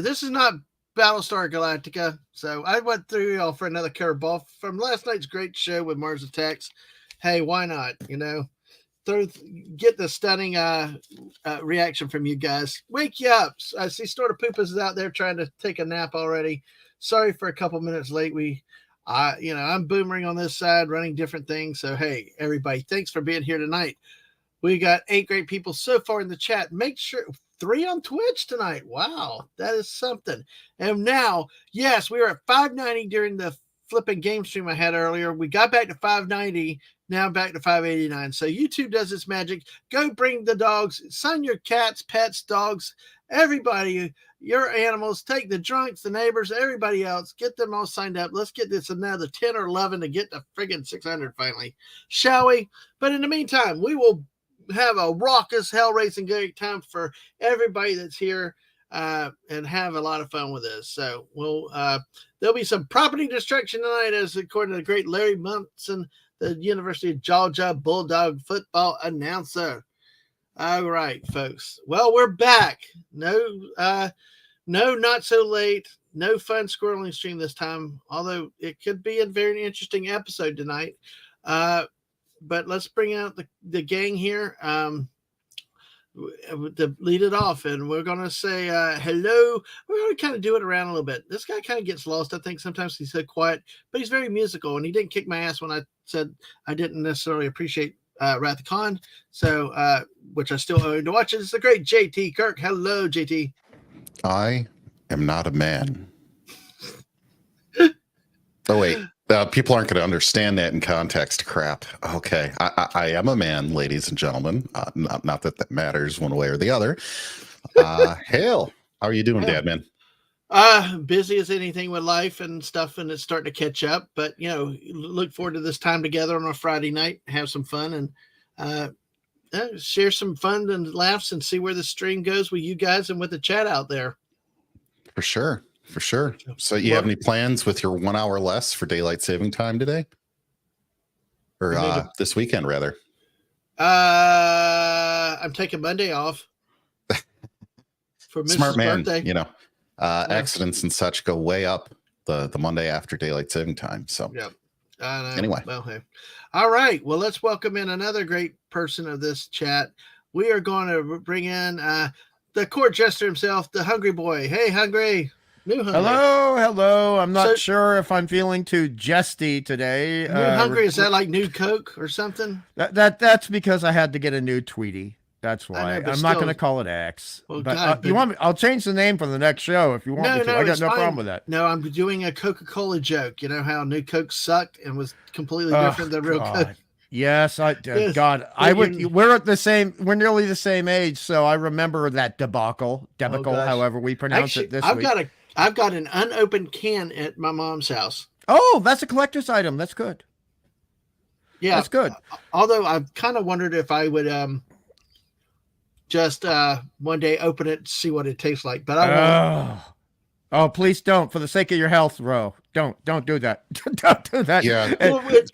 This is not Battlestar Galactica. So I went through y'all for another curveball from last night's great show with Mars Attacks. Hey, why not? Get the stunning reaction from you guys. Wake you up. I see Snorter Poopus is out there trying to take a nap already. Sorry for a couple minutes late. I'm boomering on this side, running different things. So, hey, everybody, thanks for being here tonight. We got 8 great people so far in the chat. Make sure 3 on Twitch tonight. Wow, that is something. And now, yes, we were at 590 during the flipping game stream I had earlier. We got back to 590. Now back to 589. So YouTube does its magic. Go bring the dogs. Sign your cats, pets, dogs, everybody, your animals. Take the drunks, the neighbors, everybody else. Get them all signed up. Let's get this another 10 or 11 to get to friggin' 600 finally. Shall we? But in the meantime, we will have a raucous, hell-raising great time for everybody that's here and have a lot of fun with this. So there'll be some property destruction tonight, as according to the great Larry Munson, the University of Georgia Bulldog football announcer. All right, folks. Well, we're back. No, not so late. No fun scrolling stream this time, although it could be a very interesting episode tonight. But let's bring out the gang here to lead it off. And we're going to say hello. We're going to kind of do it around a little bit. This guy kind of gets lost. I think sometimes he's so quiet, but he's very musical. And he didn't kick my ass when I said I didn't necessarily appreciate Wrath of Khan. So, which I still owe him to watch. It's the great JT Kirk. Hello, JT. I am not a man. Oh, wait. People aren't going to understand that in context. Crap. Okay. I am a man, ladies and gentlemen. Not that matters one way or the other. Hail. How are you doing, Dadman? Busy as anything with life and stuff, and it's starting to catch up. But, look forward to this time together on a Friday night, have some fun, and share some fun and laughs and see where the stream goes with you guys and with the chat out there. For sure. So you have any plans with your 1 hour less for daylight saving time today? Or this weekend, rather? I'm taking Monday off for Mrs. Smart man, birthday. Accidents and such go way up the Monday after daylight saving time. So yep. Anyway. Well, hey. All right. Well, let's welcome in another great person of this chat. We are going to bring in the court jester himself, the Hungry Boy. Hey, Hungry. New Hungry. Hello. I'm not sure if I'm feeling too jesty today. New Hungry, is that like new Coke or something? That's because I had to get a new Tweety. That's why. I'm not going to call it X. Well, but you want me? I'll change the name for the next show if you want me to. I got no problem with that. No, I'm doing a Coca-Cola joke. You know how new Coke sucked and was completely different than real Coke. Yes, God, we're nearly the same age, so I remember that debacle, however we pronounce it this week. I've got an unopened can at my mom's house. Oh, that's a collector's item. That's good. Yeah, that's good. Although I've kind of wondered if I would just one day open it and see what it tastes like, but I won't. Oh, please don't. For the sake of your health, Ro. Don't do that. Don't do that. Yeah,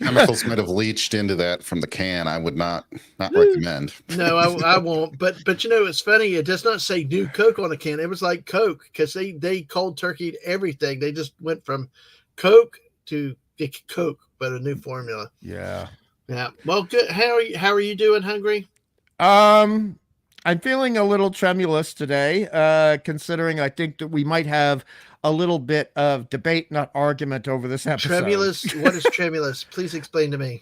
chemicals might have leached into that from the can. I would not recommend. No, I won't. But it's funny. It does not say new Coke on the can. It was like Coke because they cold turkeyed everything. They just went from Coke to Coke, but a new formula. Yeah. Well, good. How are you doing, Hungry? I'm feeling a little tremulous today, considering I think that we might have a little bit of debate, not argument, over this episode. Tremulous? What is tremulous? Please explain to me.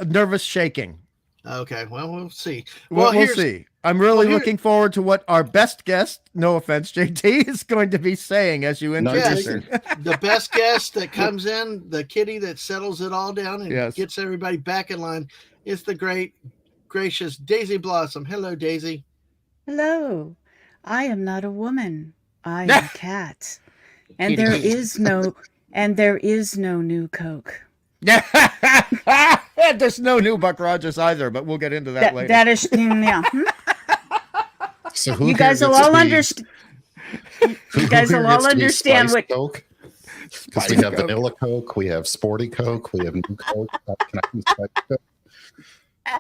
Nervous shaking. Okay, well, we'll see. We'll see. I'm really looking forward to what our best guest, no offense, JT, is going to be saying as you introduce her. The best guest that comes in, the kitty that settles it all down and gets everybody back in line, is the great, gracious Daisy Blossom. Hello, Daisy. Hello. I am not a woman. I am a cat. And there is no new Coke. There's no new Buck Rogers either, but we'll get into that later. That is, yeah. So you guys will all understand. You guys will all understand what Coke. Because we have vanilla Coke, we have sporty Coke, we have new Coke. Can I use Coke?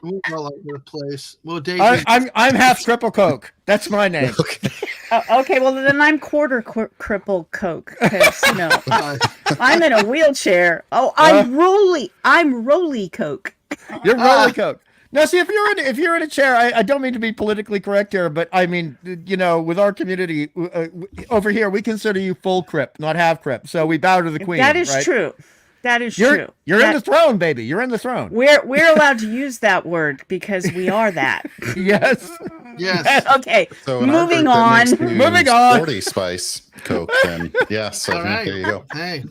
We're all over the place. Well, Daisy, I'm half cripple coke. That's my name. Okay. Okay, well then I'm quarter cripple Coke because uh, I'm in a wheelchair. Oh, I'm Roly Coke. You're Rolly Coke. Now, see, if you're in a chair, I don't mean to be politically correct here, but I mean, with our community over here, we consider you full crip, not half crip. So we bow to the queen. That is right? true. That is You're true. in the throne, baby. You're in the throne. We're allowed to use that word because we are that. Yes. yes. Okay. So in our Moving group, that on. makes you Moving on. 40 spice Coke. Then yeah. So All right. there you go. Hey.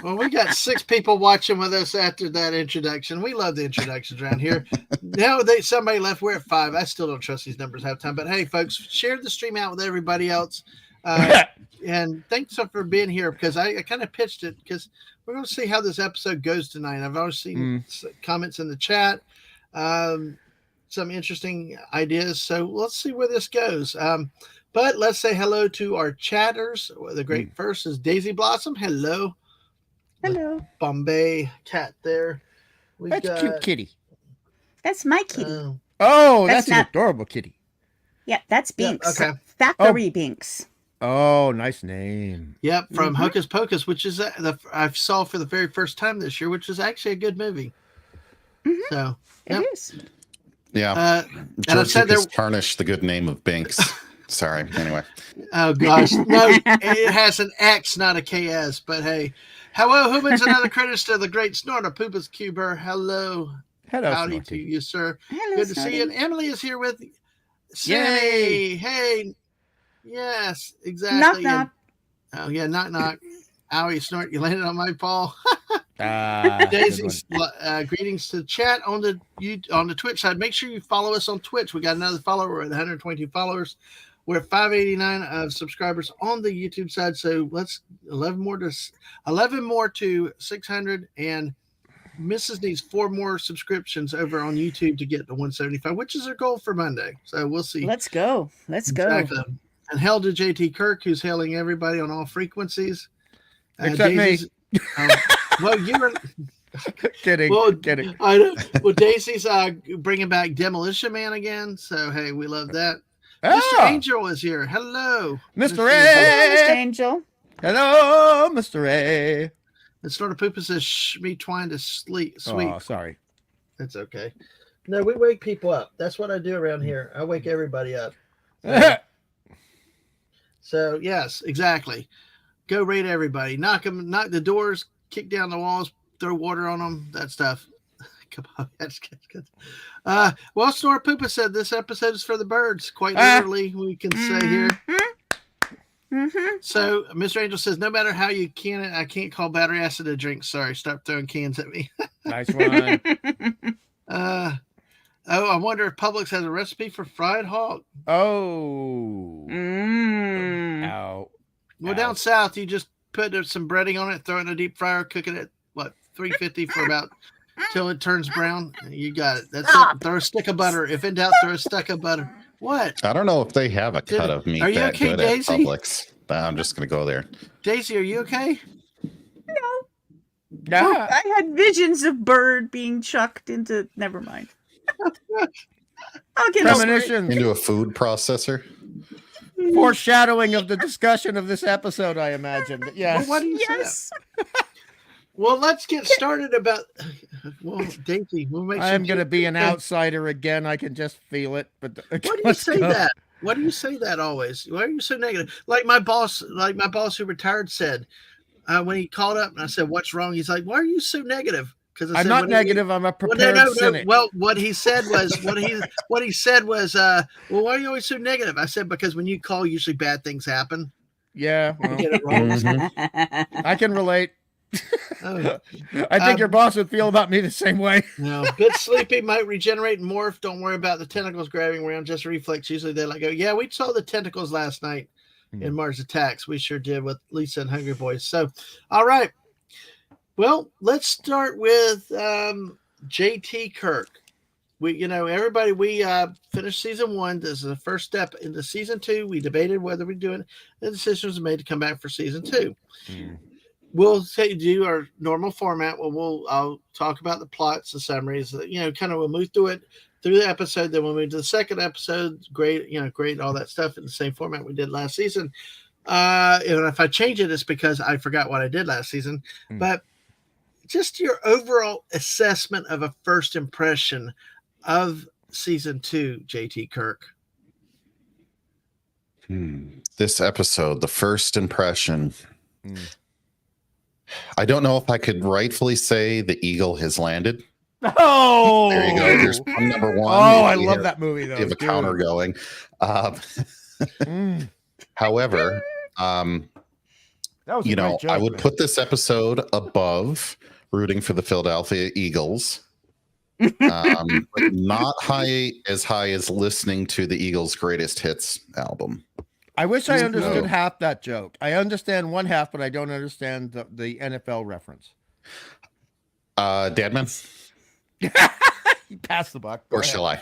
Well, we got 6 people watching with us after that introduction. We love the introductions around here. Now somebody left. We're at 5. I still don't trust these numbers half the time. But hey, folks, share the stream out with everybody else. And thanks for being here because I kind of pitched it because we're going to see how this episode goes tonight. I've already seen comments in the chat, some interesting ideas. So let's see where this goes. But let's say hello to our chatters. The great first is Daisy Blossom. Hello. Hello. Bombay cat there. That's a cute kitty. That's my kitty. Oh, That's that's an not- adorable kitty. Yeah, that's Binks. okay. Factory Binks. Oh, nice name. Yep, from Hocus Pocus, which is I saw for the very first time this year, which is actually a good movie. So It is. Yeah. and I George said Lucas tarnished the good name of Binks. Sorry. Anyway. oh gosh, no, it has an X, not a KS. But hey, hello, humans and other critics to the great Snorter Poopas Cuber. Hello, Hello, howdy to Snorty. you, sir. Hello, Good to see you. Snorty. And Emily is here with Sammy. Yay. Hey, yes, exactly. Knock And- knock. oh yeah, knock knock. Owie, snort! You landed on my paw. Good Daisy's one. greetings to chat on the Twitch side. Make sure you follow us on Twitch. We got another follower. We're at 122 followers. We're at 589 of subscribers on the YouTube side. So let's 11 more to 600. And Mrs. needs 4 more subscriptions over on YouTube to get to 175, which is our goal for Monday. So we'll see. Let's go. Let's go. Exactly. And hail to JT Kirk, who's hailing everybody on all frequencies. Except Daisy's- well, you were. Kidding. Well, Kidding. I know. Well, Daisy's bringing back Demolition Man again. So, hey, we love that. Mr. Ah, Angel is here. Hello. Mr. Angel. Hello, Mr. A. Angel. Hello, Mr. A. And Snorter Poopa says, shh, me trying to sleep. Sweet. Oh, sorry. That's okay. No, we wake people up. That's what I do around here. I wake everybody up. So, yes, exactly. Go raid everybody. Knock the doors, kick down the walls, throw water on them, that stuff. Come on. That's good. Well, Snore Poopa said this episode is for the birds. Quite literally, we can say here. So, Mr. Angel says, no matter how you can it, I can't call battery acid a drink. Sorry, stop throwing cans at me. Nice one. I wonder if Publix has a recipe for fried hog. Oh. Mm. Ow. Well, down south, you just put some breading on it, throw it in a deep fryer, cook it at 350 for about till it turns brown. You got it. That's it. Throw a stick of butter. If in doubt, throw a stick of butter. What? I don't know if they have a cut of meat Are you that okay, good Daisy? at Publix. I'm just going to go there. Daisy, are you okay? Yeah. I had visions of bird being chucked into. Never mind. I'll get over it. Premonitions. Into a food processor. Foreshadowing of the discussion of this episode, I imagine. But yes. Well, what do you say? Yes. Well, let's get started about. Well, Daisy, we'll make sure. I'm going to be an outsider again. I can just feel it. But Why do you let's say go. that? Why do you say that always? Why are you so negative? Like my boss who retired said when he called up and I said, "What's wrong?" He's like, "Why are you so negative?" Because I'm not negative. I'm a prepared cynic. Well, what he said was what he said was, "Well, why are you always so negative?" I said, "Because when you call, usually bad things happen." Yeah, You well, get it wrong. Mhm. I can relate. Oh, I think your boss would feel about me the same way. no, good sleeping might regenerate and morph. Don't worry about the tentacles grabbing around. Just reflex. Usually they go. Yeah, we saw the tentacles last night in Mars Attacks. We sure did with Lisa and Hungry Boys. So, all right. Well, let's start with JT Kirk. Everybody, we finished season 1. This is the first step into season 2. We debated whether we do it. The decision was made to come back for season 2. we'll do our normal format. I'll talk about the plots, the summaries. Kind of we'll move through it through the episode. Then we'll move to the second episode. Great, all that stuff in the same format we did last season. And if I change it, it's because I forgot what I did last season. But just your overall assessment of a first impression of season 2, JT Kirk. This episode, the first impression. I don't know if I could rightfully say the eagle has landed. Oh, there you go. There's number one. Oh, I love that movie though. You have a counter going. However, that was a great joke, I would man. put this episode above rooting for the Philadelphia Eagles. But not as high as listening to the Eagles' greatest hits album. I wish I understood half that joke. I understand one half, but I don't understand the NFL reference. Dadman? You passed the buck. Or shall I?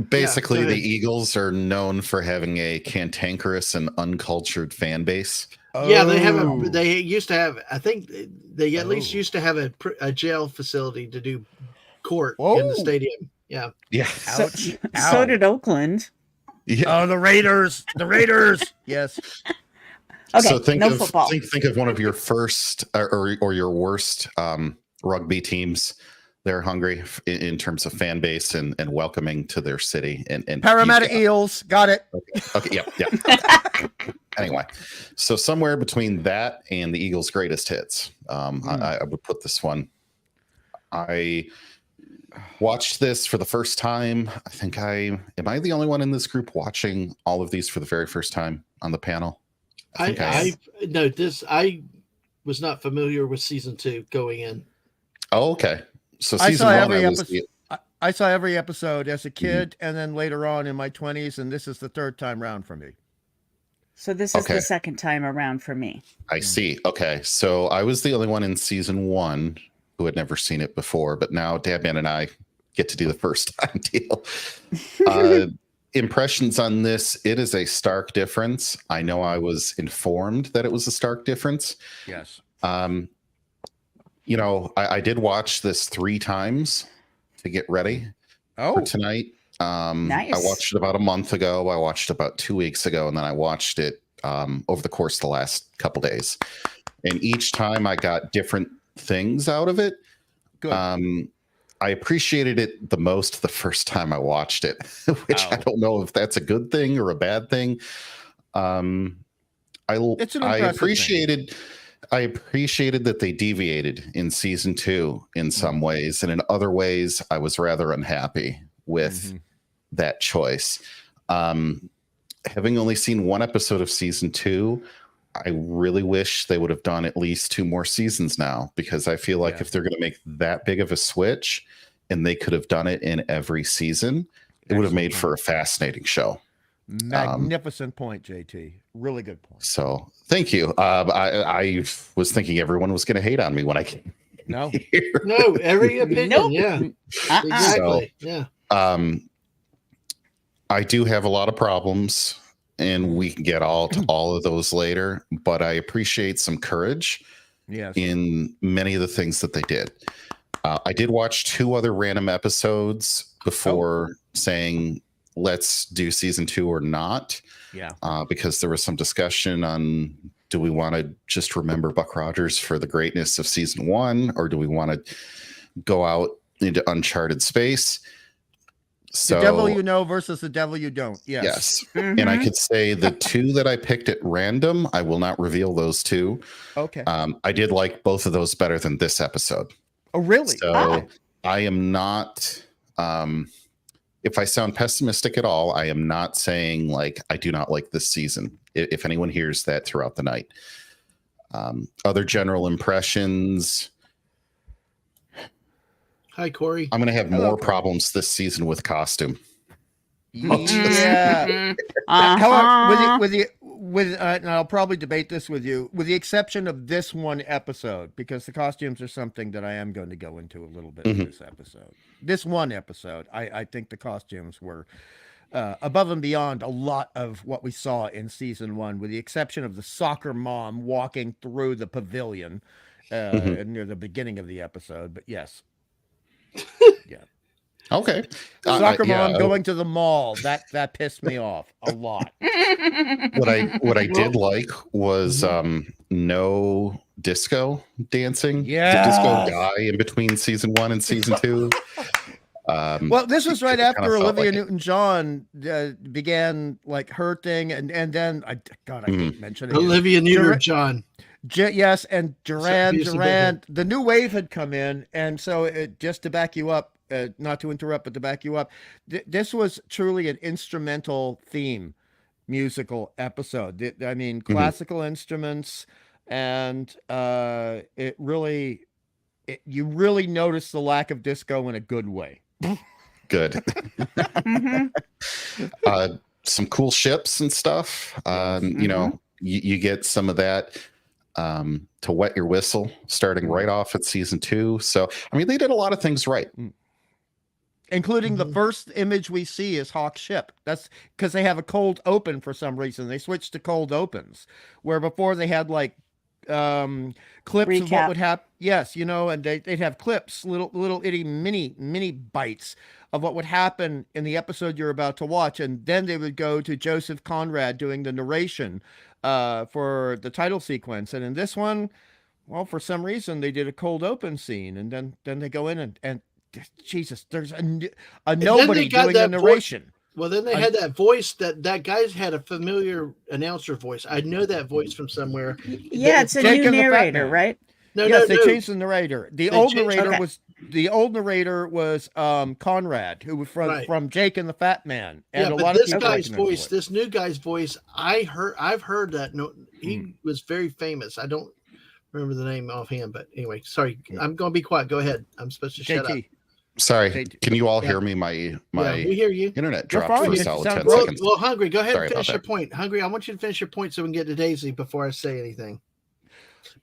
Basically, the Eagles are known for having a cantankerous and uncultured fan base. Yeah, they used to have, I think they at least used to have a jail facility to do court in the stadium. Yeah. Yeah. So did Oakland. Yeah. Oh, the Raiders. Yes. Okay, so think no of football. think of one of your first or your worst rugby teams. They're hungry in terms of fan base and welcoming to their city. And Parramatta Eels. Got it. Okay. Yeah. Anyway, so somewhere between that and the Eagles' greatest hits, I would put this one. I watched this for the first time. I think am I the only one in this group watching all of these for the very first time on the panel? I was not familiar with season 2 going in. Oh, okay. So I season one, I saw every episode as a kid and then later on in my 20s, and this is the third time round for me. So this is the second time around for me. I see. Okay. So I was the only one in season 1 who had never seen it before, but now Dadman and I get to do the first time deal. Impressions on this, it is a stark difference. I know I was informed that it was a stark difference. Yes. I did watch this 3 times to get ready for tonight. Nice. I watched it about a month ago. I watched it about 2 weeks ago, and then I watched it over the course of the last couple days. And each time I got different things out of it. Good. I appreciated it the most the first time I watched it, which I don't know if that's a good thing or a bad thing. It's an I impressive appreciated. thing. I appreciated that they deviated in season 2 in some ways, and in other ways, I was rather unhappy with that choice. Having only seen 1 episode of season 2, I really wish they would have done at least 2 more seasons now, because I feel like if they're going to make that big of a switch and they could have done it in every season, it would have made for a fascinating show. Magnificent point, JT. Really good point. So thank you. I was thinking everyone was going to hate on me when I came. No, here. No, every opinion. Nope. Yeah, exactly. Yeah. I do have a lot of problems, and we can get to all of those later, but I appreciate some courage in many of the things that they did. I did watch 2 other random episodes before saying, let's do season 2 or not. Yeah. Because there was some discussion on, do we want to just remember Buck Rogers for the greatness of season 1, or do we want to go out into uncharted space? So, the devil you know versus the devil you don't. Yes. And I could say the 2 that I picked at random, I will not reveal those 2. Okay. I did like both of those better than this episode. Oh, really? So I am not, if I sound pessimistic at all, I am not saying like I do not like this season. If anyone hears that throughout the night. Other general impressions. Hi, Corey. I'm going to have more problems this season with costume. Yeah. However, and I'll probably debate this with you, with the exception of this one episode, because the costumes are something that I am going to go into a little bit in this episode. This one episode, I think the costumes were above and beyond a lot of what we saw in season 1, with the exception of the soccer mom walking through the pavilion near the beginning of the episode. But yes, yeah. Okay. Soccer yeah, mom going to the mall, that pissed me off a lot. what I did like was no disco dancing. Yes. The disco guy in between season 1 and season 2. Well, this was right it kinda after felt Olivia like it. Newton-John began like her thing, and then I hate mentioning Olivia it. Newton-John. Yes, and Duran, Beautiful bedhead. the new wave had come in, and so just to back you up, not to interrupt, but to back you up, this was truly an instrumental theme musical episode. I mean, classical instruments, and you really notice the lack of disco in a good way. Good. Some cool ships and stuff. You know, you get some of that to wet your whistle starting right off at season 2. So, I mean, they did a lot of things right. Including the first image we see is Hawk's ship. That's because they have a cold open for some reason. They switched to cold opens, where before they had like clips of what would happen. Yes, you know, and they'd have clips, little itty mini bites of what would happen in the episode you're about to watch, and then they would go to Joseph Conrad doing the narration for the title sequence. And in this one, well, for some reason they did a cold open scene, and then they go in and Jesus, there's a nobody doing the narration. Well, then they had that voice that guy's had a familiar announcer voice. I know that voice from somewhere. Yeah, it's a new narrator, right? No, they changed the narrator. The old narrator was Conrad, who was from Jake and the Fat Man. And but this guy's voice, this new guy's voice, I've heard that. No, he was very famous. I don't remember the name offhand, but anyway, sorry. I'm going to be quiet. Go ahead. I'm supposed to shut up. Sorry, can you all hear me? My we hear you. Internet dropped for a solid 10 well, seconds. Well, Hungry, go ahead and finish your point. Hungry, I want you to finish your point so we can get to Daisy before I say anything.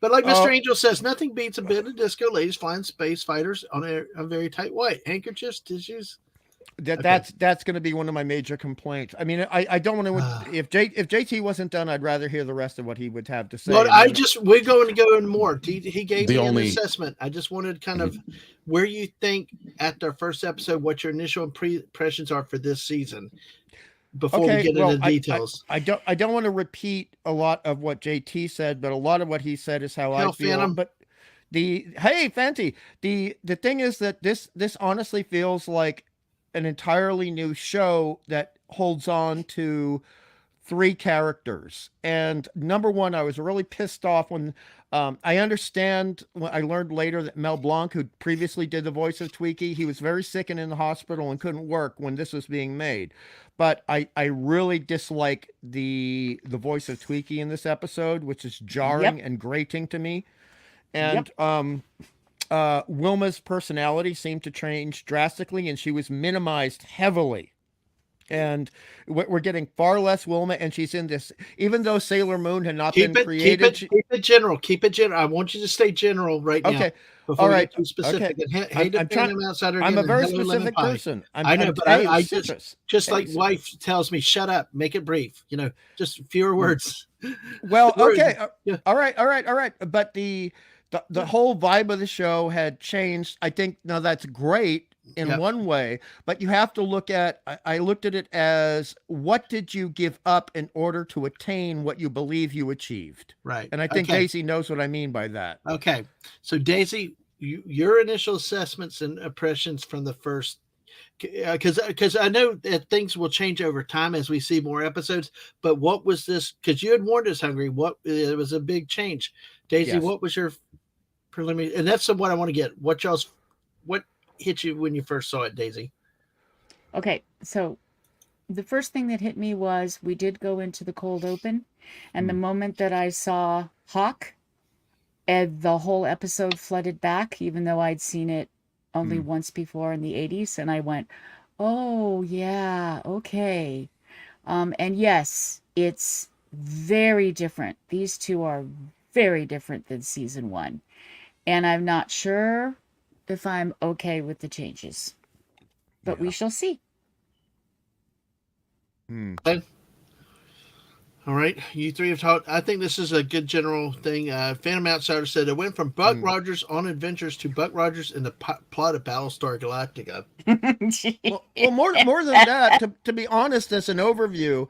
But like Mr. Angel says, nothing beats a bit of disco ladies flying space fighters on a very tight white. Handkerchiefs, tissues. That's going to be one of my major complaints. I mean, I don't want to. If JT wasn't done, I'd rather hear the rest of what he would have to say. Well, we're going to go into more. He gave me an assessment. I just wanted kind of where you think at our first episode, what your initial impressions are for this season before we get into details. I don't want to repeat a lot of what JT said, but a lot of what he said is how I feel. Phantom. But Fanty, the thing is that this honestly feels like an entirely new show that holds on to 3 characters. And number one, I was really pissed off when I understand when I learned later that Mel Blanc, who previously did the voice of Tweaky, he was very sick and in the hospital and couldn't work when this was being made. But I really dislike the voice of Tweaky in this episode, which is jarring and grating to me. And Wilma's personality seemed to change drastically, and she was minimized heavily. And we're getting far less Wilma, and she's in this. Even though Sailor Moon had not been created, keep it general. Keep it general. I want you to stay general right now. Okay. Before all right. We get too specific. Okay. I'm a very specific person. I know, but I just like wife tells me, shut up, make it brief. You know, just fewer words. Well, okay. All right. But the whole vibe of the show had changed. I think now that's great in one way, but you have to look at, I looked at it as, what did you give up in order to attain what you believe you achieved? Right. And I think Daisy knows what I mean by that. Okay. So Daisy, your initial assessments and impressions from the first, because I know that things will change over time as we see more episodes, but what was this? Because you had warned us, Hungry, it was a big change. Daisy, what was your preliminary? And that's what I want to get. What hit you when you first saw it, Daisy? Okay, so the first thing that hit me was we did go into the cold open, and the moment that I saw Hawk, and the whole episode flooded back, even though I'd seen it only once before in the 80s, and I went, oh yeah, okay. And yes, it's very different. These two are very different than season 1. And I'm not sure if I'm okay with the changes, but we shall see. All right, you three have talked. I think this is a good general thing. Phantom Outsider said it went from Buck Rogers on adventures to Buck Rogers in the plot of Battlestar Galactica. Well, more than that, to be honest, as an overview,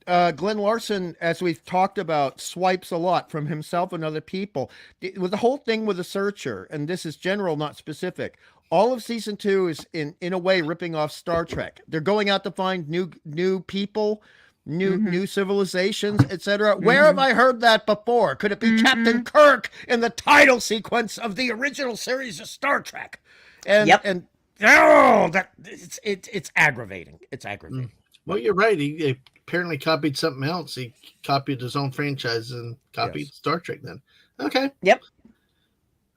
Glenn Larson, as we've talked about, swipes a lot from himself and other people. With the whole thing with the Searcher, and this is general, not specific. All of season 2 is in a way ripping off Star Trek. They're going out to find new people, new civilizations, etc. Where have I heard that before? Could it be Captain Kirk in the title sequence of the original series of Star Trek? And it's aggravating. It's aggravating. Well, you're right. He apparently copied something else. He copied his own franchise and copied Star Trek. Then, okay. Yep.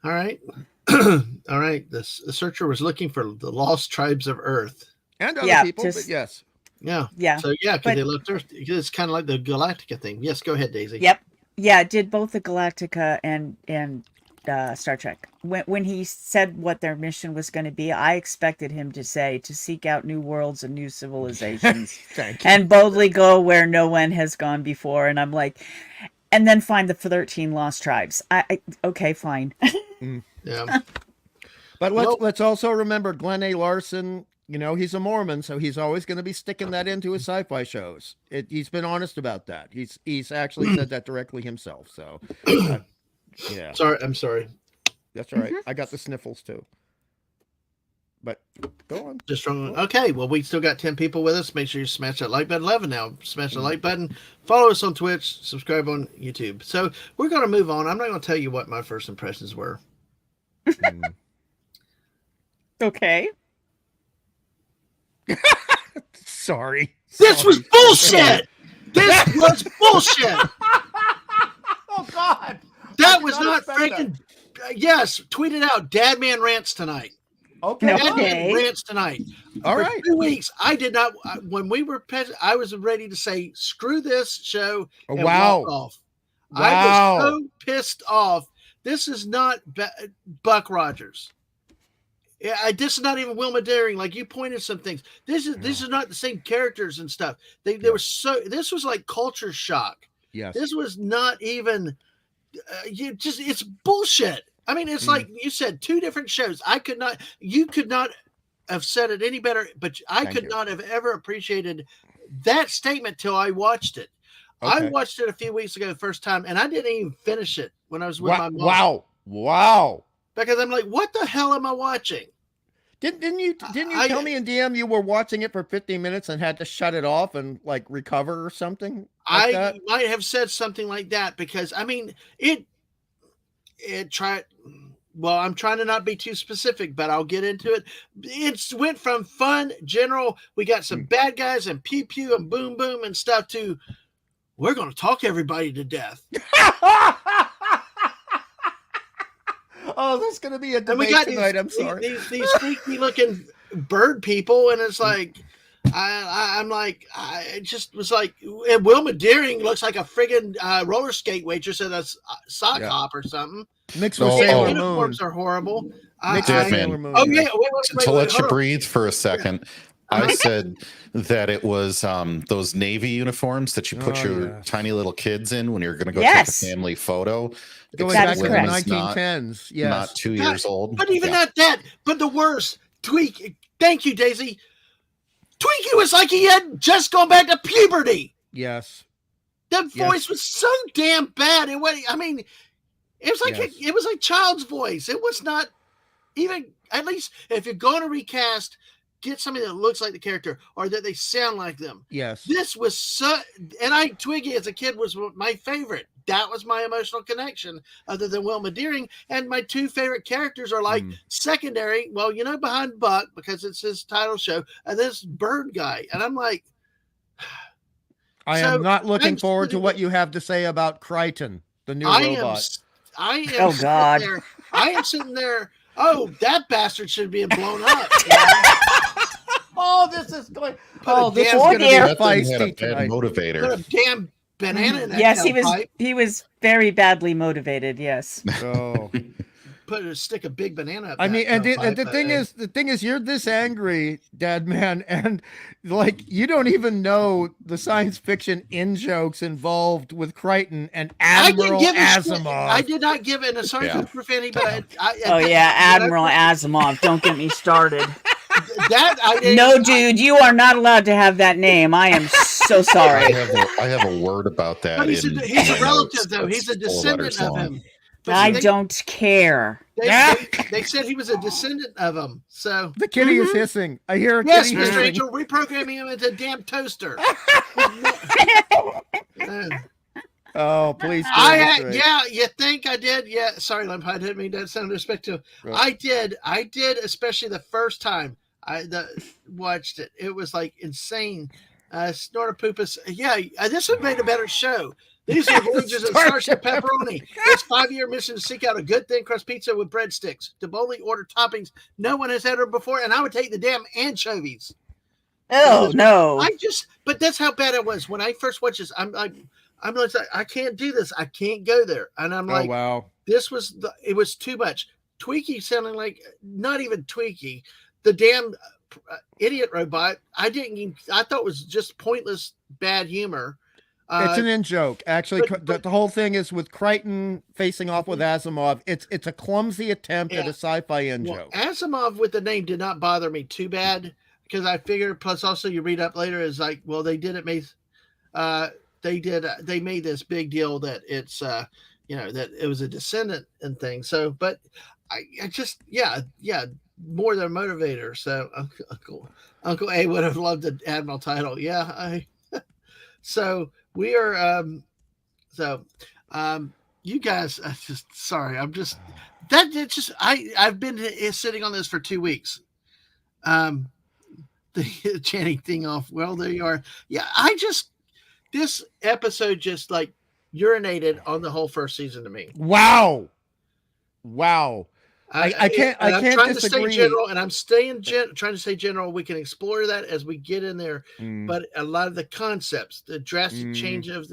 All right. All right. The Searcher was looking for the lost tribes of Earth and other people, but yes. Yeah. Yeah. So because they left Earth. It's kind of like the Galactica thing. Yes. Go ahead, Daisy. Yep. Yeah. It did both the Galactica and Star Trek. When he said what their mission was going to be, I expected him to say to seek out new worlds and new civilizations and boldly go where no one has gone before. And I'm like, and then find the 13 lost tribes. Okay, fine. Yeah. But let's also remember Glenn A. Larson. You know, he's a Mormon, so he's always going to be sticking that into his sci-fi shows. He's been honest about that. He's actually said that directly himself. So, yeah. I'm sorry. That's all right. I got the sniffles too. But go on. Just wrong. Okay. Well, we still got 10 people with us. Make sure you smash that like button. 11 now. Smash the like button. Follow us on Twitch. Subscribe on YouTube. So we're going to move on. I'm not going to tell you what my first impressions were. Okay. Sorry. This was bullshit. This was bullshit. Oh God. That was not freaking. Yes, tweet it out. Dadman rants tonight. Okay. Dadman rants tonight. All For right. 2 weeks, I did not. When we were, I was ready to say screw this show and walk off. Wow. I was so pissed off. This is not Buck Rogers. This is not even Wilma Daring. Like you pointed some things. This is not the same characters and stuff. They were so. This was like culture shock. Yes. This was not even. It's bullshit. I mean, it's like you said, 2 different shows. You could not have said it any better, but I could not have ever appreciated that statement till I watched it. Okay. I watched it a few weeks ago the first time, and I didn't even finish it when I was with my mom. Wow. Because I'm like, what the hell am I watching? Didn't you tell me in DM you were watching it for 15 minutes and had to shut it off and like recover or something? Like that? Might have said something like that because I mean I'm trying to not be too specific, but I'll get into it. It went from fun, general, we got some bad guys and pew pew and boom boom and stuff to we're gonna talk everybody to death. Oh, there's going to be a debate tonight. I'm sorry. These freaky looking bird people, and it's like, I'm like, I just was like, and Wilma Deering looks like a friggin' roller skate waitress at a sock hop or something. Mixed with Sailor Moon. Uniforms are horrible. Sailor Moon. Oh yeah. Wait, to let you breathe for a second. I said that it was those Navy uniforms that you put your tiny little kids in when you're going to go take a family photo. Going back to the 1910s. Yes. Not 2 years old. But even not that. But the worst. Thank you, Daisy. Twinkie was like he had just gone back to puberty. Yes. That voice was so damn bad. It was like child's voice. It was not even, at least if you're going to recast, get somebody that looks like the character or that they sound like them. Yes. This was Twiggy as a kid was my favorite. That was my emotional connection other than Wilma Deering. And my 2 favorite characters are like secondary. Well, behind Buck because it's his title show and this bird guy. And I'm like, I am not looking forward to what you have to say about Crichton, the new robot. I am. Oh God. I am sitting there. Oh, that bastard should be blown up. Oh, this is going. This is going to be a feisty tonight. Motivator. Put a damn banana in that Yes, pipe. he was very badly motivated. Yes. Oh. stick a big banana up. I that mean, and tailpipe, the but, thing is, you're this angry, Dadman, and like you don't even know the science fiction in jokes involved with Crichton and I didn't Admiral give a shit. Asimov. I did not give it. And sorry Yeah. for Fanny, but Oh yeah, Admiral Asimov. Don't get me started. that I didn't. No, dude, you are not allowed to have that name. I am so I sorry. have a word about that. But he's in a my relative, notes. though. He's a It's 4 letters descendant of long. him. But I see, don't care. They said he was a descendant of him. So The kitty is hissing. I hear a yes, kitty Mr. hissing. Angel, reprogramming him into a damn toaster. Oh, please. Yeah, you think I did? Yeah, sorry, Limp, I didn't mean that sound disrespectful. Right. I did, especially the first time I watched it. It was like insane. Snortopoopas. Yeah, this would have made a better show. These are Voyages of Starship Pepperoni. This 5-year mission to seek out a good thin crust pizza with breadsticks. To boldly order toppings no one has had before, and I would take the damn anchovies. Oh no. But that's how bad it was when I first watched this. I'm like, I can't do this. I can't go there. And I'm like, oh wow. It was too much. Tweaky sounding like not even Tweaky. The damn idiot robot. I thought it was just pointless bad humor. It's an in-joke. Actually, the whole thing is with Crichton facing off with Asimov. It's a clumsy attempt at a sci-fi in-joke. Asimov with the name did not bother me too bad because I figured. Plus, also you read up later is like, well, they made this big deal that it's that it was a descendant and things. So, but I just more than a motivator. So Uncle A would have loved the Admiral title. Yeah, so we are you guys I've been sitting on this for 2 weeks. The chanting thing off. Well, there you are. Yeah, this episode just like urinated on the whole first season to me. Wow. I can't trying disagree. to stay general, and I'm trying to stay general. We can explore that as we get in there, but a lot of the concepts, the drastic change of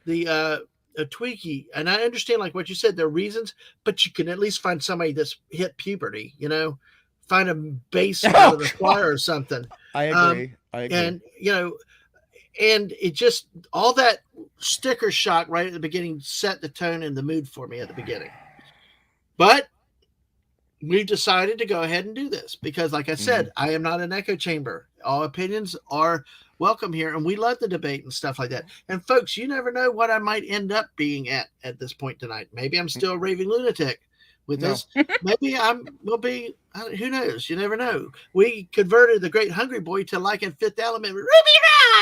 the tweaky, and I understand like what you said, there are reasons, but you can at least find somebody that's hit puberty, find a bass out of the choir or something. I agree. And and it just all that sticker shock right at the beginning set the tone and the mood for me at the beginning. But we decided to go ahead and do this because, like I said, I am not an echo chamber. All opinions are welcome here, and we love the debate and stuff like that. And folks, you never know what I might end up being at this point tonight. Maybe I'm still a raving lunatic with this. Maybe we'll be. Who knows? You never know. We converted the Great Hungry Boy to like in Fifth Element, Ruby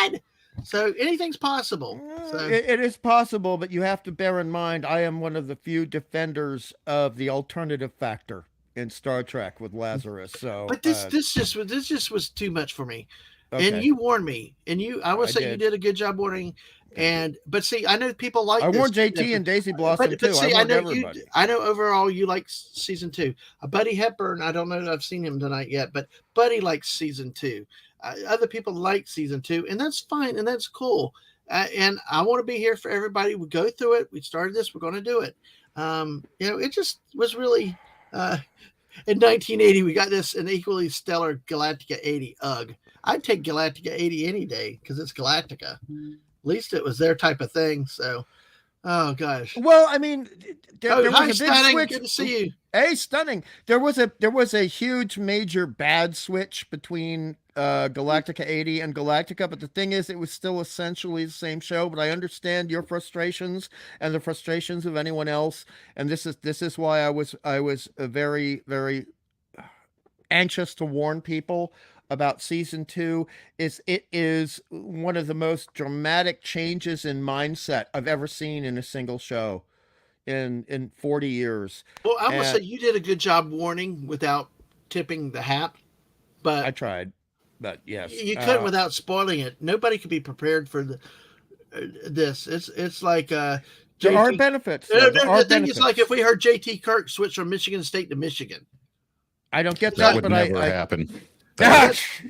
Rod. So anything's possible. So It is possible, but you have to bear in mind I am one of the few defenders of the alternative factor in Star Trek with Lazarus. So, but this just was too much for me. Okay. And you warned me, and I will say you did a good job warning. But see, I know people like. I warned JT and Daisy Blossom too. See, I know everybody. I know overall you like season 2. Buddy Hepburn, I don't know that I've seen him tonight yet, but Buddy likes season 2. Other people like season 2, and that's fine, and that's cool. And I want to be here for everybody. We go through it. We started this. We're going to do it. It just was really. In 1980, we got this an equally stellar Galactica 80. Ugh, I'd take Galactica 80 any day because it's Galactica. At least it was their type of thing. So, oh gosh. Well, I mean, there was a big Stunning. switch. Good to see you. Hey, Stunning. There was a huge major bad switch between Galactica 80 and Galactica, but the thing is, it was still essentially the same show. But I understand your frustrations and the frustrations of anyone else, and this is why I was very, very anxious to warn people about season 2. It is one of the most dramatic changes in mindset I've ever seen in a single show in 40 years. Well, I must say you did a good job warning without tipping the hat, but I tried. But yes, you couldn't without spoiling it. Nobody could be prepared for this. It's like there are benefits. The thing is, like if we heard JT Kirk switch from Michigan State to Michigan, I don't get that that, would but never I happen.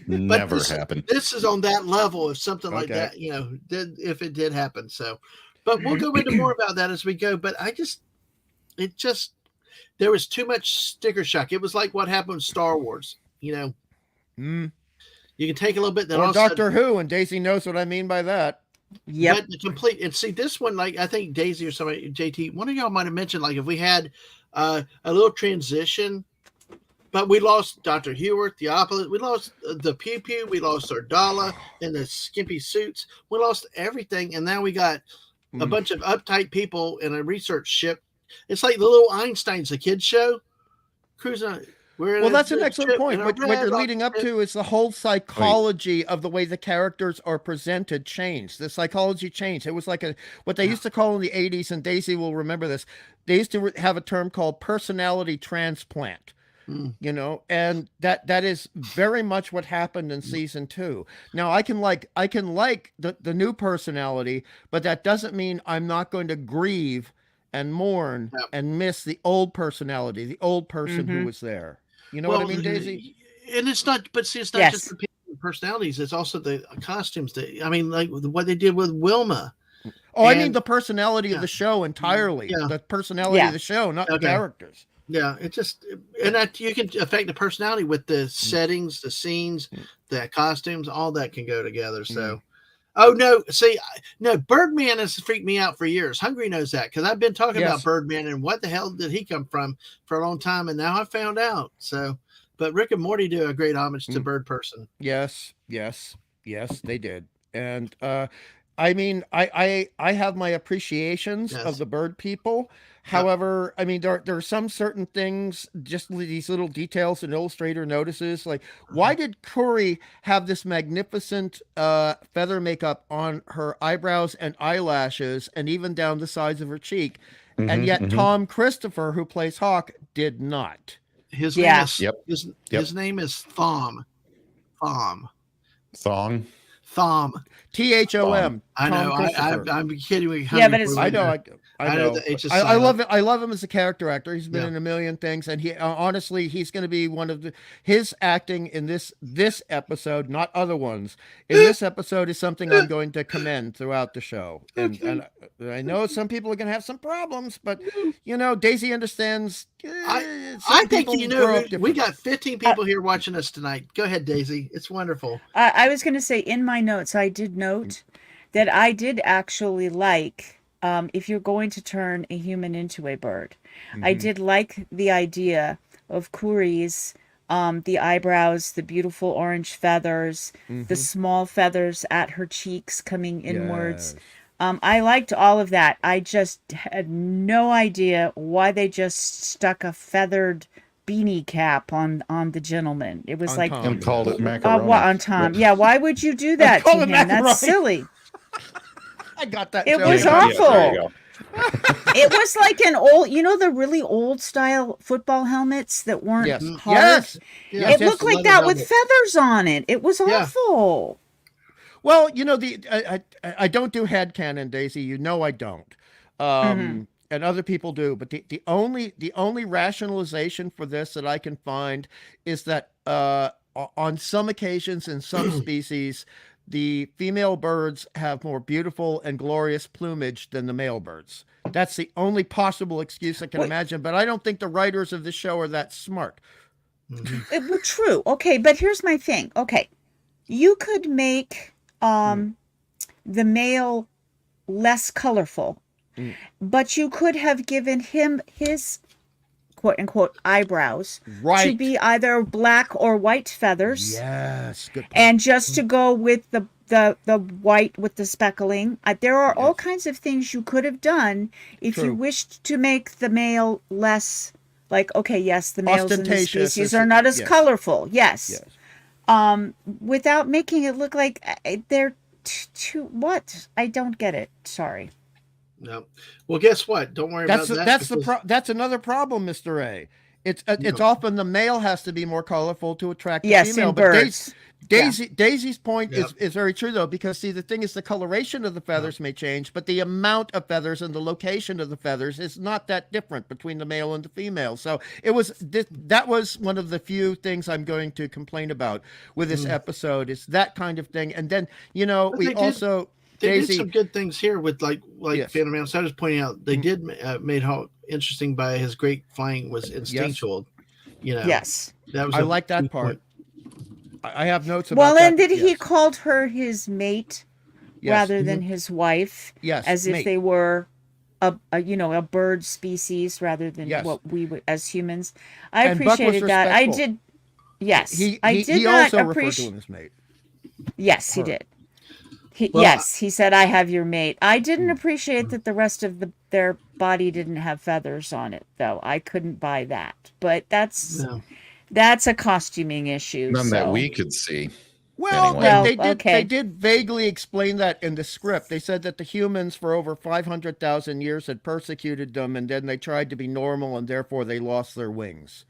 Never happen. This is on that level of something like that. If it did happen. So, but we'll go into more about that as we go. But there was too much sticker shock. It was like what happened with Star Wars. You know, Mm. you can take a little bit. Then Or all of a sudden- Doctor Who, and Daisy knows what I mean by that. Yep. But the complete and see this one, like I think Daisy or somebody, JT, one of y'all might have mentioned, like if we had a little transition, but we lost Dr. Hewart, the opposite, we lost the Pew Pew, we lost Ardala and the skimpy suits, we lost everything, and now we got a bunch of uptight people in a research ship. It's like the little Einsteins, the kids show, cruising. Well, that's an excellent point. What you're leading up to is the whole psychology of the way the characters are presented changed. The psychology changed. It was like what they used to call in the 80s, and Daisy will remember this. They used to have a term called personality transplant. You know, and that is very much what happened in season 2. Now I can like the new personality, but that doesn't mean I'm not going to grieve and mourn and miss the old personality, the old person who was there. You know what I mean, Daisy? And it's not, but see, it's not just the personalities; it's also the costumes. I mean, like what they did with Wilma. Oh, I mean the personality of the show entirely. The personality of the show, not the characters. Yeah, it just and that you can affect the personality with the settings, the scenes, the costumes, all that can go together. So, oh no, see, no, Birdman has freaked me out for years. Hungry knows that because I've been talking about Birdman and what the hell did he come from for a long time, and now I found out. So, but Rick and Morty do a great homage to Bird Person. Yes, they did, and I mean, I have my appreciations of the bird people. However, I mean, there are some certain things, just these little details and illustrator notices. Like, why did Curry have this magnificent feather makeup on her eyebrows and eyelashes and even down the sides of her cheek? And yet Tom Christopher, who plays Hawk, did not. His name is, his name is Thom. Thong. Thom. Thom. I know. I'm kidding. Yeah, but it's. I know. I know. I love it. I love him as a character actor. He's been in a million things, and he honestly, he's going to be one of his acting in this episode, not other ones. In this episode is something I'm going to commend throughout the show. And I know some people are going to have some problems, but you know, Daisy understands. I think we got 15 people here watching us tonight. Go ahead, Daisy. It's wonderful. I was going to say in my notes, I did note that I did actually like. If you're going to turn a human into a bird, I did like the idea of Kuri's, the eyebrows, the beautiful orange feathers, the small feathers at her cheeks coming inwards. I liked all of that. I just had no idea why they just stuck a feathered beanie cap on the gentleman. It was like and called it macaroni. On Tom. Yeah, why would you do that to him? That's silly. I got that. It was awful. It was like an old, the really old style football helmets that weren't hard. It looked like that with feathers on it. It was awful. Well, I don't do headcanon, Daisy. You know I don't. And other people do. But the only rationalization for this that I can find is that on some occasions in some species, the female birds have more beautiful and glorious plumage than the male birds. That's the only possible excuse I can imagine, but I don't think the writers of this show are that smart. True. Okay, but here's my thing. Okay, you could make the male less colorful, but you could have given him his quote-unquote eyebrows to be either black or white feathers. Yes, good point. And just to go with the white with the speckling. There are all kinds of things you could have done if you wished to make the male less like, okay, yes, the males in the species are not as colorful. Yes. Without making it look like they're too what? I don't get it. Sorry. No. Well, guess what? Don't worry about that. That's another problem, Mr. A. It's often the male has to be more colorful to attract the female. Birds. Daisy's point is very true though, because see, the thing is the coloration of the feathers may change, but the amount of feathers and the location of the feathers is not that different between the male and the female. So that was one of the few things I'm going to complain about with this episode is that kind of thing. And then we also They did Daisy- some good things here with like Yes. Phantom Man. So I was pointing out they did made Hawk interesting by his great flying was instinctual. You know, Yes. that was I a like that key part. point. I have notes about Well, that. and that he Yes. called her his mate Yes. rather than his wife, Yes, as if mate. they were a bird species rather than Yes. what we would as humans. I And Buck was appreciated that. I respectful. did. Yes, He I did not also referred to appreciate. him as mate. Yes, he her. did. Well, Yes, he said, "I have your mate." I didn't appreciate that the rest of their body didn't have feathers on it, though. I couldn't buy that. But that's No. a costuming issue. None that so- we could see. Well, Anyway. Well, they okay. did vaguely explain that in the script. They said that the humans for over 500,000 years had persecuted them, and then they tried to be normal, and therefore they lost their wings.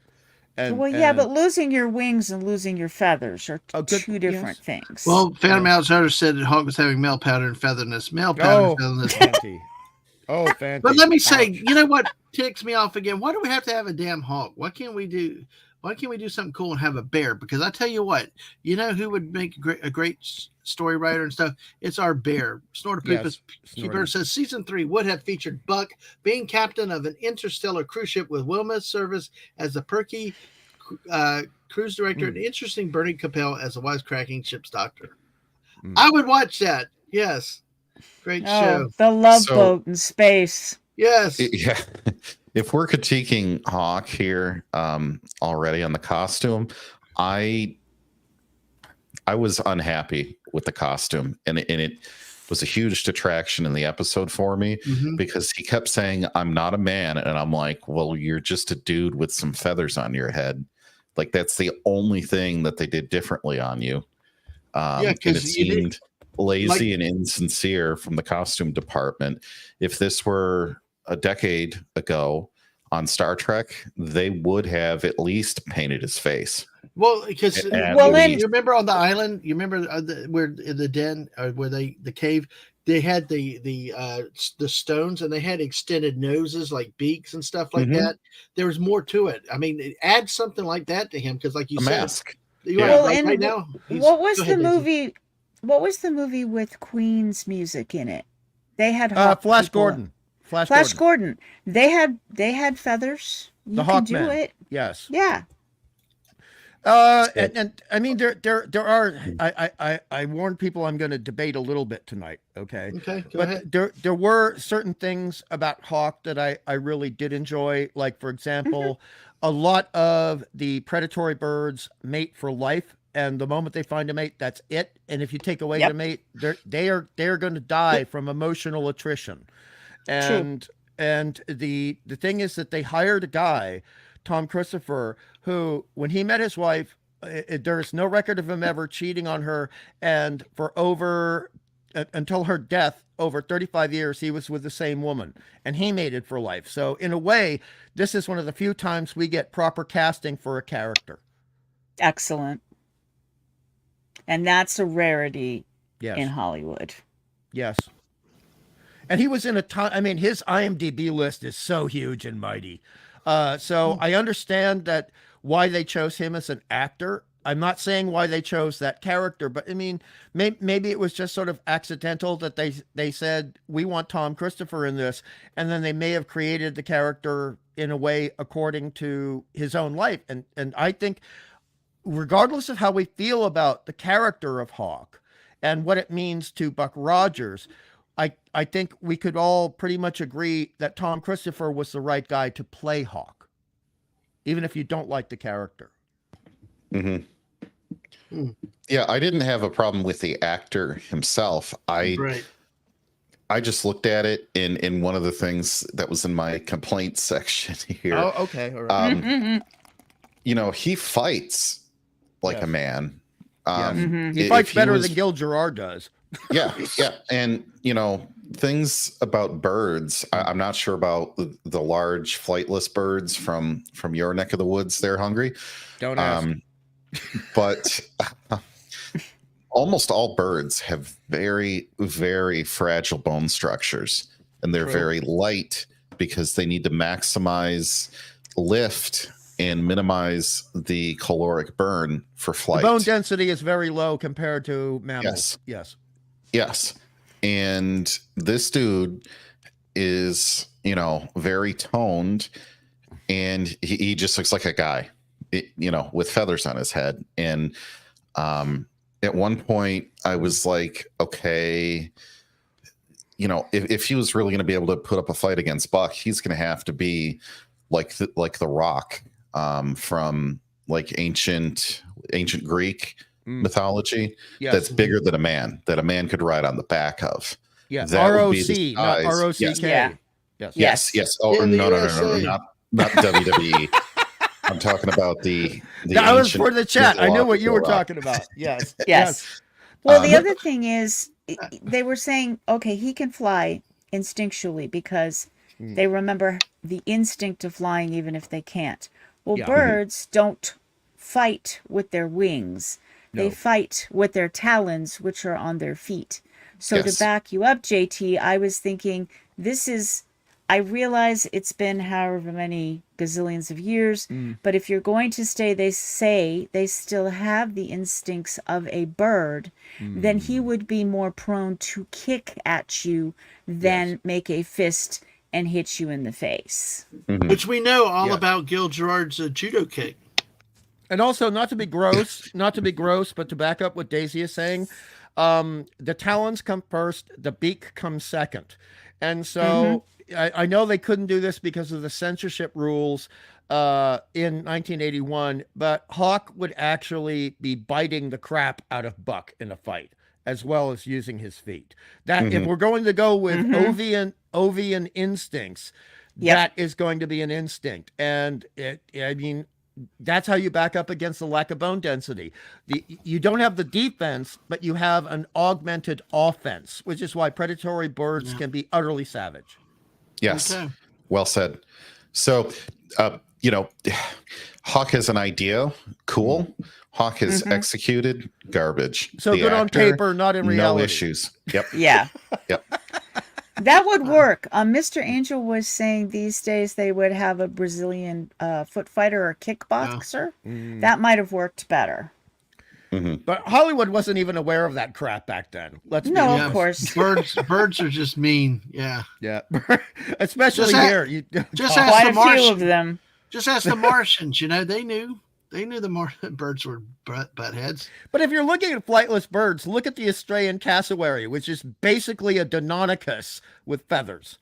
And, Well, yeah, and- but losing your wings and losing your feathers are Oh, good- two different things. Well, Phantom Outsider said that Hawk was having male pattern featherness. Male pattern featherness. fancy. Oh, fancy. But let me say, Ouch. you know what ticks me off again? Why do we have to have a damn hawk? Why can't we do something cool and have a bear? Because I tell you what, you know who would make a great story writer and stuff? It's our bear. Snortopoopas Keeper Snorty. says season 3 would have featured Buck being captain of an interstellar cruise ship with Wilma's service as the perky cruise director and interesting Bernie Capel as a wisecracking ship's doctor. I would watch that. Yes. Great show. The Love So- Boat in space. Yes. Yeah. If we're critiquing Hawk here already on the costume, I was unhappy with the costume, and it was a huge detraction in the episode for me because he kept saying, "I'm not a man," and I'm like, "Well, you're just a dude with some feathers on your head." Like that's the only thing that they did differently on you. Yeah, And it 'cause you did- seemed lazy and insincere from the costume department. If this were a decade ago on Star Trek, they would have at least painted his face. Well, because At you remember on the island, you remember where in the den or where the cave, they had the stones and they had extended noses like beaks and stuff like that. There was more to it. I mean, add something like that to him because, like you A said, mask. you Yeah. know, Well, like and right now. What was go the ahead, Daisy. movie? What was the movie with Queen's music in it? They had Hawk Flash people- Gordon. Flash Gordon. They had feathers. You can do Hawkman. it. Yes. Yeah. And I mean there are I warned people I'm going to debate a little bit tonight, okay? Okay, go But ahead. there were certain things about Hawk that I really did enjoy. Like, for example, a lot of the predatory birds mate for life, and the moment they find a mate, that's it. And if you take away Yep. the mate, they're going to die from emotional attrition. And the thing is that they hired a guy, Tom Christopher, who, when he met his wife, there's no record of him ever cheating on her, and for until her death, over 35 years, he was with the same woman, and he mated for life. So in a way, this is one of the few times we get proper casting for a character. Excellent. And that's a rarity Yes. in Hollywood. Yes. And he was in a ton. I mean, his IMDb list is so huge and mighty. So I understand that why they chose him as an actor. I'm not saying why they chose that character, but I mean, maybe it was just sort of accidental that they said, we want Tom Christopher in this. And then they may have created the character in a way according to his own life. And I think regardless of how we feel about the character of Hawk and what it means to Buck Rogers, I think we could all pretty much agree that Tom Christopher was the right guy to play Hawk, even if you don't like the character. Yeah, I didn't have a problem with the actor himself. Right. I just looked at it in one of the things that was in my complaints section here. Oh, okay. All right. You know, he fights like Yes. a man. He if fights better was- than Gil Gerard does. yeah. And you know, things about birds, I'm not sure about the large flightless birds from your neck of the woods there, Hungry. Don't ask. But almost all birds have very, very fragile bone structures, and they're True. very light because they need to maximize lift and minimize the caloric burn for The flight. bone density is very low compared to mammals. Yes. Yes. And this dude is, very toned, and he just looks like a guy, with feathers on his head. And at one point I was like, okay, if he was really going to be able to put up a fight against Buck, he's going to have to be like the Rock from like ancient Greek mythology. Yes. That's bigger than a man, that a man could ride on the back of. Yeah, That would ROC, be the not size. ROCK. Yes. Yeah. Yes. Yes. Oh, In the no, USA. not WWE. I'm talking about the That was ancient for the chat. I knew what you were mythological talking about. Yes. Yes. Well, the Um, other thing is, they were saying, okay, he can fly instinctually because they remember the instinct of flying even if they can't. Well, Yeah. birds don't fight with their wings. They No. fight with their talons, which are on their feet. So Yes. to back you up, JT, I was thinking I realize it's been however many gazillions of years, but if you're going to stay, they say they still have the instincts of a bird, then he would be more prone to kick at you than make a fist and hit you in the face. Which we know all Yeah. about Gil Gerard's judo kick. And also, not to be gross, but to back up what Daisy is saying, the talons come first, the beak comes second. And so I know they couldn't do this because of the censorship rules in 1981, but Hawk would actually be biting the crap out of Buck in a fight, as well as using his feet. That if we're going to go with Ovian instincts, that is going to be an instinct. And that's how you back up against the lack of bone density. You don't have the defense, but you have an augmented offense, which is why predatory birds can be utterly savage. Yes. Okay. Well said. So, Hawk has an idea. Cool. Hawk has executed garbage. So The good on actor, paper, not in reality. No issues. Yep. Yeah. Yep. That would work. Mr. Angel was saying these days they would have a Brazilian foot fighter or kickboxer. That might have worked better. But Hollywood wasn't even aware of that crap back then. Let's be No, honest. of course. Birds are just mean. Yeah. Yeah. Especially Just here. Just Quite ask a the few of Martians. them. Just ask the Martians. They knew. They knew the birds were butt heads. But if you're looking at flightless birds, look at the Australian cassowary, which is basically a Deinonychus with feathers.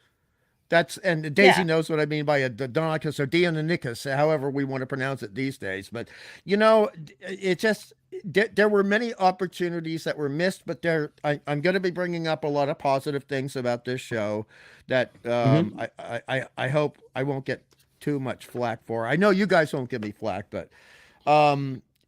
And Daisy knows what I mean by a Deinonychus or Deinonychus, however we want to pronounce it these days. But it just there were many opportunities that were missed. But I'm going to be bringing up a lot of positive things about this show that I hope I won't get too much flack for. I know you guys won't give me flack, but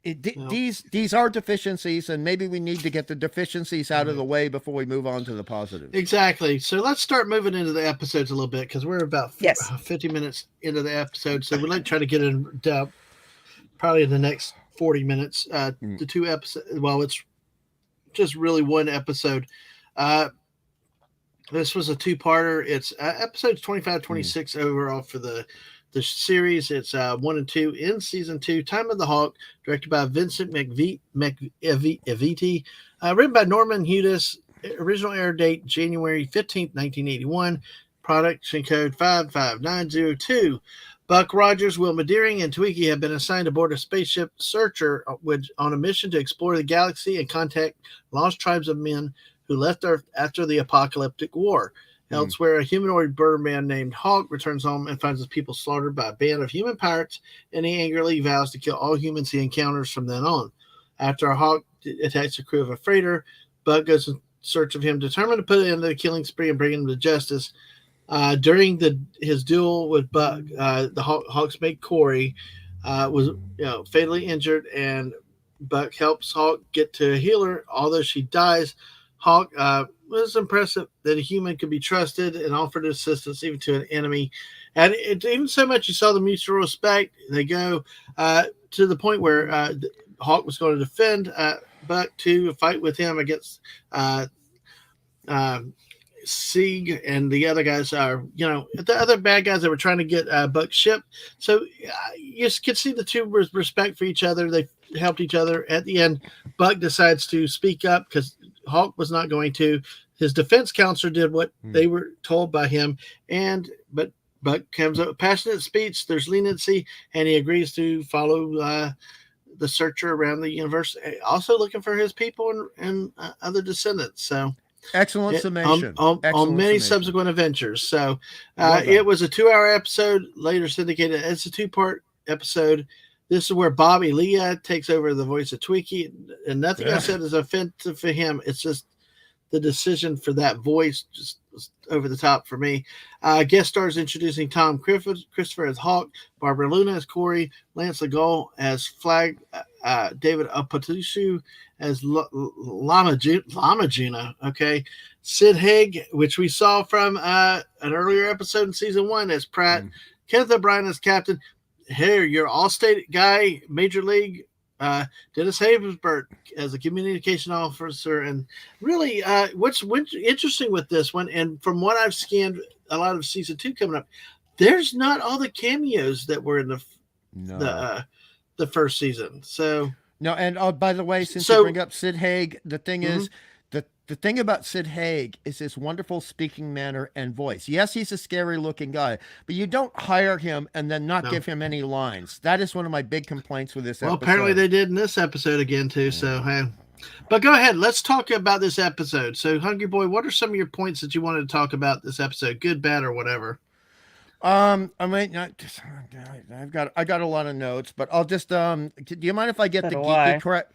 these are deficiencies, and maybe we need to get the deficiencies out of the way before we move on to the positives. Exactly. So let's start moving into the episodes a little bit because we're about 50 minutes into the episode. So we'd like to try to get in depth probably in the next 40 minutes. The two episodes, well, it's just really one episode. This was a two-parter. It's episodes 25, 26 overall for the series. It's 1 and 2 in season 2. Time of the Hawk, directed by Vincent McVitie, written by Norman Hudis. Original air date January 15th, 1981. Production code 55902. Buck Rogers, Wilma Deering, and Twiki have been assigned aboard a spaceship Searcher on a mission to explore the galaxy and contact lost tribes of men who left Earth after the apocalyptic war. Elsewhere, a humanoid birdman named Hawk returns home and finds his people slaughtered by a band of human pirates, and he angrily vows to kill all humans he encounters from then on. After Hawk attacks the crew of a freighter, Buck goes in search of him, determined to put an end to the killing spree and bring him to justice. During his duel with Buck, the Hawk's mate Corey was fatally injured, and Buck helps Hawk get to a healer. Although she dies, Hawk was impressive that a human could be trusted and offered assistance even to an enemy. And it even so much you saw the mutual respect. They go to the point where Hawk was going to defend Buck to fight with him against Sieg and the other guys are, the other bad guys that were trying to get Buck's ship. So you can see the two respect for each other. They helped each other. At the end, Buck decides to speak up because Hawk was not going to. His defense counselor did what they were told by him, but Buck comes up with passionate speech. There's leniency, and he agrees to follow the searcher around the universe, also looking for his people and other descendants. So Excellent summation. on many summation. subsequent adventures. So Well done. it was a 2-hour episode, later syndicated as a 2-part episode. This is where Bobby Leah takes over the voice of Twiki, and nothing I said is offensive for him. It's just the decision for that voice just was over the top for me. Guest stars introducing Tom Christopher as Hawk, Barbara Luna as Corey, Lance Legault as Flag, David Apatosu as Lama Gina. Okay, Sid Haig, which we saw from an earlier episode in season 1 as Pratt, Kenneth O'Brien as Captain. Here, your All-State guy, Major League, Dennis Haversburg as a communication officer. And really, what's interesting with this one, and from what I've scanned, a lot of season 2 coming up, there's not all the cameos that were in the first season. So no, and by the way, since you bring up Sid Haig, the thing is, the thing about Sid Haig is his wonderful speaking manner and voice. Yes, he's a scary looking guy, but you don't hire him and then not give him any lines. That is one of my big complaints with this episode. Well, apparently they did in this episode again too. So, hey. But go ahead. Let's talk about this episode. So, Hungry Boy, what are some of your points that you wanted to talk about this episode? Good, bad, or whatever. I mean, I got a lot of notes, but I'll just do you mind if I get the geeky crap?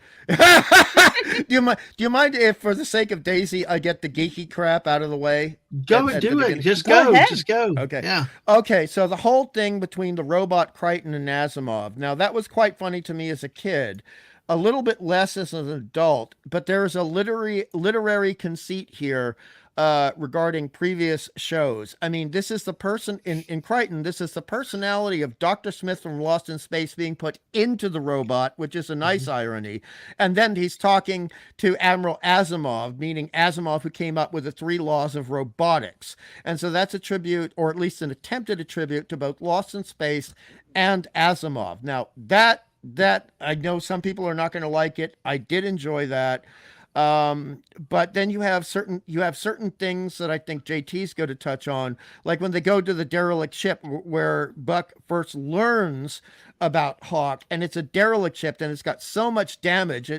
Do you mind if, for the sake of Daisy, I get the geeky crap out of the way? Go and do it. Just go. Just go. Okay. Yeah. Okay. So the whole thing between the robot Crichton and Asimov. Now that was quite funny to me as a kid. A little bit less as an adult, but there's a literary conceit here regarding previous shows. I mean, this is the person in Crichton. This is the personality of Dr. Smith from Lost in Space being put into the robot, which is a nice irony. And then he's talking to Admiral Asimov, meaning Asimov, who came up with the 3 laws of robotics. And so that's a tribute, or at least an attempted tribute, to both Lost in Space and Asimov. Now that I know some people are not going to like it. I did enjoy that. But then you have certain things that I think JT's going to touch on, like when they go to the derelict ship where Buck first learns about Hawk, and it's a derelict ship and it's got so much damage.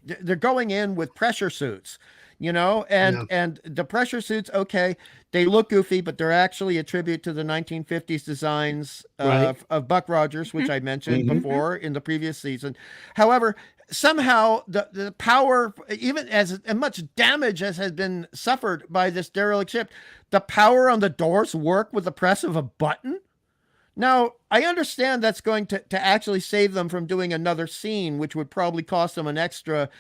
They're going in with pressure suits, and the pressure suits, okay, they look goofy, but they're actually a tribute to the 1950s designs of Buck Rogers, which I mentioned before in the previous season. However, somehow the power, even as much damage as has been suffered by this derelict ship, the power on the doors work with the press of a button. Now, I understand that's going to actually save them from doing another scene, which would probably cost them an extra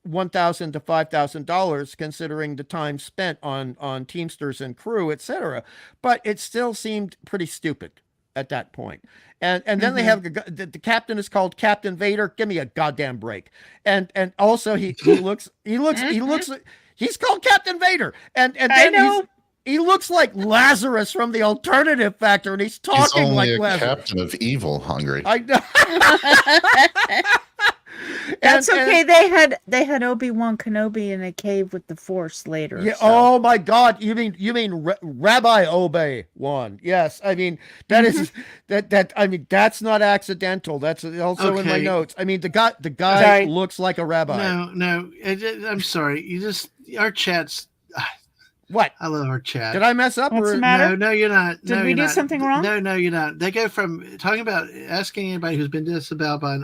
$1,000 to $5,000, considering the time spent on Teamsters and crew, etc. But it still seemed pretty stupid at that point. And then they have the captain is called Captain Vader. Give me a goddamn break. And also he looks he's called Captain Vader. And then he looks like Lazarus from the Alternative Factor, and he's talking like Lazarus. Captain of evil, Hungry. I know. That's okay. They had Obi-Wan Kenobi in a cave with the Force later. Yeah. So. Oh my God. You mean Rabbi Obi-Wan? Yes. I mean is that. I mean that's not accidental. That's also in my notes. I mean the guy looks like a rabbi. No. I'm sorry. Our chats. What? I love our chat. Did I mess up? What's the matter? No, you're not. Did we do something wrong? No, you're not. They go from talking about asking anybody who's been disemboweled by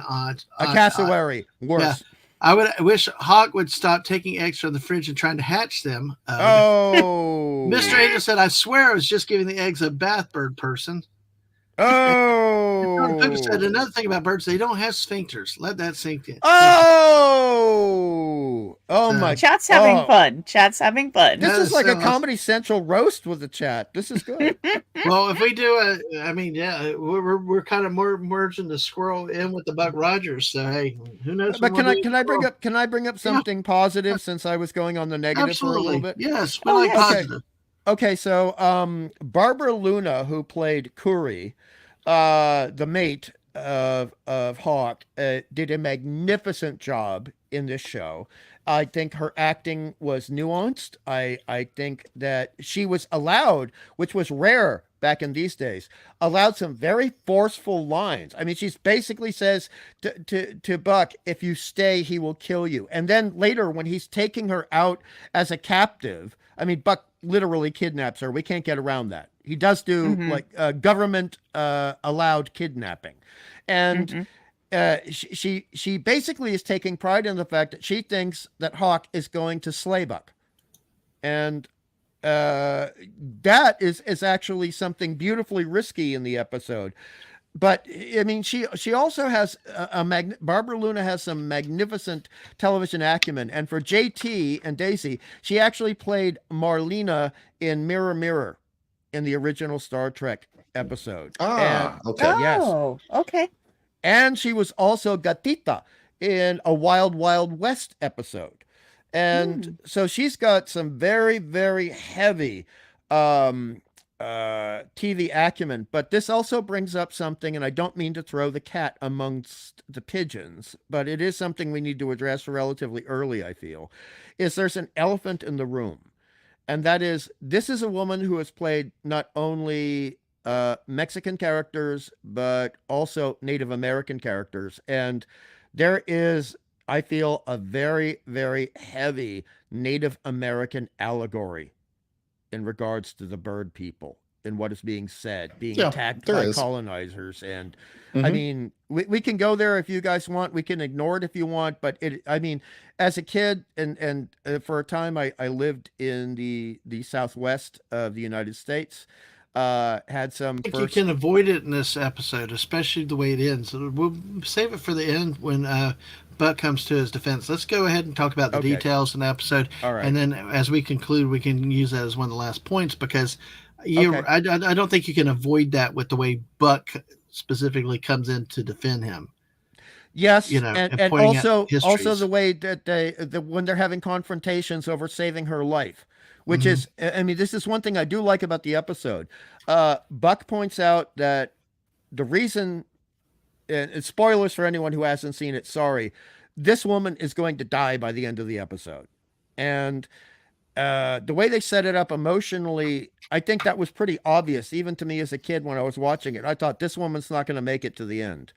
a cassowary. Worse. Yeah. I wish Hawk would stop taking eggs from the fridge and trying to hatch them. Mr. Angel said, "I swear I was just giving the eggs a bath bird person." Oh. Said another thing about birds, they don't have sphincters. Let that sink in. My Chat's having fun. Chat's having fun. This is like a Comedy Central roast with the chat. This is good. Well, if we do we're kind of more merging the squirrel in with the Buck Rogers. So hey, who knows? But can I bring up something positive, since I was going on the negative for a little bit? Yes, positive. Okay, so Barbara Luna, who played Kuri, the mate of Hawk, did a magnificent job in this show. I think her acting was nuanced. I think that she was allowed, which was rare back in these days, allowed some very forceful lines. I mean, she basically says to Buck, if you stay, he will kill you. And then later, when he's taking her out as a captive, I mean, Buck literally kidnaps her. We can't get around that. He does do like government allowed kidnapping. And she basically is taking pride in the fact that she thinks that Hawk is going to slay Buck. And that is actually something beautifully risky in the episode. But I mean, she also has Barbara Luna has some magnificent television acumen. And for JT and Daisy, she actually played Marlena in Mirror Mirror in the original Star Trek episode. Okay. Yes. Oh, okay. And she was also Gatita in a Wild Wild West episode. And so she's got some very, very heavy TV acumen. But this also brings up something, and I don't mean to throw the cat amongst the pigeons, but it is something we need to address relatively early, I feel, is there's an elephant in the room. And that is, this is a woman who has played not only Mexican characters, but also Native American characters. And there is, I feel, a very, very heavy Native American allegory in regards to the bird people and what is being said, being attacked by colonizers. And I mean, we can go there if you guys want. We can ignore it if you want. But I mean, as a kid and for a time, I lived in the Southwest of the United States. Had some. I think you can avoid it in this episode, especially the way it ends. We'll save it for the end when Buck comes to his defense. Let's go ahead and talk about the details in the episode. All right. And then as we conclude, we can use that as one of the last points because I don't think you can avoid that with the way Buck specifically comes in to defend him. Yes, you know, and also the way that when they're having confrontations over saving her life, which is, I mean, this is one thing I do like about the episode. Buck points out that the reason, and spoilers for anyone who hasn't seen it, sorry, this woman is going to die by the end of the episode. And the way they set it up emotionally, I think that was pretty obvious, even to me as a kid when I was watching it. I thought this woman's not going to make it to the end.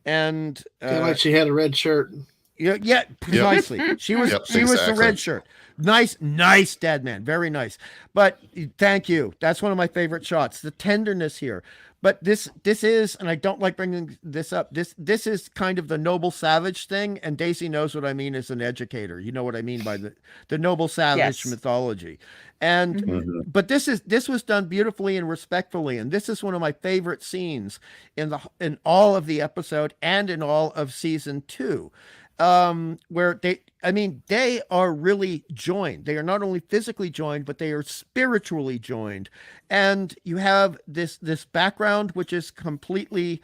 And like she had a red shirt. Yeah, precisely. She was the red shirt. Nice, Dadman. Very nice. But thank you. That's one of my favorite shots. The tenderness here. But this is, and I don't like bringing this up. This is kind of the noble savage thing, and Daisy knows what I mean as an educator. You know what I mean by the noble savage mythology. And but this was done beautifully and respectfully, and this is one of my favorite scenes in all of the episode and in all of season 2. Where they are really joined. They are not only physically joined, but they are spiritually joined. And you have this background, which is completely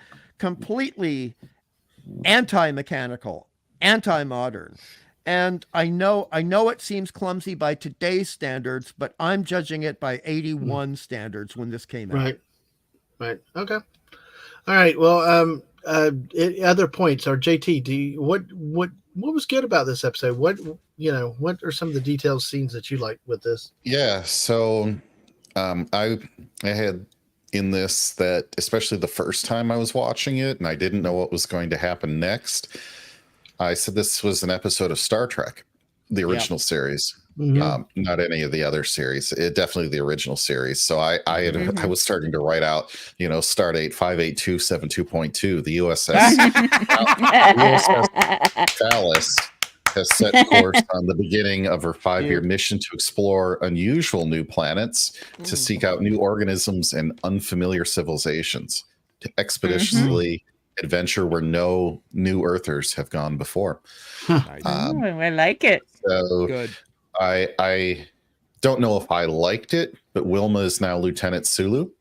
anti-mechanical, anti-modern. And I know it seems clumsy by today's standards, but I'm judging it by 81 standards when this came out. Right. Okay. All right. Well, other points are JT. What was good about this episode? What are some of the detailed scenes that you like with this? Yeah. So, I had in this that especially the first time I was watching it and I didn't know what was going to happen next. I said this was an episode of Star Trek, the original series. Not any of the other series. Definitely the original series. So I was starting to write out, Stardate 58272.2, the USS Phallus has set course on the beginning of her 5-year mission to explore unusual new planets, to seek out new organisms and unfamiliar civilizations, to expeditiously adventure where no new Earthers have gone before. I like it. So Good. I don't know if I liked it, but Wilma is now Lieutenant Sulu.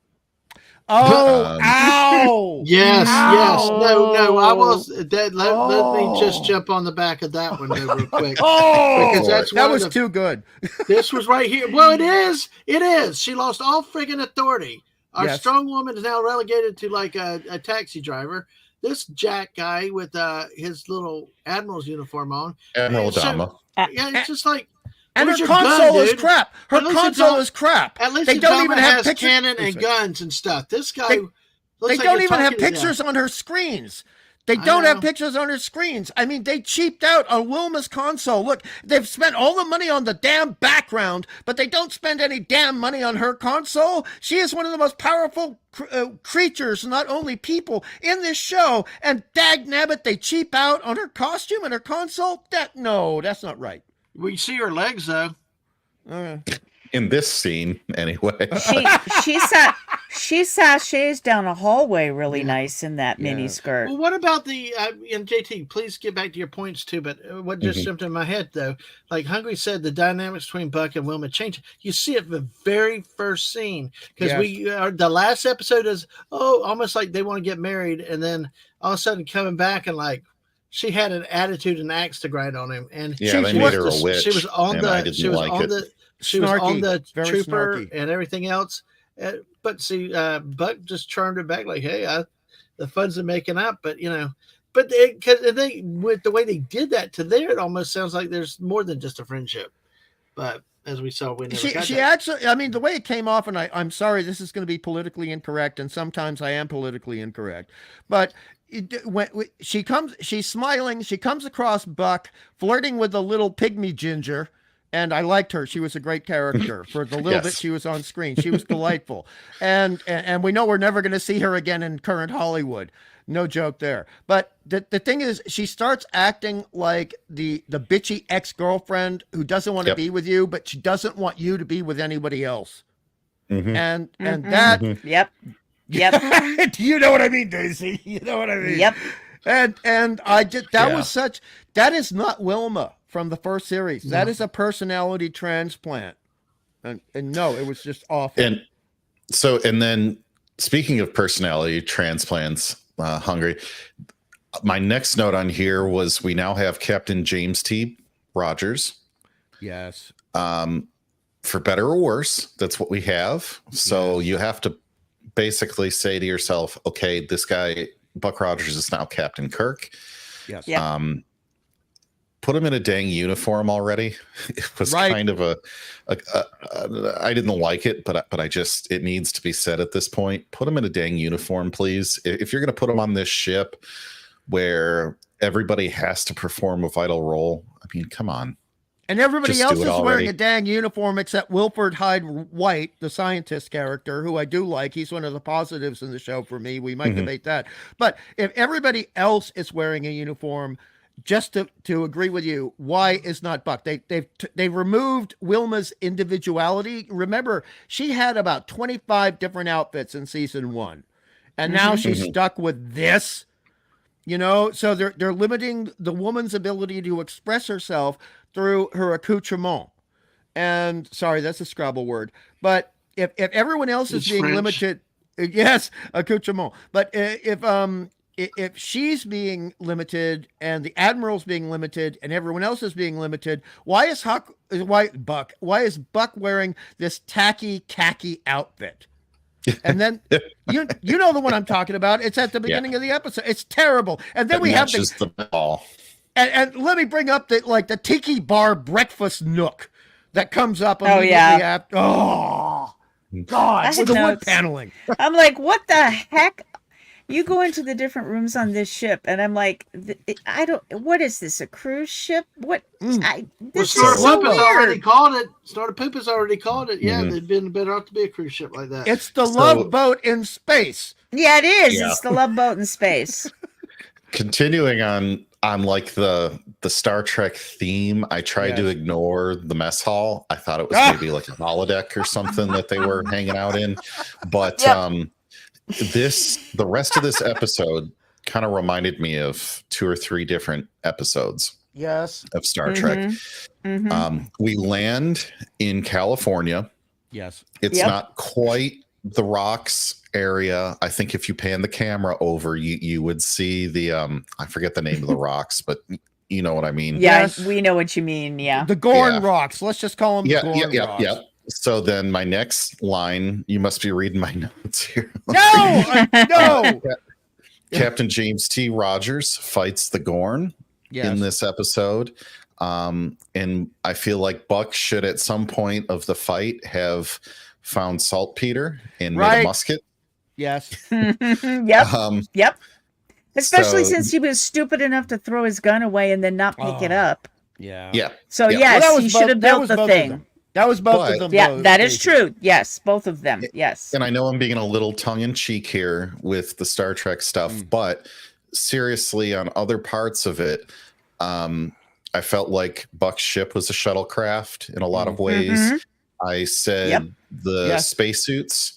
Oh, ow! Yes. No, I was let me just Oh. jump on the back of that one there real quick. Oh, Because that was too good. This was right here. Well, it is. She lost all friggin' authority. Our strong woman is now relegated to like a taxi driver. This Jack guy with his little admiral's uniform on. Admiral Adama. Yeah, it's just like. And where's her your console gun, is dude? crap. Her At least console the is crap. At least They the don't even have has pictures. cannon and guns and stuff. This guy They looks They like don't you're even have talking to them. pictures on her screens. They I don't have know. pictures on her screens. I mean, they cheaped out on Wilma's console. Look, they've spent all the money on the damn background, but they don't spend any damn money on her console. She is one of the most powerful creatures, not only people, in this show. And dagnabbit, they cheap out on her costume and her console? That's not right. We see her legs though. In this scene, anyway. She sachets down a hallway really nice in that mini skirt. Well, what about the and JT? Please get back to your points too. But what just jumped in my head though, like Hungry said, the dynamics between Buck and Wilma change. You see it the very first scene because the last episode is almost like they want to get married, and then all of a sudden coming back and like. She had an attitude and axe to grind on him, and they made her a witch. She was on the. She was on the. She was on the trooper snarky. and everything else. But see, Buck just charmed her back like, "Hey, the fun's in making up." But with the way they did that to there, it almost sounds like there's more than just a friendship. But as we saw, we never got she that. actually, I mean, the way it came off, and I'm sorry, this is going to be politically incorrect, and sometimes I am politically incorrect, but. When she's smiling. She comes across Buck flirting with the little pygmy ginger, and I liked her. She was a great character for the little bit she was on screen. She was delightful, and we know we're never going to see her again in current Hollywood. No joke there. But the thing is, she starts acting like the bitchy ex-girlfriend who doesn't want to be with you, but she doesn't want you to be with anybody else. And that. Yep. You know what I mean, Daisy? You know what I mean? Yep. And I just that is not Wilma from the first series. That is a personality transplant. And no, it was just awful. And then speaking of personality transplants, Hungry, my next note on here was we now have Captain James T. Rogers. Yes. For better or worse, that's what we have. So you have to basically say to yourself, okay, this guy, Buck Rogers, is now Captain Kirk. Yes. Yeah. Put him in a dang uniform already. It was kind of I didn't like it, but it needs to be said at this point. Put him in a dang uniform, please. If you're going to put him on this ship where everybody has to perform a vital role, I mean, come on. And everybody Just else do it is wearing already. a dang uniform except Wilford Hyde White, the scientist character, who I do like. He's one of the positives in the show for me. We might debate that. But if everybody else is wearing a uniform, just to agree with you, why is not Buck? They removed Wilma's individuality. Remember, she had about 25 different outfits in season 1. And now she's stuck with this. So they're limiting the woman's ability to express herself through her accoutrement. And sorry, that's a Scrabble word. But if everyone else is being limited, yes, accoutrement. But if she's being limited and the Admiral's being limited and everyone else is being limited, why is Buck wearing this tacky khaki outfit? And then you know the one I'm talking about. It's at the beginning of the episode. It's terrible. And then we have the ball. And let me bring up the tiki bar breakfast nook that comes up immediately after. Oh God, with the wood paneling. I'm like, what the heck? You go into the different rooms on this ship, and I'm like, what is this, a cruise ship? What? This is so weird. Already called it. Starter Poop has already called it. Yeah, they'd been better off to be a cruise ship like that. It's the Love Boat in space. Yeah, it is. Yeah. It's the Love Boat in space. Continuing on like the Star Trek theme, I tried to ignore the mess hall. I thought it was maybe like a holodeck or something that they were hanging out in, but the rest of this episode kind of reminded me of 2 or 3 different episodes of Star Trek. We land in California. Yes. It's not quite the rocks area. I think if you pan the camera over, you would see the I forget the name of the rocks, but you know what I mean. Yeah, we know what you mean. Yeah. The Gorn rocks. Let's just call them Gorn rocks. Yeah. So then my next line, you must be reading my notes here. No. Captain James T. Rogers fights the Gorn in this episode. And I feel like Buck should at some point of the fight have found saltpeter and made a musket. Yes. Yep. Yep. Especially so- since he was stupid enough to throw his gun away and then not pick it up. Yeah. Yeah. So Yeah. yes, Well, he should have built the thing. That was both But- of them. Yeah, though, that is Stacey. true. Yes, both of them. Yes. And I know I'm being a little tongue in cheek here with the Star Trek stuff, but seriously, on other parts of it, I felt like Buck's ship was a shuttlecraft in a lot of ways. Mhm. I said Yep. the Yes. spacesuits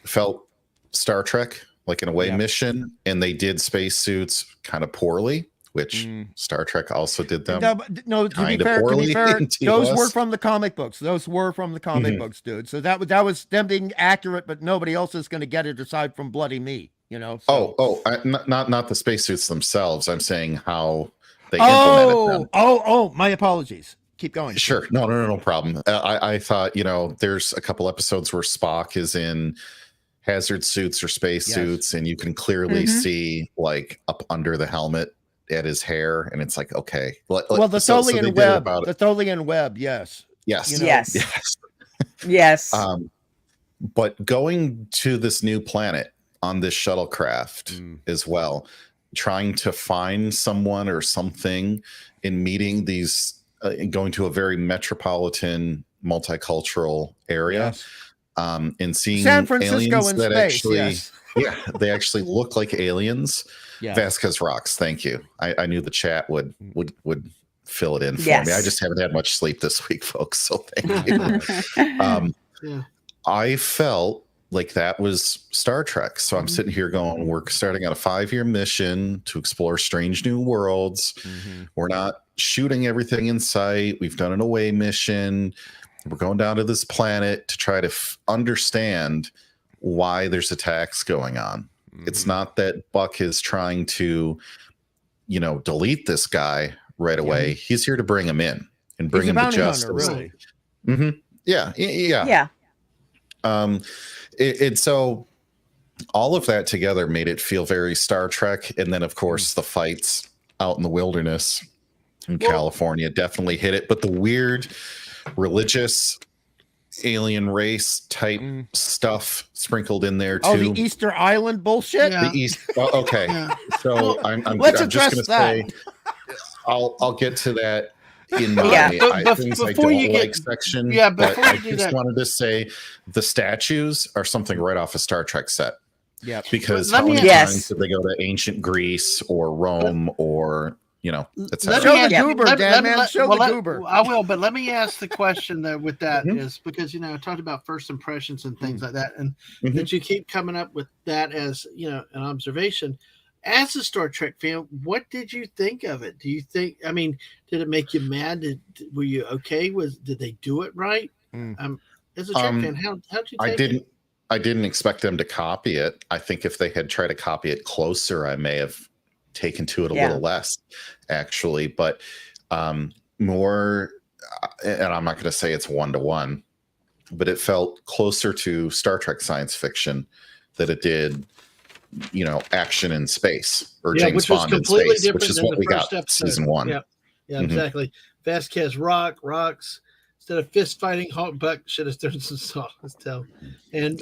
felt Star Trek, like an away Yeah. mission, and they did spacesuits kind of poorly, which Star Trek also did them. No, to be kinda fair, poorly in those were TOS. from the comic books. Those were from the comic Mhm. books, dude. So that was them being accurate, but nobody else is going to get it aside from bloody me. You know. So. Not the spacesuits themselves. I'm saying how they implemented them. Oh, my apologies. Keep going. Sure. No problem. I thought, there's a couple episodes where Spock is in hazard suits or space Yes. suits, and you can clearly Mhm. see like up under the helmet at his hair, and it's like, okay. Well, the so they Tholian did web. about The it. Tholian web. Yes. Yes. you know, Yes. Yes. Yes. But going to this new planet on this shuttlecraft as well, trying to find someone or something in meeting these, going to a very metropolitan, multicultural area, Yes. and seeing San Francisco aliens in that space. actually, Yes. yeah, they actually look like aliens. Yeah. Vasquez rocks. Thank you. I knew the chat would fill it in for Yes. me. I just haven't had much sleep this week, folks. So thank you. Yeah. I felt like that was Star Trek. So I'm sitting here going, we're starting on a 5-year mission to explore strange new worlds. We're not shooting everything in sight. We've done an away mission. We're going down to this planet to try to understand why there's attacks going on. It's not that Buck is trying to, delete this guy right away. He's here to bring him in and bring He's a him to bounty justice. hunter, really. Yeah. yeah. And so all of that together made it feel very Star Trek. And then, of course, the fights out in the wilderness in California definitely hit it. But the weird religious alien race type stuff sprinkled in there too. Oh, the Easter Island bullshit. Yeah. The East. Oh, okay. Yeah. So I'm let's just going to address that. say, I'll get to that in my Yeah. things I Before don't you get- like section. yeah, but before I you do just that- wanted to say the statues are something right off a Star Trek set. Yeah. Because Let how me many ask- times did they go to ancient Greece or Rome or etc. Show the ask- goober, Dadman. Show the goober. I will, but let me ask the question though with that Mhm. is because I talked about first impressions and things like that, and Mhm. that you keep coming up with that as an observation. As a Star Trek fan, what did you think of it? Do you think? I mean, did it make you mad? Were you okay? Did they do it right? As a Trek fan, how'd you take it? I didn't expect them to copy it. I think if they had tried to copy it closer, I may have taken to it a little less, actually. But more, and I'm not going to say it's 1-to-1, but it felt closer to Star Trek science fiction that it did, action in space or James which was Bond in completely space, different which is than what the we got first episode. season 1. Yeah, Mhm. exactly. Vasquez rocks. Instead of fist fighting, Buck should have turned some salt. Let's tell. And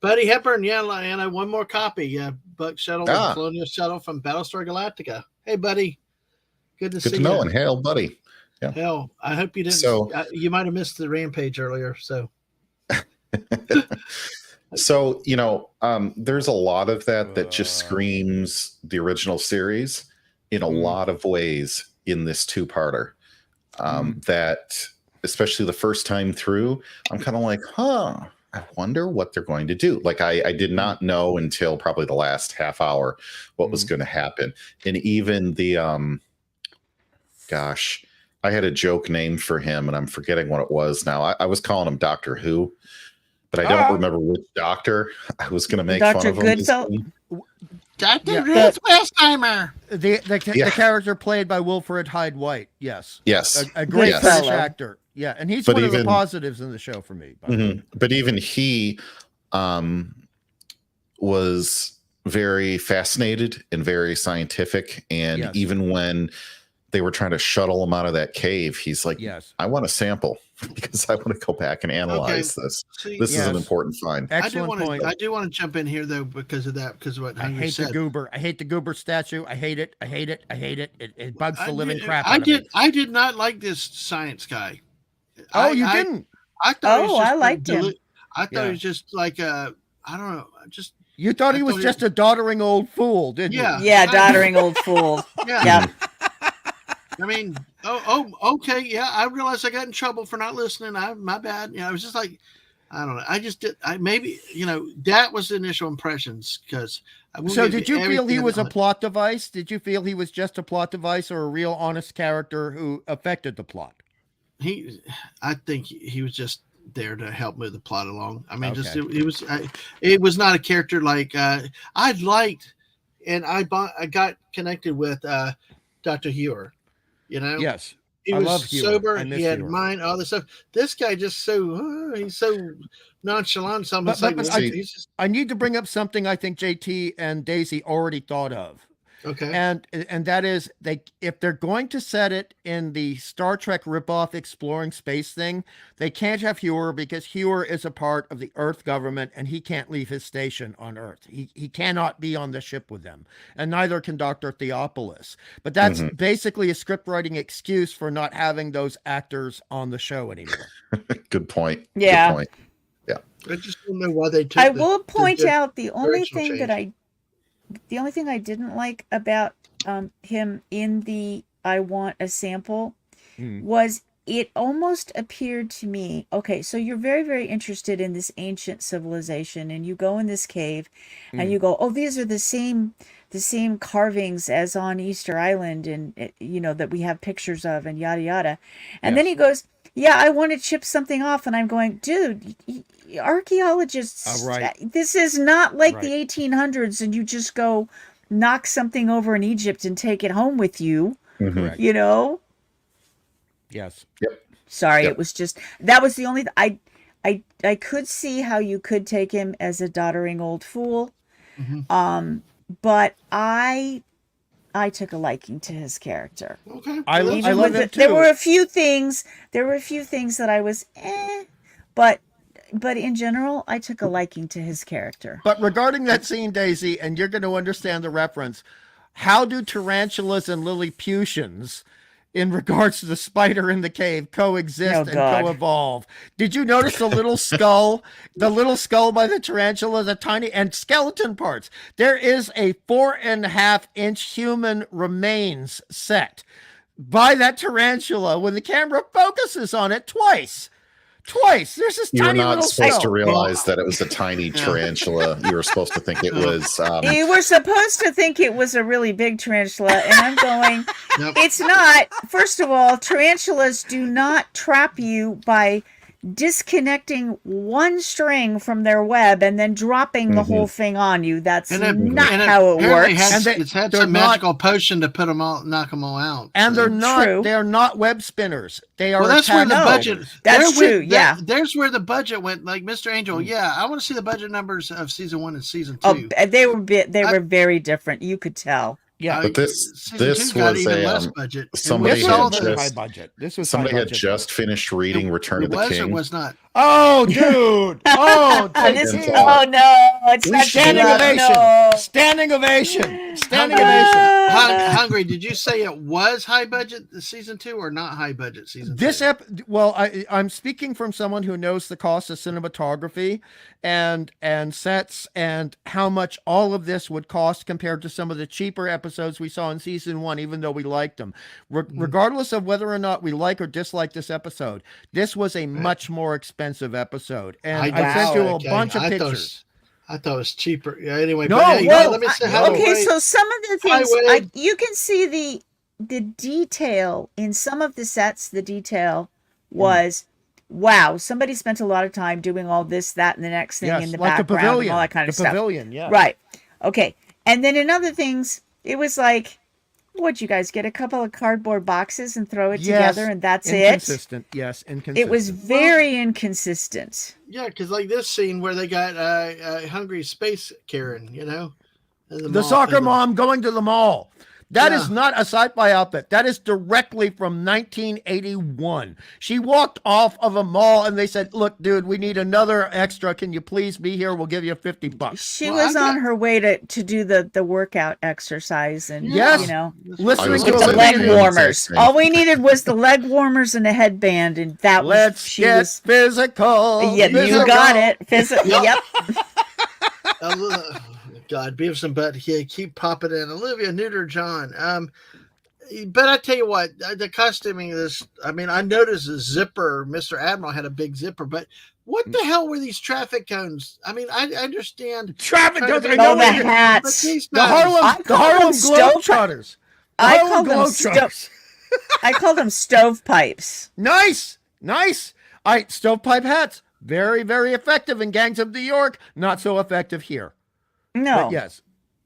Buddy Hepburn, Lyanna, one more copy. Buck shuttle, the Colonial shuttle from Battlestar Galactica. Hey, buddy. Good to see Good you. to know. And hail, buddy. Hell, I hope you didn't. So- you might have missed the rampage earlier. So So, there's a lot of that just screams the original series in a lot of ways in this 2-parter. That, especially the first time through, I'm kind of like, I wonder what they're going to do. Like, I did not know until probably the last half hour what was going to happen. And even the, I had a joke name for him and I'm forgetting what it was now. I was calling him Doctor Who, but I don't remember which doctor I was going to make fun Dr. of him. Goodfellow? Dr. Ruth Westheimer. The character played by Wilfred Hyde White. Yes. Yes. A great Yes. British fellow. actor. Yeah. And he's But one of the even- positives in the show for me. by the way. But even he was very fascinated and very scientific. And Yes. even when they were trying to shuttle him out of that cave, he's like, Yes. I want a sample because I want to go back and analyze this. See, This is an Yes. important find. Excellent point. I do want to jump in here though because of that, because of what I Hungry hate said. the goober. I hate the goober statue. I hate it. I hate it. I hate it. It bugs the living crap I out of me. I did not like this science guy. Oh, you didn't? I thought he was just I liked him. I thought Yeah. he was just like I don't know, just You thought I he was thought he- just a doddering old fool, didn't Yeah. you? Yeah, doddering old fool. yeah. Yep. I mean, okay, yeah. I realized I got in trouble for not listening. My bad. I was just like, I don't know. I just did. Maybe that was the initial impressions because. So did you feel he was a plot device? Did you feel he was just a plot device or a real honest character who affected the plot? I think he was just there to help move the plot along. I mean, just Okay. it was not a character like I liked, and I got connected with Dr. Hewer. Yes. He I was love Hewer. sober. I miss He had Hewer. mind, all this stuff. This guy just he's so nonchalant. Something But he's just I need to bring up something I think JT and Daisy already thought of. okay. And that is if they're going to set it in the Star Trek ripoff exploring space thing, they can't have Hewer because Hewer is a part of the Earth government and he can't leave his station on Earth. He cannot be on the ship with them, and neither can Dr. Theopolis. But that's basically a script writing excuse for not having those actors on the show anymore. Good point. Yeah. Good point. I just don't know why they took. I will point out the only directional thing that I didn't like about him in the I want a sample was it almost appeared to me, okay, so you're very, very interested in this ancient civilization and you go in this cave and you go, oh, these are the same carvings as on Easter Island and that we have pictures of and yada yada. And then he goes, yeah, I want to chip something off. And I'm going, dude, archaeologists, right. this is not like Right. the 1800s and you just go knock something over in Egypt and take it home with you, Correct. Yes. Yep. Sorry, Yep. it was just, that was the only, I could see how you could take him as a doddering old fool. But I took a liking to his character. Okay. I Even love with it too. there were a few things that I was but in general I took a liking to his character. But regarding that scene, Daisy, and you're going to understand the reference, how do tarantulas and Lilliputians, in regards to the spider in the cave, coexist and God. co-evolve? Did you notice the little skull? The little skull by the tarantula, the tiny and skeleton parts. There is a 4.5-inch human remains set by that tarantula when the camera focuses on it twice. There's this You were tiny not little supposed skull. to realize that it was a tiny tarantula. You were supposed to think it was. You were supposed to think it was a really big tarantula, and I'm going, Nope. it's not. First of all, tarantulas do not trap you by disconnecting one string from their web and then dropping the whole thing on you. That's not how it apparently works. It's had they're some not- magical potion to put them all, knock them all out. And so. True. they're not web spinners. They are Well, that's where the attack budget. fighters. That's there true, yeah. There's where the budget went. Like Mr. Angel, yeah, I want to see the budget numbers of season 1 and season 2. Oh, they were very different. You could tell. Yeah. But this Season 2 got was even a, less budget. And somebody This we was saw a had the- very just- high budget. This was somebody high had budget. just finished reading Return it of the was or King. was not. Oh, dude! Oh, This- And, oh no, it's not standing true. ovation! No. Standing ovation! Standing Hungry, ovation! Hungry, did you say it was high budget season 2 or not high budget season 2? I'm speaking from someone who knows the cost of cinematography and sets and how much all of this would cost compared to some of the cheaper episodes we saw in season 1, even though we liked them. Regardless of whether or not we like or dislike this episode, this was a much more expensive episode. And I sent you a bunch of pictures. I thought it was cheaper. Yeah, anyway, No, but well, let me say Okay, so some of the things Highway. you can see the detail in some of the sets. The detail was wow. Somebody spent a lot of time doing all this, that, and the next thing Yes, in the like the background pavilion. and all that kind of The stuff. pavilion, yeah. Right. Okay. And then in other things, it was like, what'd you guys get? A couple of cardboard boxes and throw it Yes, together, and that's it. inconsistent. Yes, inconsistent. It was very inconsistent. Yeah, because like this scene where they got Hungry Space Karen, in the mall, soccer and mom going to the mall. That Yeah. is not a sci-fi outfit. That is directly from 1981. She walked off of a mall and they said, "Look, dude, we need another extra. Can you please be here? We'll give you $50." She Well, was I on got- her way to do the workout exercise and Yes. you know, Listening was to with gonna the say leg the same warmers. exact thing. All we needed was the leg warmers and a headband, and that was Let's she get was. physical. Yeah, you physical. got it. Yep. Yep. God, Beavis and Butt. Yeah, keep popping in. Olivia Newton-John. But I tell you what, the costuming of this. I mean, I noticed the zipper. Mr. Admiral had a big zipper, but what the hell were these traffic cones? I mean, I understand Traffic trying to cones. be- I know Oh, the what it is. but hats. these The guys- Harlem, I the call Harlem them stove- Globetrotters. The I Harlem call them Globetrotters. I call them stovepipes. Nice, nice. All right, stovepipe hats. Very, very effective in Gangs of New York. Not so effective here. No. But yes,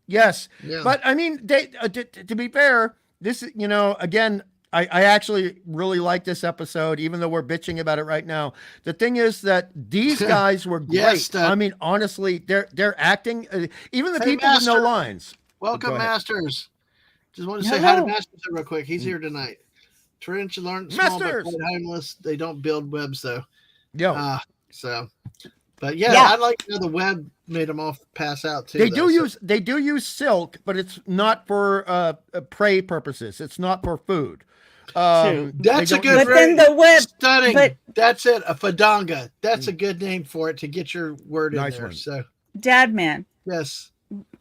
yes. Yeah. But I mean, to be fair, this is, again, I actually really like this episode, even though we're bitching about it right now. The thing is that these guys were great. Yes, I mean, honestly, they're acting. Even the Hey, people with no Master. lines. Welcome, Go ahead. Masters. Just want to say hi to Hello. Masters real quick. He's here tonight. Tarantula aren't small but Masters. quite homeless. They don't build webs though. Yo, So, but yeah, Yeah. I like how the web made them all pass out too. they though, do use silk, but it's not for prey purposes. It's not for food. True. That's they a don't good use- But then the web. stunning. but- That's it. A fadanga. That's a good name for it to get your word in Nice there. one. So Dadman. yes,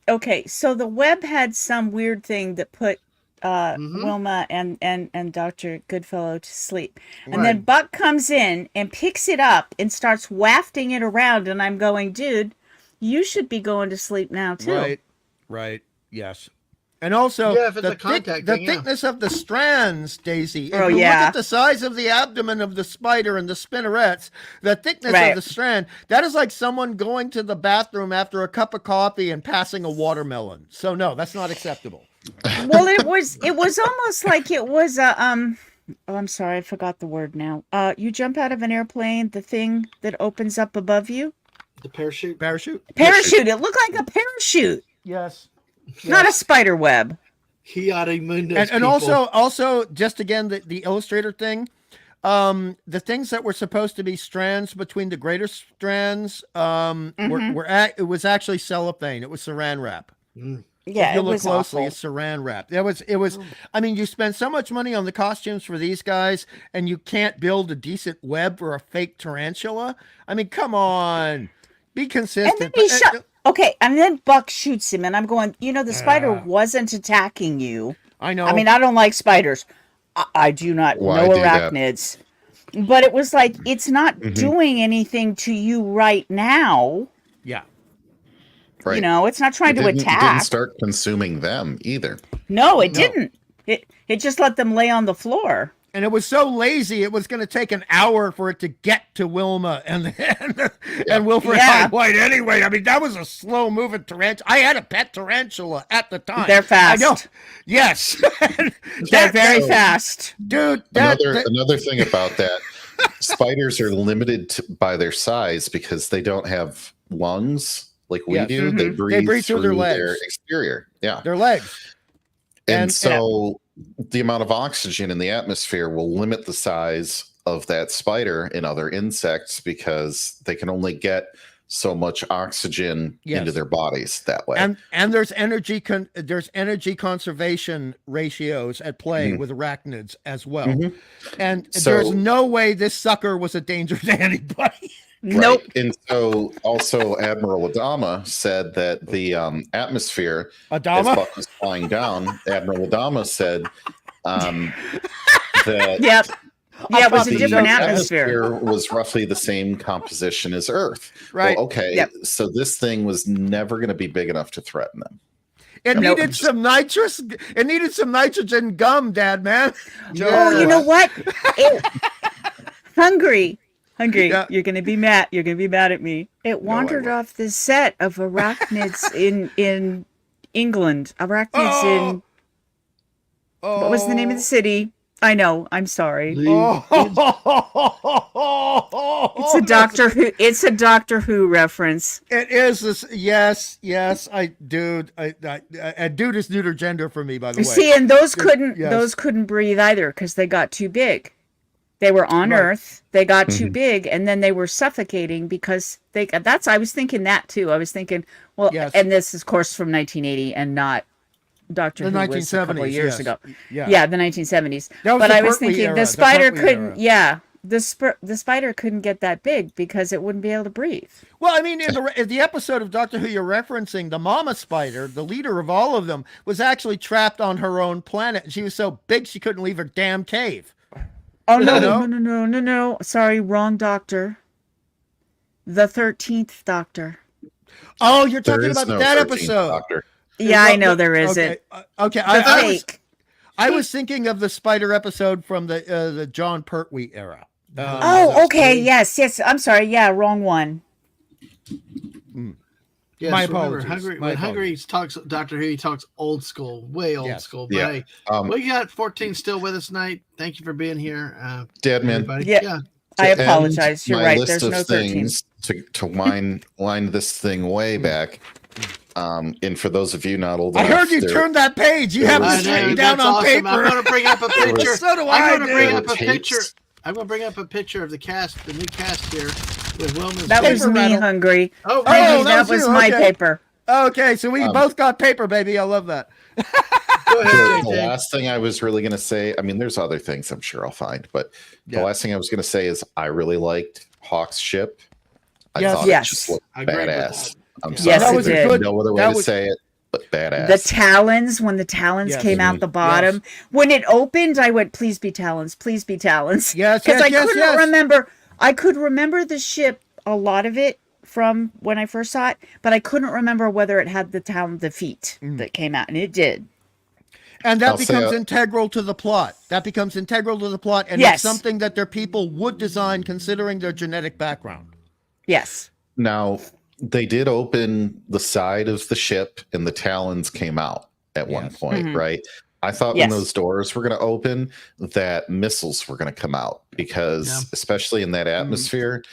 Okay, so the web had some weird thing that put Mhm. Wilma and Dr. Goodfellow to sleep. And Right. then Buck comes in and picks it up and starts wafting it around. And I'm going, dude, you should be going to sleep now, too. Right. Yes. And also, Yeah, if it's a contact the thing, yeah. thickness of the strands, Daisy. If Oh, you yeah. look at the size of the abdomen of the spider and the spinnerets, the thickness Right. of the strand, that is like someone going to the bathroom after a cup of coffee and passing a watermelon. So no, that's not acceptable. Well, it was almost like it was a oh, I'm sorry, I forgot the word now. You jump out of an airplane, the thing that opens up above you. the parachute. Parachute. Parachute. It looked like a parachute, Yes. not a spider web. Hiata Mundus. And people. also just again the illustrator thing, the things that were supposed to be strands between the greater strands it was actually cellophane. It was saran wrap. Yeah, If you it look was closely, awful. it's saran wrap. It was I mean, you spend so much money on the costumes for these guys and you can't build a decent web for a fake tarantula. I mean, come on. Be And consistent. then he But, shot. Okay, and then Buck shoots him, and I'm going, the spider wasn't attacking you. I know. I mean, I don't like spiders. I do not Why know do that? arachnids. But it was like, it's not Mm-hmm. doing anything to you right now. yeah. Right. It's not trying to It didn't attack. start consuming them either. No, it didn't. It just let them lay on the floor. And it was so lazy, it was going to take an hour for it to get to Wilma and Wilfred Yeah. White anyway. I mean, that was a slow-moving tarantula. I had a pet tarantula at the time. They're fast. I know. Yes. They're very so- fast. Dude, Another thing about that, spiders are limited by their size because they don't have lungs like we Yes. do. Mhm. They breathe breathe through their legs. their exterior. Yeah. their legs. And And- so the amount of oxygen in the atmosphere will limit the size of that spider and other insects because they can only get so much oxygen Yes. into their bodies that way. And there's energy conservation ratios at play with arachnids as well. Mhm. And So- there's no way this sucker was a danger to anybody. Nope. And so also Admiral Adama said that the atmosphere, as Adama? Buck was flying down, Admiral Adama said that Yep. Yeah, it was a the different atmosphere. was roughly the same composition as Earth. Right. Well, okay. Yep. So this thing was never going to be big enough to threaten them. It Nope. needed some nitrous. It needed some nitrogen gum, Dad, man. Oh, you know what? Hungry. Yeah. You're gonna be mad. You're gonna be mad at me. It wandered won't. off the set of Arachnids in England. Arachnids in what was the name of the city? I know. I'm sorry. Leave. It's a Doctor Who. It's a Doctor Who reference. It is this. Yes, yes. Dude is neuter gender for me, by the way. See, and those couldn't yes. those couldn't breathe either because they got too big. They were on Right. Earth. They got too big, and then they were suffocating because they. That's. I was thinking that too. I was thinking, well, Yes. and this is, of course, from 1980 and not Doctor The Who was a couple of 1970s, years yes. ago. Yeah. Yeah, the 1970s. That was But the I was Pertwee thinking era, the the spider Pertwee couldn't. era. Yeah, the spider couldn't get that big because it wouldn't be able to breathe. Well, I mean, in the episode of Doctor Who you're referencing, the mama spider, the leader of all of them, was actually trapped on her own planet. She was so big she couldn't leave her damn cave. Oh no, No? no! Sorry, wrong Doctor. The 13th Doctor. Oh, you're There talking is about no that 13th episode. Doctor. Yeah, I know there isn't. Okay, okay. The I fake. was thinking of the spider episode from the John Pertwee era. Oh, okay. Yes. I'm sorry. Yeah, wrong one. Yes, My remember, apologies. When Hungry talks Doctor Who, he talks old school, way old Yes. school. But Yeah. hey, Um, we got 14 still with us tonight. Thank you for being here, Dadman. everybody. Yeah. I To apologize. end You're my right. list There's of no 13. things to wind this thing way back. And for those of you not old I enough, heard you there- turn that page. You there have was this tape. written That's down on awesome. paper. I'm going to bring up a picture. So do I'm I, going to bring dude. up a Tapes. picture. I'm going to bring up a picture of the cast, the new cast here with Wilma's. That was Paper me, rattle. Hungry. Oh, Oh, That was you. my Okay. paper. Okay, so we both got paper, baby. I love that. go ahead, The JJ. last thing I was really going to say, I mean, there's other things I'm sure I'll find, but Yeah. the last thing I was going to say is I really liked Hawk's ship. I Yes. thought Yes. it just looked I agree with badass. that. I'm Yeah. sorry. Yes, it There's did. no other way That to was- say it, but badass. The talons, when the talons Yes. came out the bottom, when it opened, I went, "Please be talons, please be talons." Yes, because yes, I yes, couldn't yes. remember. I could remember the ship, a lot of it from when I first saw it, but I couldn't remember whether it had the feet that came out, and it did. And that I'll say, becomes integral to the plot. That becomes integral to the plot, and Yes. it's something that their people would design considering their genetic background. Yes. Now, they did open the side of the ship and the talons came out at one Yes. point, right? I thought Yes. when those doors were going to open, that missiles were going to come out because, Yeah. especially in that atmosphere,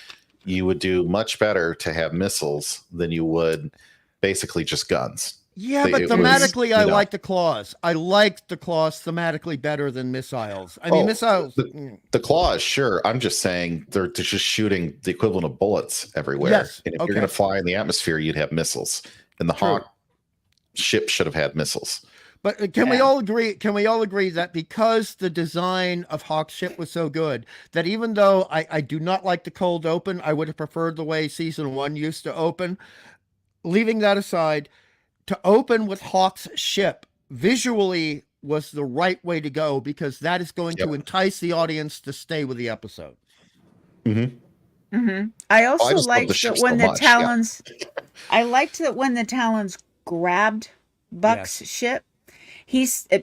you would do much better to have missiles than you would basically just guns. Yeah, It but was, thematically, I you know. like the claws. I liked the claws thematically better than missiles. I mean, Oh, missiles. The claws, sure. I'm just saying they're just shooting the equivalent of bullets everywhere. Yes, And if okay. you're going to fly in the atmosphere, you'd have missiles. And the True. Hawk ship should have had missiles. But can we Yeah. all agree? Can we all agree that because the design of Hawk's ship was so good, that even though I do not like the cold open, I would have preferred the way season 1 used to open. Leaving that aside, to open with Hawk's ship visually was the right way to go because that is going to Yep. entice the audience to stay with the episode. I also just love liked the that ship when so the much, yeah. talons. I liked that when the talons grabbed Buck's ship.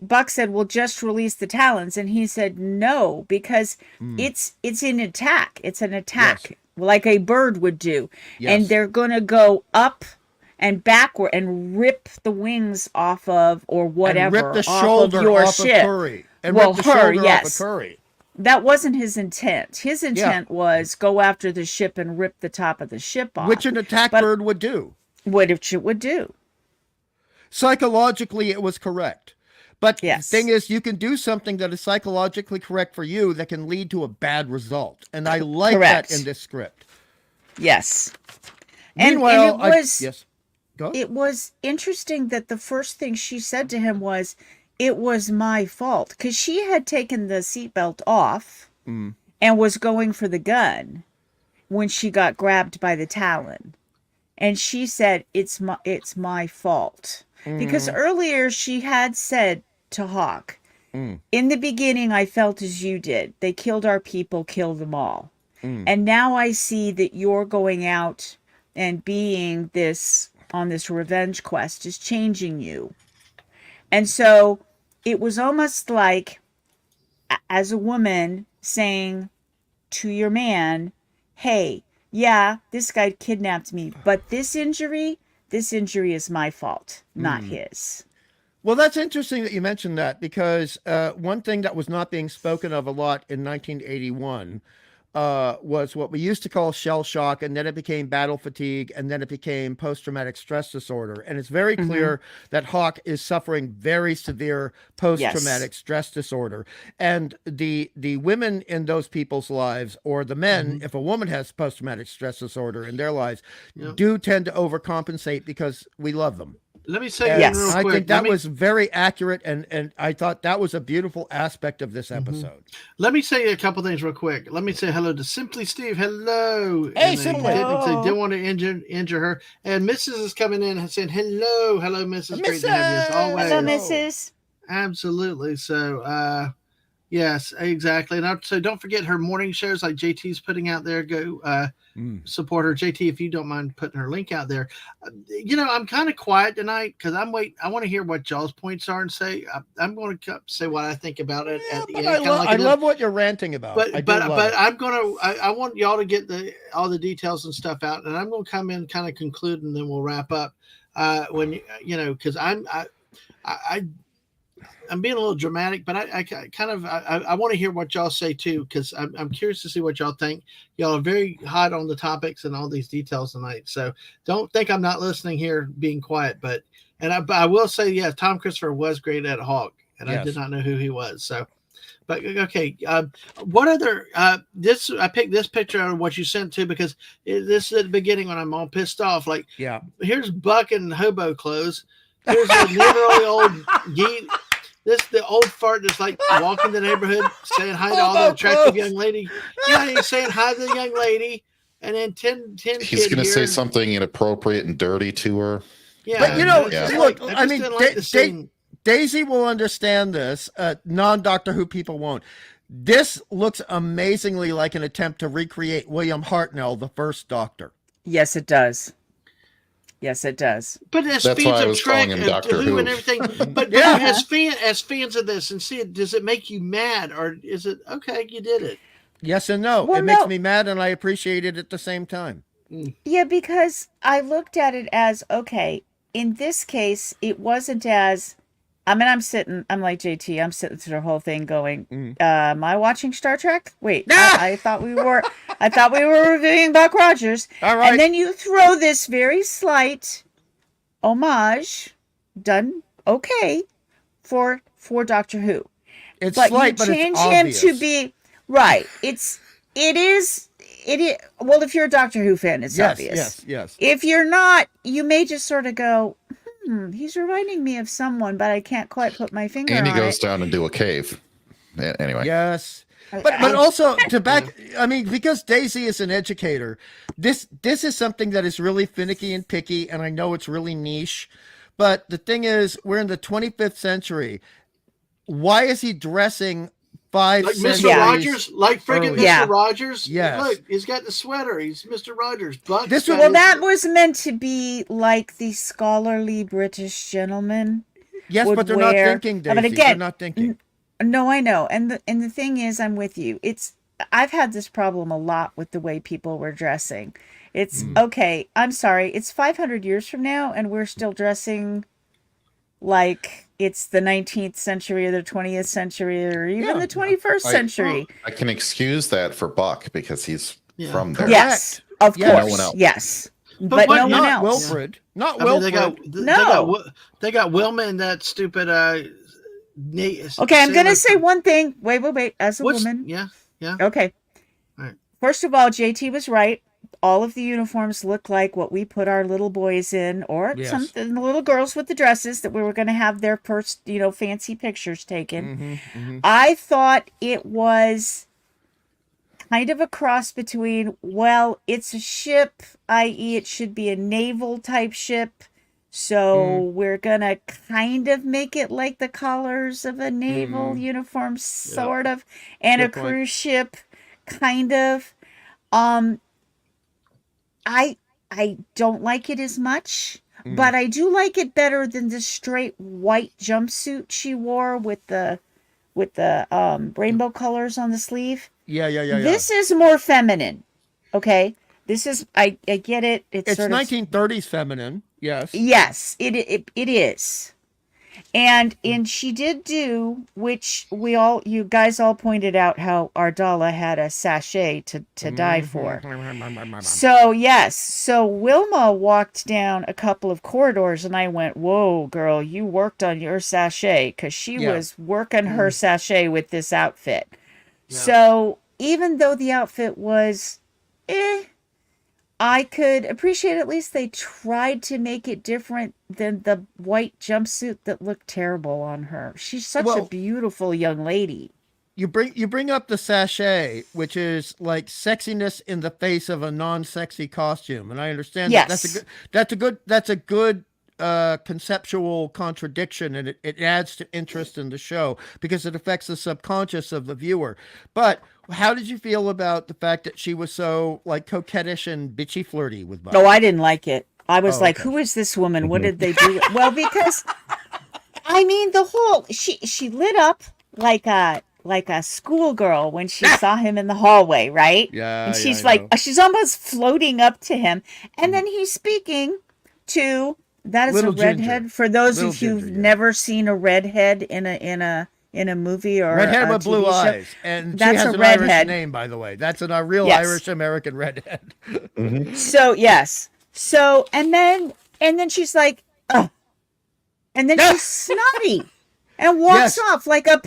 Buck said, "Well, just release the talons," and he said, "No, because it's an attack. It's an attack, like a bird would do, and Yes. they're going to go up and backward and rip the wings off of or whatever and rip the off shoulder of your off ship." of Curry. And Well, rip the her, shoulder off yes. of Curry. That wasn't his intent. His intent was go after the ship and rip the top of the ship off, Which an attack But- bird would do. what it would do. Psychologically, it was correct. But Yes. the thing is, you can do something that is psychologically correct for you that can lead to a bad result. And I like Correct. that in this script. Yes. And Meanwhile, it was yes. Go. it was interesting that the first thing she said to him was, "It was my fault," because she had taken the seatbelt off and was going for the gun when she got grabbed by the talon, and she said, "It's my fault," because earlier she had said to Hawk, "In the beginning, I felt as you did. They killed our people, kill them all." And now I see that you're going out and being on this revenge quest is changing you. And so it was almost like, as a woman saying to your man, "Hey, yeah, this guy kidnapped me, but this injury is my fault, not his." Well, that's interesting that you mentioned that because one thing that was not being spoken of a lot in 1981 was what we used to call shell shock, and then it became battle fatigue, and then it became post-traumatic stress disorder. And it's very clear that Hawk is suffering very severe post-traumatic stress disorder. And the women in those people's lives, or the men, if a woman has post-traumatic stress disorder in their lives, do tend to overcompensate because we love them. Let me say And real I quick. think that was very accurate, and I thought that was a beautiful aspect of this episode. Let me say a couple things real quick. Let me say hello to Simply Steve. Hello. Hey, And Simply. Didn't want to injure her. And Mrs. is coming in and saying hello. Hello, Mrs. Great to have you as always. Hello, Mrs. Absolutely. So, yes, exactly. And so don't forget her morning shows like JT's putting out there. Go support her. JT, if you don't mind putting her link out there. I'm kind of quiet tonight because I want to hear what y'all's points are and say. I'm going to say what I think about it at the end. I love what you're ranting about. But I'm going to, I want y'all to get all the details and stuff out, and I'm going to come in kind of conclude, and then we'll wrap up because I'm being a little dramatic, but I want to hear what y'all say too, because I'm curious to see what y'all think. Y'all are very hot on the topics and all these details tonight, so don't think I'm not listening here, being quiet. But I will say, yeah, Tom Christopher was great at Hawk, and I did not know who he was. So, but okay, what other this? I picked this picture out of what you sent to because this is at the beginning when I'm all pissed off. Like, here's Buck in hobo clothes. Here's a literally old geek. This the old fart that's like walking the neighborhood saying hi to all the attractive young lady. Yeah, he's saying hi to the young lady, and then 10 he's going to say something inappropriate and dirty to her. Yeah, but look, I mean, Daisy will understand this. Non-Doctor Who people won't. This looks amazingly like an attempt to recreate William Hartnell, the first Doctor. Yes, it does. Yes, it does. But as that's fans why I of was calling Trek him Doctor Who Who and everything, but as fans of this and see it, does it make you mad, or is it okay? You did it. Yes and no. It makes me mad, and I appreciate it at the same time. Yeah, because I looked at it as, okay, in this case, it wasn't as, I'm like JT, I'm sitting through the whole thing going, am I watching Star Trek? Wait, I thought we were reviewing Buck Rogers. All right. And then you throw this very slight homage, done okay, for Doctor Who. It's slight, but it's obvious. Him to be, right, it is. Well, if you're a Doctor Who fan, it's obvious. Yes. If you're not, you may just sort of go, he's reminding me of someone, but I can't quite put my finger on it. And he goes down into a cave. Anyway. Yes. But also to back, I mean, because Daisy is an educator, this is something that is really finicky and picky, and I know it's really niche. But the thing is, we're in the 25th century. Why is he dressing like Mr. Rogers, like friggin' Mr. Rogers? Yes. Look, he's got the sweater. He's Mr. Rogers. Buck. That was meant to be like the scholarly British gentleman. Yes, but they're not thinking, Daisy. But again, they're not thinking. No, I know. And the thing is, I'm with you. I've had this problem a lot with the way people were dressing. It's okay. I'm sorry. It's 500 years from now, and we're still dressing like it's the 19th century or the 20th century or even the 21st century. I can excuse that for Buck because he's from there. Yes, of course. No one else. Yes. But no one else. Wilfred. Not Wilfred. They got Wilma and that stupid okay, I'm gonna say one thing. Wait. As a woman, yeah. Okay. All right. First of all, JT was right. All of the uniforms look like what we put our little boys in, or some the little girls with the dresses that we were going to have their first, fancy pictures taken. I thought it was kind of a cross between, well, it's a ship, i.e., it should be a naval type ship. So we're going to kind of make it like the colors of a naval uniform, sort of, and a cruise ship, kind of. I don't like it as much, but I do like it better than the straight white jumpsuit she wore with the rainbow colors on the sleeve. Yeah. This is more feminine. Okay. This is, I get it. It's sort 1930s feminine. Yes. Yes, it is. And she did do, which you guys all pointed out, how Ardala had a sachet to die for. So yes, so Wilma walked down a couple of corridors, and I went, "Whoa, girl, you worked on your sachet," because she was working her sachet with this outfit. Yeah. So even though the outfit was, I could appreciate at least they tried to make it different than the white jumpsuit that looked terrible on her. She's such a beautiful young lady. You bring up the sachet, which is like sexiness in the face of a non-sexy costume, and I understand that's a good conceptual contradiction, and it adds to interest in the show because it affects the subconscious of the viewer. But how did you feel about the fact that she was so like coquettish and bitchy flirty with Buck? No, I didn't like it. I was like, who is this woman? What did they do? Well, because I mean, the whole she lit up like a schoolgirl when she saw him in the hallway, right? Yeah. And she's she's almost floating up to him, and then he's speaking to that is Little a redhead. Ginger. For those Little of you who've Ginger, yeah. never seen a redhead in a movie or redhead a with blue TV show, eyes, and that's she has a an redhead. Irish name, by the way. That's a real Yes. Irish American redhead. So yes. So and then she's like, ugh. And then she's snotty and walks off like a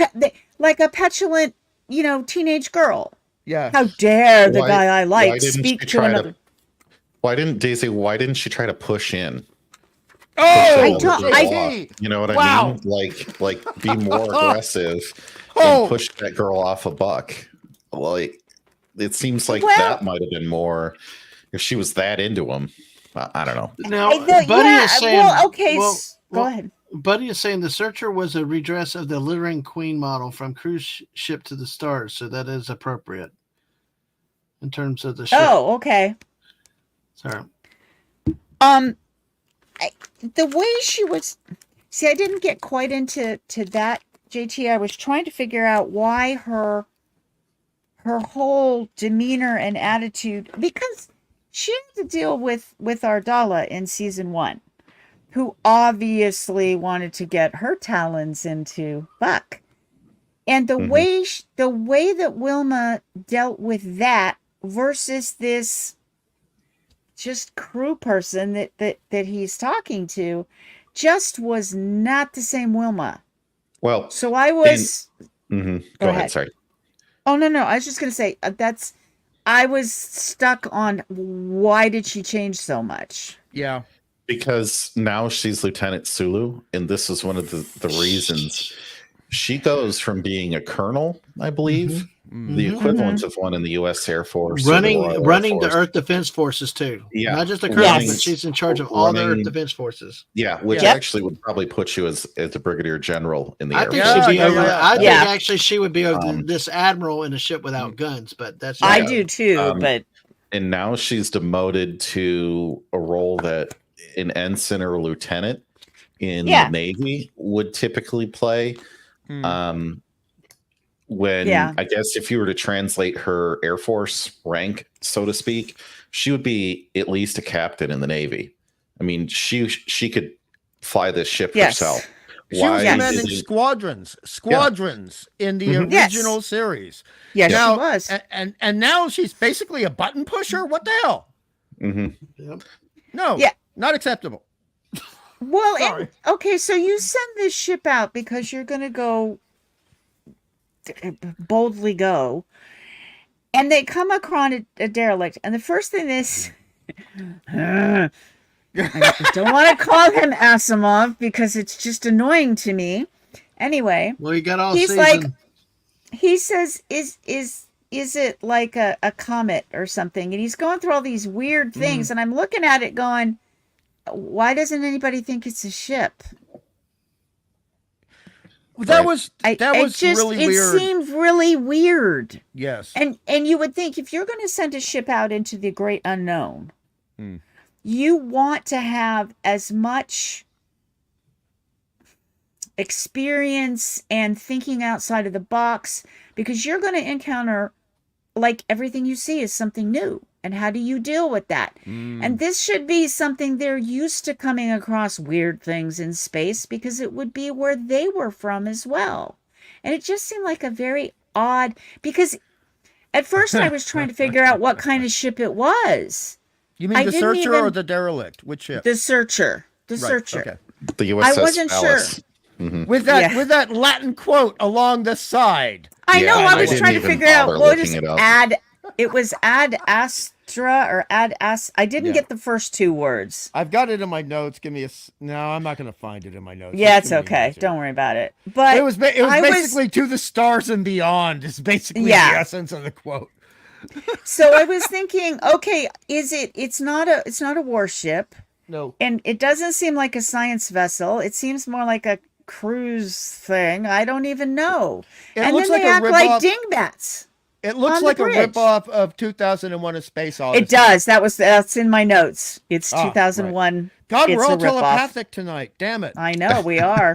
petulant, teenage girl. Yeah. How dare the Why- guy I why like didn't speak she to try another? Why didn't she try to push in? Oh, I don't- JT. You know what I Wow. mean? Like be more aggressive Oh. and push that girl off a buck. Like it seems like Well- that might have been more if she was that into him. I don't know. Now, Buddy is saying. Go ahead. Buddy is saying the Searcher was a redress of the littering queen model from Cruise Ship to the Stars, so that is appropriate in terms of the ship. Oh, okay. Sorry. The way she was, see, I didn't get quite into that, JT. I was trying to figure out why her whole demeanor and attitude, because she had to deal with Ardala in season 1, who obviously wanted to get her talons into Buck, and the way that Wilma dealt with that versus this just crew person that he's talking to just was not the same Wilma. Well, So I was go Go ahead. ahead. Sorry. Oh no, I was just gonna say I was stuck on why did she change so much? Yeah. Because now she's Lieutenant Sulu, and this is one of the reasons she goes from being a colonel, I believe, the equivalent of one in the U.S. Air Force, or the Royal Air running the Force. Earth Defense Forces too. Yeah. Not just a colonel, Yes. but she's in charge of all the Earth Running- Defense Forces. Yeah, which Yep. actually would probably put you as a brigadier general in the I Air think Force. she'd be Yeah, over. yeah, yeah. I think Yeah. actually she would be over Um, this admiral in a ship without guns. But that's I Yeah. do too, but And now she's demoted to a role that an ensign or a lieutenant in Yeah. the Navy would typically play. When Yeah. I guess if you were to translate her Air Force rank, so to speak, she would be at least a captain in the Navy. I mean, she could fly this ship Yes. herself. She was commanding didn't- squadrons in the Yes. original series. yes, Now- she was. And now she's basically a button pusher. What the hell? Mhm. Yep. No, Yeah. not acceptable. Well, Sorry. okay, so you send this ship out because you're going to go boldly go, and they come across a derelict, and the first thing is, I don't want to call him Asimov because it's just annoying to me. Anyway, Well, you got all He's season. like- he says, "Is it like a comet or something?" And he's going through all these weird things, and I'm looking at it going, "Why doesn't anybody think it's a ship?" That Right. was It really weird. seemed really weird. Yes. And you would think if you're going to send a ship out into the great unknown, Hmm. you want to have as much experience and thinking outside of the box because you're going to encounter, like, everything you see is something new. And how do you deal with that? And this should be something they're used to, coming across weird things in space, because it would be where they were from as well. And it just seemed like a very odd, because at first I was trying to figure out what kind of ship it was. You mean I the didn't Searcher or even- the Derelict? Which ship? The Searcher. The Right, Searcher. okay. The USS wasn't Alice. sure. With that Yeah. with that Latin quote along the side. I Yeah, know. I I was didn't trying to even figure out bother what looking is it up. ad. It was ad astra or ad as. I didn't Yeah. get the first two words. I've got it in my notes. Give me no, I'm not going to find it in my notes. Yeah, There's it's too many okay. notes here. Don't worry about it. But It was I was- basically to the stars and beyond. Is basically Yeah. the essence of the quote. so I was thinking, okay, it's not a warship, No. and it doesn't seem like a science vessel. It seems more like a cruise thing. I don't even know. It and looks then like they a act like rip-off. dingbats. It looks on the like a bridge. ripoff of 2001: A Space Odyssey. It does. That's in my notes. It's Ah, 2001. God, It's we're a all ripoff. telepathic tonight. Damn it. I know we are.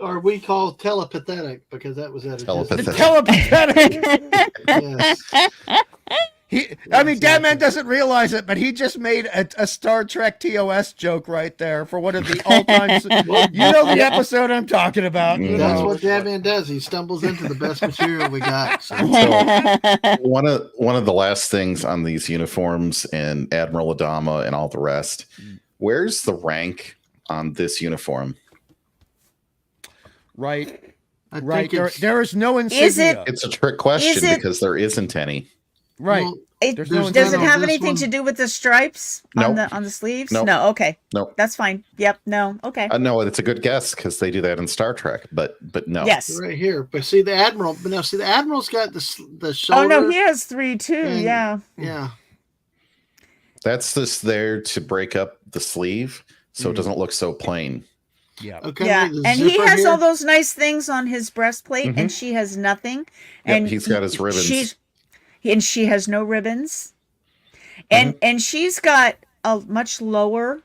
Or we call telepathetic because that was at a Telepathic. Telepathic. Yes. I mean, Dadman doesn't realize it, but he just made a Star Trek TOS joke right there for one of the all-time. You know the episode I'm talking about. You That's know. what Dadman does. He stumbles into the best material we got. So. So one of the last things on these uniforms and Admiral Adama and all the rest, where's the rank on this uniform? Right. I Right. think it's, There is no insignia. Is it- It's a trick question Is it- because there isn't any. Right. well, There's no Does it none on have this anything one. to do with the stripes on the sleeves? Nope. No. Okay. Nope. That's fine. Yep. No. Okay. No, it's a good guess because they do that in Star Trek, but no. Yes. right here. But see the admiral. But now see the admiral's got the Oh shoulder. no, he has 3 too. and- Yeah. Yeah. That's just there to break up the sleeve so it doesn't look so plain. Yeah. Okay. Yeah. the And he zipper has here. all those nice things on his breastplate, and she has nothing. And he's got his ribbons. And she has no ribbons. And she's got a much lower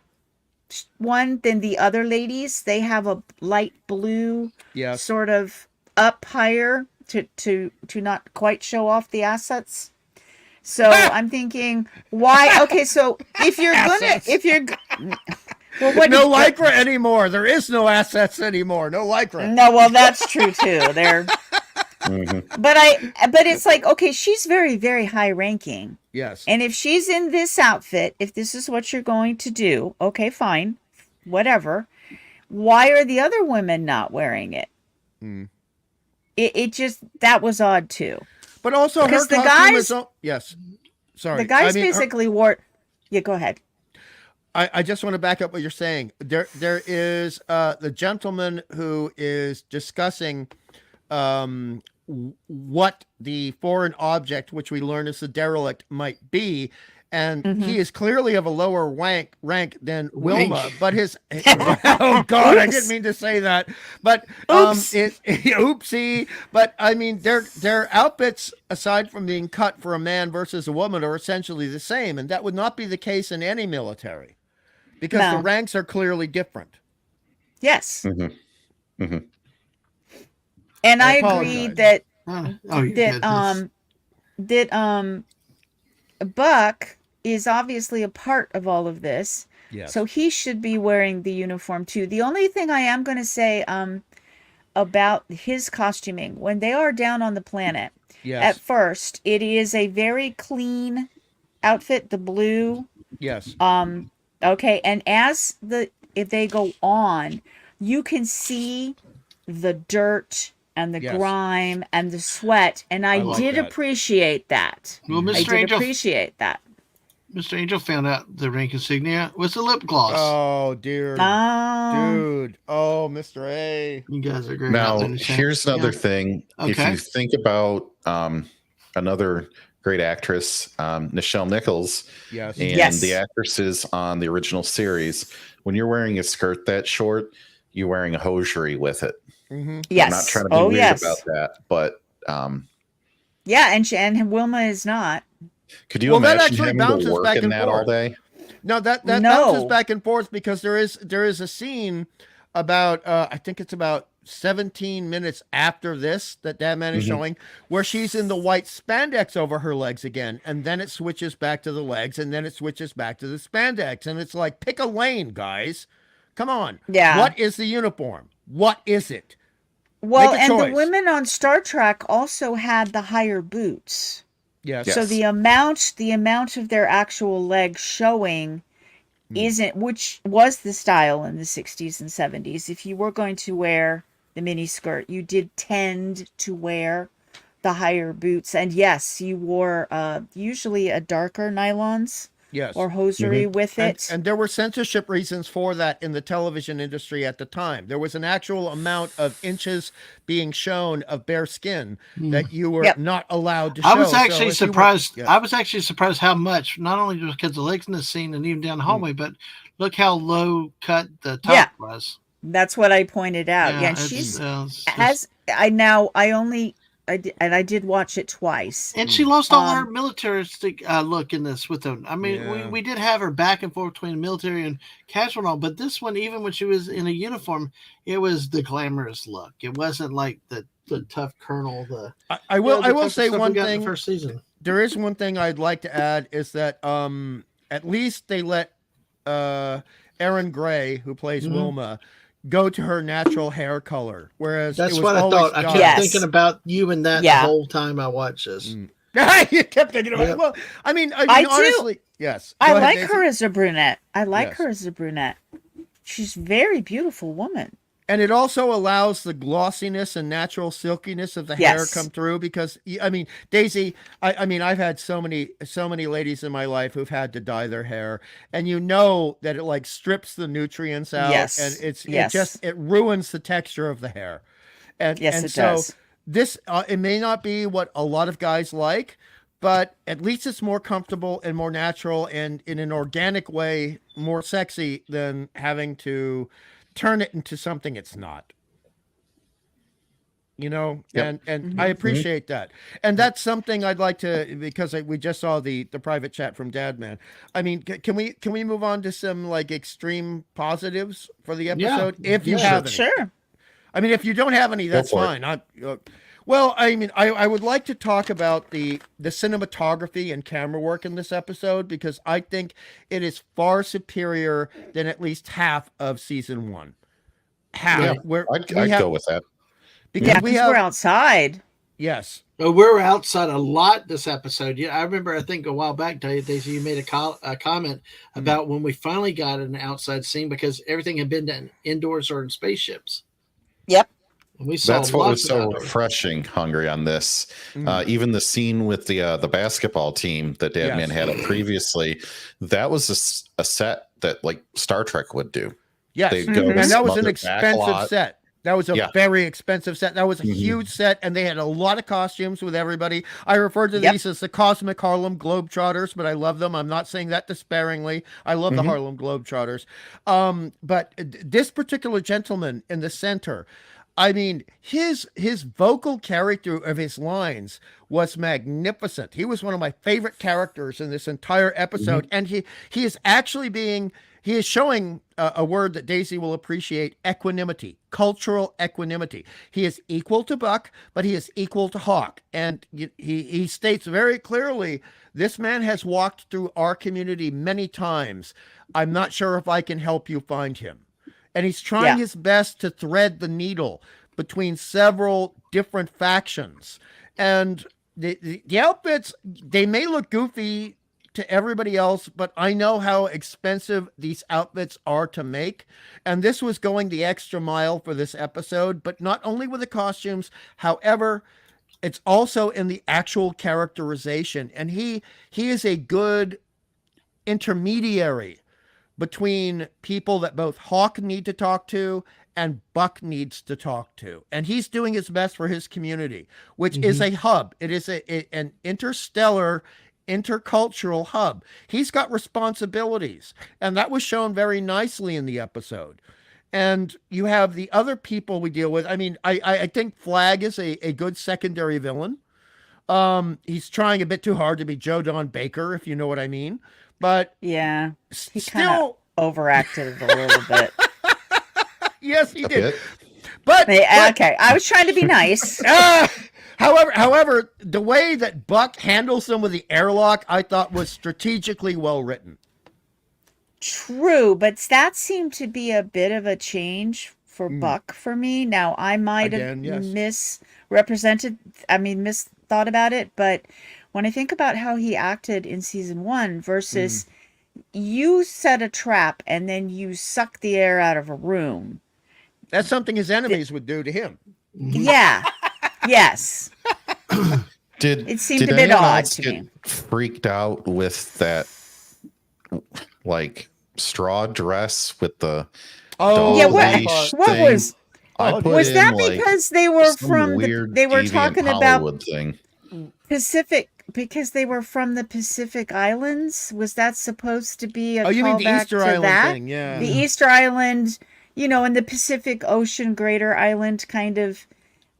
one than the other ladies. They have a light blue, Yes. sort of up higher to not quite show off the assets. So I'm thinking, why? Okay, so if you're well, what No lycra anymore. There is no assets anymore. No lycra. No, well, that's true too. They're, Mhm. but it's like, okay, she's very, very high ranking. Yes. And if she's in this outfit, if this is what you're going to do, okay, fine, whatever. Why are the other women not wearing it? Hmm. It just, that was odd too. But also, her Because the costume guys- is. Yes. Sorry. The guys I mean, her- basically wore. Yeah, go ahead. I just want to back up what you're saying. There is the gentleman who is discussing what the foreign object, which we learn is the derelict, might be, and he is clearly of a lower rank than Wilma. Rank. But his oh god, I Oops. didn't mean to say that. But Oops. oopsie. But I mean, their outfits, aside from being cut for a man versus a woman, are essentially the same, and that would not be the case in any military. Because No. the ranks are clearly different. Yes. Mhm. Mhm. And I I agree apologize. that You that had this. Buck is obviously a part of all of this. Yes. So he should be wearing the uniform too. The only thing I am going to say about his costuming, when they are down on the planet, yes. at first, it is a very clean outfit, the blue. Yes. Okay, and if they go on, you can see the dirt and the Yes. grime and the sweat, and I like did that. appreciate that. Well, I Mr. did Angel, appreciate that. Mr. Angel found out the rank insignia was the lip gloss. Oh dear. Dude. Oh, Mr. A. You guys are great. out Now, there in the chat. here's another Yeah. thing. If Okay. you think about another great actress, Nichelle Nichols, Yes. and Yes. the actresses on the original series, when you're wearing a skirt that short, you're wearing a hosiery with it. Mm-hmm. Yes. I'm not trying to be Oh, weird yes. about that, but Yeah, and Wilma is not. could you Well, that imagine actually having bounces to work back in and that all forth. day? No, that No. bounces back and forth because there is a scene about I think it's about 17 minutes after this that Dadman is Mhm. showing, where she's in the white spandex over her legs again, and then it switches back to the legs, and then it switches back to the spandex, and it's like, pick a lane, guys. Come on. Yeah. What is the uniform? What is it? Well, Make a and the choice. women on Star Trek also had the higher boots. Yes. Yeah. So Yes. the amount of their actual legs showing Mm. isn't, which was the style in the 60s and 70s. If you were going to wear the mini skirt, you did tend to wear the higher boots. And yes, you wore usually a darker nylons Yes. or hosiery with it. And there were censorship reasons for that in the television industry at the time. There was an actual amount of inches being shown of bare skin that you were Yep. not allowed to show. I was So actually if you were- surprised. yes. I was actually surprised how much, not only because the legs in the scene and even down the hallway, but look how low cut the top Yeah. was. That's what I pointed out. Yeah, and it's, she's it's just- as I did watch it twice. and she lost all her Um, militaristic look in this with them. I mean, Yeah. we did have her back and forth between military and casual and all, but this one, even when she was in a uniform, it was the glamorous look. It wasn't like the tough colonel. I will the type will of say stuff we one got in thing. the first season. There is one thing I'd like to add is that at least they let Erin Gray, who plays Mhm. Wilma, go to her natural hair color, whereas That's it was what I always thought. I kept dyed. Yes. thinking about you and that Yeah. the whole time I watched this. You kept thinking about it. Yep. Well, I mean, I do. honestly, yes. I Go ahead, like Daisy. her as a brunette. I like Yes. her as a brunette. She's a very beautiful woman. And it also allows the glossiness and natural silkiness of the hair Yes. come through because I mean, Daisy, I mean, I've had so many ladies in my life who've had to dye their hair, and you know that it like strips the nutrients out, Yes. and Yes. it ruins the texture of the hair. And Yes, and it so does. this it may not be what a lot of guys like, but at least it's more comfortable and more natural and in an organic way more sexy than having to turn it into something it's not. You know, Yep. and I appreciate that. And that's something I'd like to, because we just saw the private chat from Dadman. I mean, can we move on to some like extreme positives for the episode if you Yeah. have any? Sure. I mean, if you don't have any, that's for it. fine. Well, I mean, I would like to talk about the cinematography and camera work in this episode because I think it is far superior than at least half of season 1. Half. Yeah, Where I'd we have, go with that. because Yeah, we because have we're outside. yes. We're outside a lot this episode. Yeah, I remember. I think a while back, Daisy, you made a comment about when we finally got an outside scene because everything had been done indoors or in spaceships. Yep. And we saw That's what was lots of so outdoors. refreshing, Hungry, on this. Mm. Even the scene with the basketball team that Dadman Yes. had up previously, that was a set that like Star Trek would do. Yes. They go And that was some an other back expensive lot. set. That was a Yeah. very expensive set. That was a Mhm. huge set, and they had a lot of costumes with everybody. I refer to Yep. these as the Cosmic Harlem Globetrotters, but I love them. I'm not saying that despairingly. I love the Mhm. Harlem Globetrotters. But this particular gentleman in the center, I mean, his vocal character of his lines was magnificent. He was one of my favorite characters in this entire episode, and he is actually he is showing a word that Daisy will appreciate: equanimity, cultural equanimity. He is equal to Buck, but he is equal to Hawk, and he states very clearly, this man has walked through our community many times. I'm not sure if I can help you find him. And he's trying his best to thread the needle between several different factions. And the outfits, they may look goofy to everybody else, but I know how expensive these outfits are to make. And this was going the extra mile for this episode, but not only with the costumes, however, it's also in the actual characterization. And he is a good intermediary between people that both Hawk need to talk to and Buck needs to talk to. And he's doing his best for his community, which is a hub. It is an interstellar, intercultural hub. He's got responsibilities, and that was shown very nicely in the episode. And you have the other people we deal with. I mean, I think Flag is a good secondary villain. He's trying a bit too hard to be Joe Don Baker, if you know what I mean. But Yeah. He kind of still, overacted it a little bit. yes, he A did. bit. But Okay, I was trying to be nice. however, the way that Buck handles them with the airlock, I thought was strategically well written. True, but that seemed to be a bit of a change for Buck for me. Now, I might have Again, yes. misthought about it, but when I think about how he acted in season 1 versus you set a trap and then you suck the air out of a room. That's something his enemies would do to him. Yeah. Yes. It seemed a bit anyone odd else to get me. freaked out with that, like, straw dress with the Oh, Yeah, dog what- leash what thing? was- I put Was in, that like, because they were some from weird they were deviant talking about Hollywood thing. Pacific, because they were from the Pacific Islands? Was that supposed to be a Oh, you mean the callback Easter to Island that? thing? Yeah. The Easter Island, and the Pacific Ocean Greater Island kind of.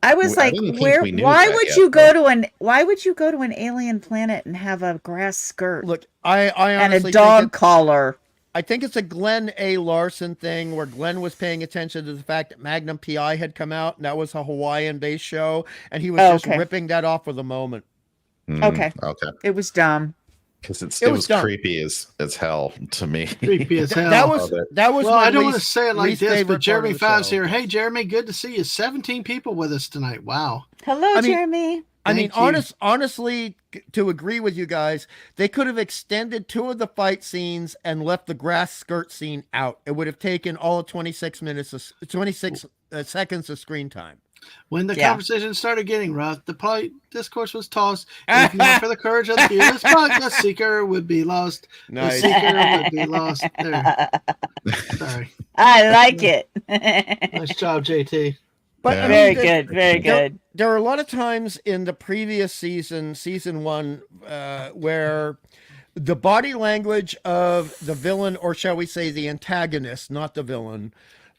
I was I like, didn't think where? we knew Why that would yet, you go though. to an? Why would you go to an alien planet and have a grass skirt Look, I and honestly a dog think collar? I think it's a Glenn A. Larson thing where Glenn was paying attention to the fact that Magnum PI had come out, and that was a Hawaiian-based show, and he was just Okay. ripping that off for the moment. Okay. Okay. It was dumb. Because It it was was dumb. creepy as hell to me. Creepy as hell. That was well, my I don't want to least- say it like least this, favorite but part Jeremy of the Five's show. here. Hey, Jeremy, good to see you. 17 people with us tonight. Wow. Hello, I mean- Jeremy. I mean, Thank you. honestly, to agree with you guys, they could have extended 2 of the fight scenes and left the grass skirt scene out. It would have taken all of 26 seconds of screen time. When the Yeah. conversation started getting rough, the polite discourse was tossed. If not for the courage of the fearless Buck, the seeker would be lost. Nice. The seeker would be lost. There. Sorry. I like it. Nice job, JT. But Yeah. I Very mean, good. Very good. There are a lot of times in the previous season 1, where the body language of the villain, or shall we say the antagonist, not the villain,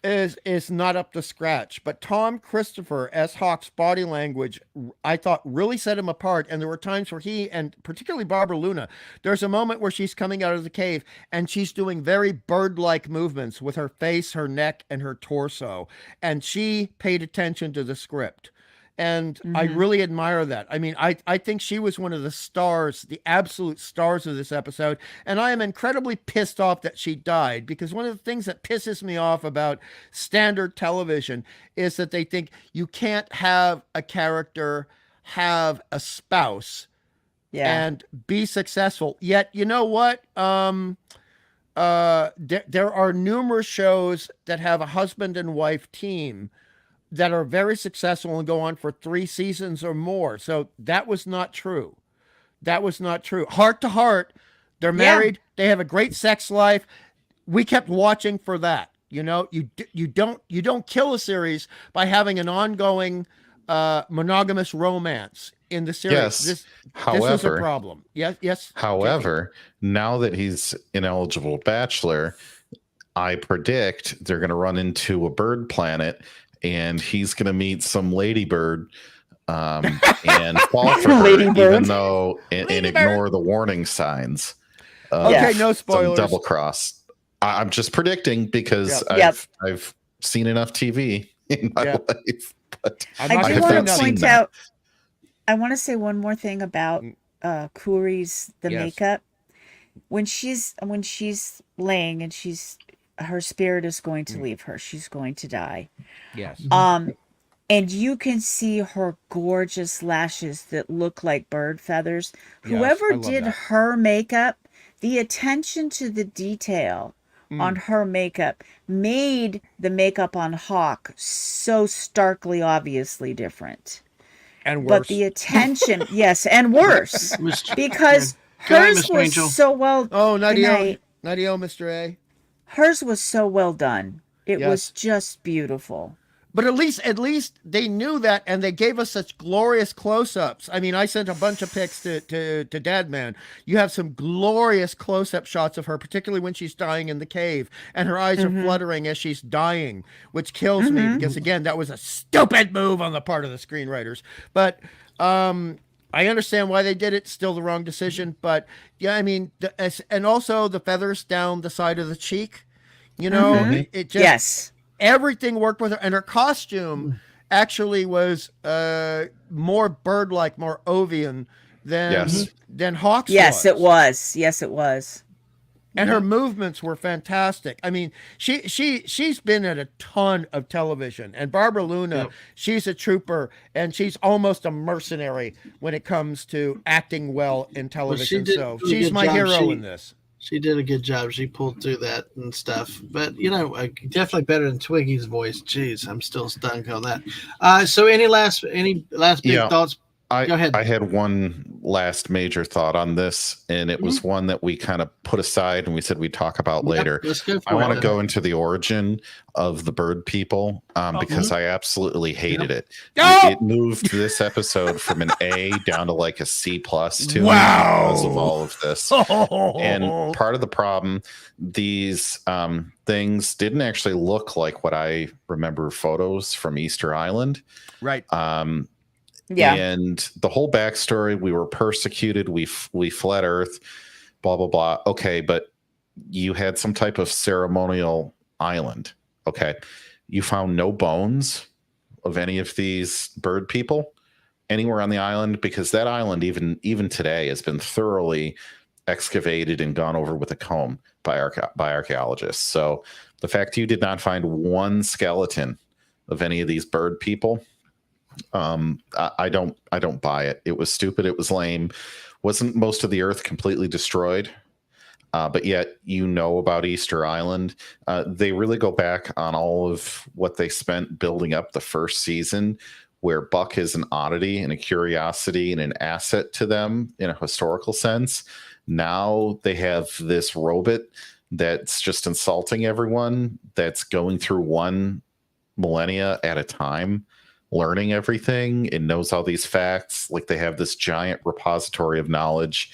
is not up to scratch. But Tom Christopher as Hawk's body language, I thought, really set him apart. And there were times where he, and particularly Barbara Luna, there's a moment where she's coming out of the cave and she's doing very bird-like movements with her face, her neck, and her torso. And she paid attention to the script. And I really admire that. I mean, I think she was one of the stars, the absolute stars of this episode. And I am incredibly pissed off that she died, because one of the things that pisses me off about standard television is that they think you can't have a character have a spouse Yeah. and be successful. Yet, you know what? There are numerous shows that have a husband and wife team that are very successful and go on for 3 seasons or more. So that was not true. That was not true. Heart to Heart, they're married. They have a great sex life. We kept watching for that. You know, you don't kill a series by having an ongoing monogamous romance in the series. Yes. This is a However, problem. Yes. However, now that he's ineligible bachelor, I predict they're going to run into a bird planet, and he's going to meet some ladybird and fall for her, Ladybird. even though and ignore the warning signs. Okay, no Some spoilers. double cross. I'm just predicting because Yep. I've seen enough TV in my Yep. life. But I'm I not do have gonna want not to say seen point that. out. I want to say one more thing about Kuri's Yes. makeup. When she's laying and her spirit is going to leave her. She's going to die. Yes. And you can see her gorgeous lashes that look like bird feathers. Yes, Whoever I love did that. her makeup, the attention to the detail on her makeup made the makeup on Hawk so starkly obviously different. And But worse. the attention, yes, and worse, because Good night, hers Mr. was Angel. so well. Oh, Good night. Nadio, Mr. A. Hers was so well done. It Yes. was just beautiful. But at least they knew that, and they gave us such glorious close-ups. I mean, I sent a bunch of pics to Dadman. You have some glorious close-up shots of her, particularly when she's dying in the cave, and her eyes are fluttering as she's dying, which kills me because, again, that was a stupid move on the part of the screenwriters. But I understand why they did it. Still the wrong decision. But yeah, I mean, and also the feathers down the side of the cheek. You know, it just Yes. everything worked with her, and her costume actually was more bird-like, more Ovian than Hawk's Yes, was. it was. Yes, it was. And her movements were fantastic. I mean, she's been at a ton of television. And Barbara Luna, she's a trooper, and she's almost a mercenary when it comes to acting well in television. So she's my hero in this. She did a good job. She pulled through that and stuff. But, definitely better than Twiggy's voice. Jeez, I'm still stunk on that. So any last big thoughts? Go ahead. I had one last major thought on this, and it was one that we kind of put aside and we said we'd talk about later. Let's go for I want to go into the origin of the bird people because I absolutely hated it. It moved this episode from an A down to like a C+ to me because of all of this. And part of the problem, these things didn't actually look like what I remember photos from Easter Island. Right. And the whole backstory, we were persecuted, we fled Earth, blah blah blah. Okay, but you had some type of ceremonial island. Okay, you found no bones of any of these bird people anywhere on the island, because that island even today has been thoroughly excavated and gone over with a comb by archaeologists. So the fact you did not find one skeleton of any of these bird people, I don't buy it. It was stupid. It was lame. Wasn't most of the Earth completely destroyed? But yet, about Easter Island. They really go back on all of what they spent building up the first season, where Buck is an oddity and a curiosity and an asset to them in a historical sense. Now they have this robot that's just insulting everyone, that's going through one millennia at a time, learning everything and knows all these facts. Like, they have this giant repository of knowledge.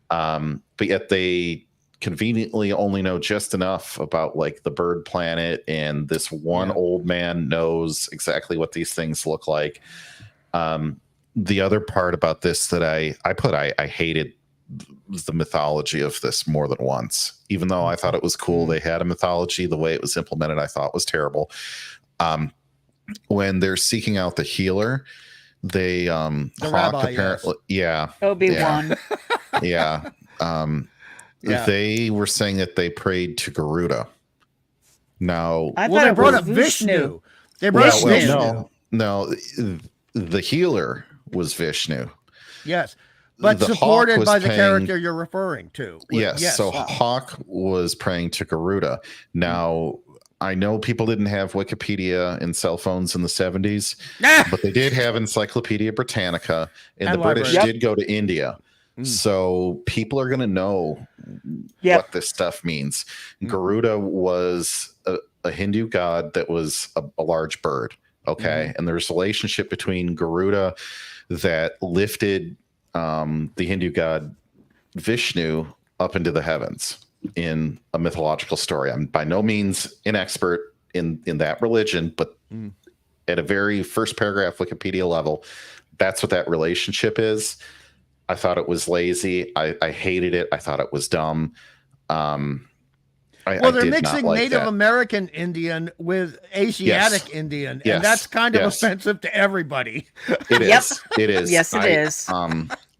But yet they conveniently only know just enough about like the bird planet, and this one old man knows exactly what these things look like. The other part about this that I hated the mythology of this more than once. Even though I thought it was cool, they had a mythology, the way it was implemented I thought was terrible. When they're seeking out the healer, they the Hawk rabbi, apparently Obi-Wan. They were saying that they prayed to Garuda. Now, They brought up Vishnu. They brought up Vishnu. No, the healer was Vishnu. Yes, but The supported Hawk by was the paying- character you're referring to. Yes, so Hawk was praying to Garuda. Now, I know people didn't have Wikipedia and cell phones in the 70s, but they did have Encyclopedia Britannica, and the British did go to India. So people are going to know what this stuff means. Garuda was a Hindu god that was a large bird. Okay. And there's a relationship between Garuda that lifted the Hindu god Vishnu up into the heavens in a mythological story. I'm by no means an expert in that religion, but at a very first paragraph Wikipedia level, that's what that relationship is. I thought it was lazy. I hated it. I thought it was dumb. They're mixing Native American Indian with Asiatic Indian, and that's kind of offensive to everybody. It is. It is. Yes, it is.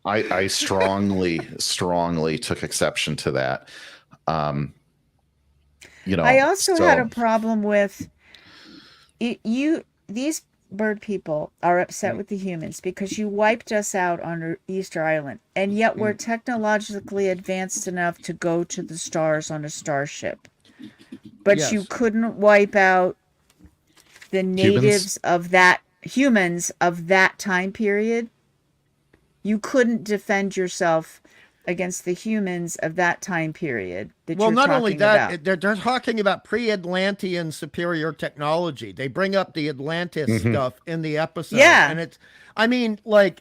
I strongly took exception to that. I also had a problem with these bird people are upset with the humans because you wiped us out on Easter Island, and yet we're technologically advanced enough to go to the stars on a starship. But you couldn't wipe out the natives humans of that time period. You couldn't defend yourself against the humans of that time period. Not only that, they're talking about pre-Atlantean superior technology. They bring up the Atlantis stuff in the episode. Yeah. And it's,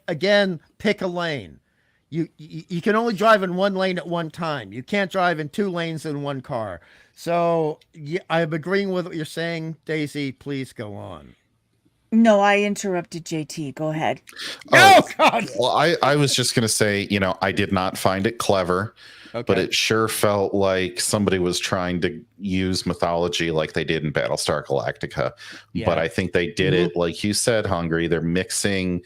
again, pick a lane. You can only drive in one lane at one time. You can't drive in two lanes in one car. So I'm agreeing with what you're saying, Daisy. Please go on. No, I interrupted JT. Go ahead. Oh God. Well, I was just going to say, I did not find it clever, but it sure felt like somebody was trying to use mythology like they did in Battlestar Galactica. Yeah. But I think they did it, like you said, Hungry. They're mixing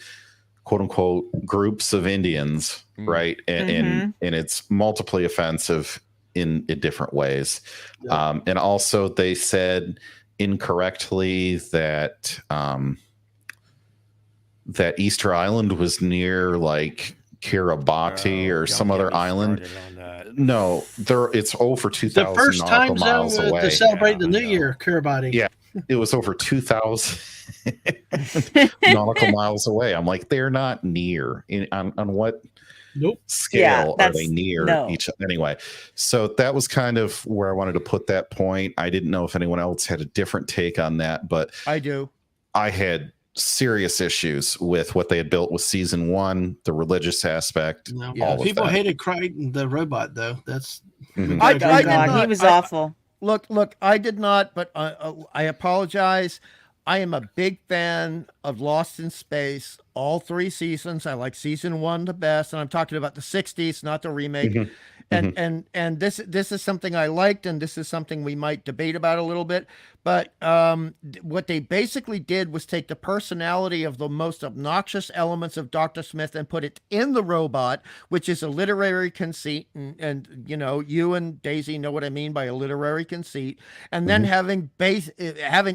quote unquote groups of Indians, right? And it's multiply offensive in different ways. Yeah. And also they said incorrectly that that Easter Island was near like Kiribati or some other island. No, it's over 2,000 The first time zone miles away. to celebrate the New Year, Kiribati. Yeah, it was over 2,000 nautical miles away. I'm like, they're not near. On what scale are they near each other? Anyway, so that was kind of where I wanted to put that point. I didn't know if anyone else had a different take on that, but I do. I had serious issues with what they had built with season 1, the religious aspect. No. All of People that. hated Crichton, the robot, though. That's I did not. He was awful. Look, I did not, but I apologize. I am a big fan of Lost in Space, all 3 seasons. I like season 1 the best, and I'm talking about the 60s, not the remake. And this is something I liked, and this is something we might debate about a little bit. But what they basically did was take the personality of the most obnoxious elements of Dr. Smith and put it in the robot, which is a literary conceit. And you and Daisy know what I mean by a literary conceit. And then having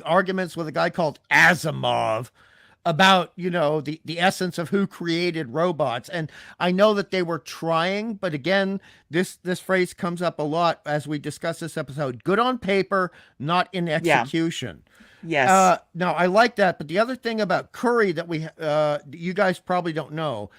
arguments with a guy called Asimov about the essence of who created robots. And I know that they were trying, but again, this phrase comes up a lot as we discuss this episode: good on paper, not in execution. Yes. Now I like that, but the other thing about Curry that you guys probably don't know,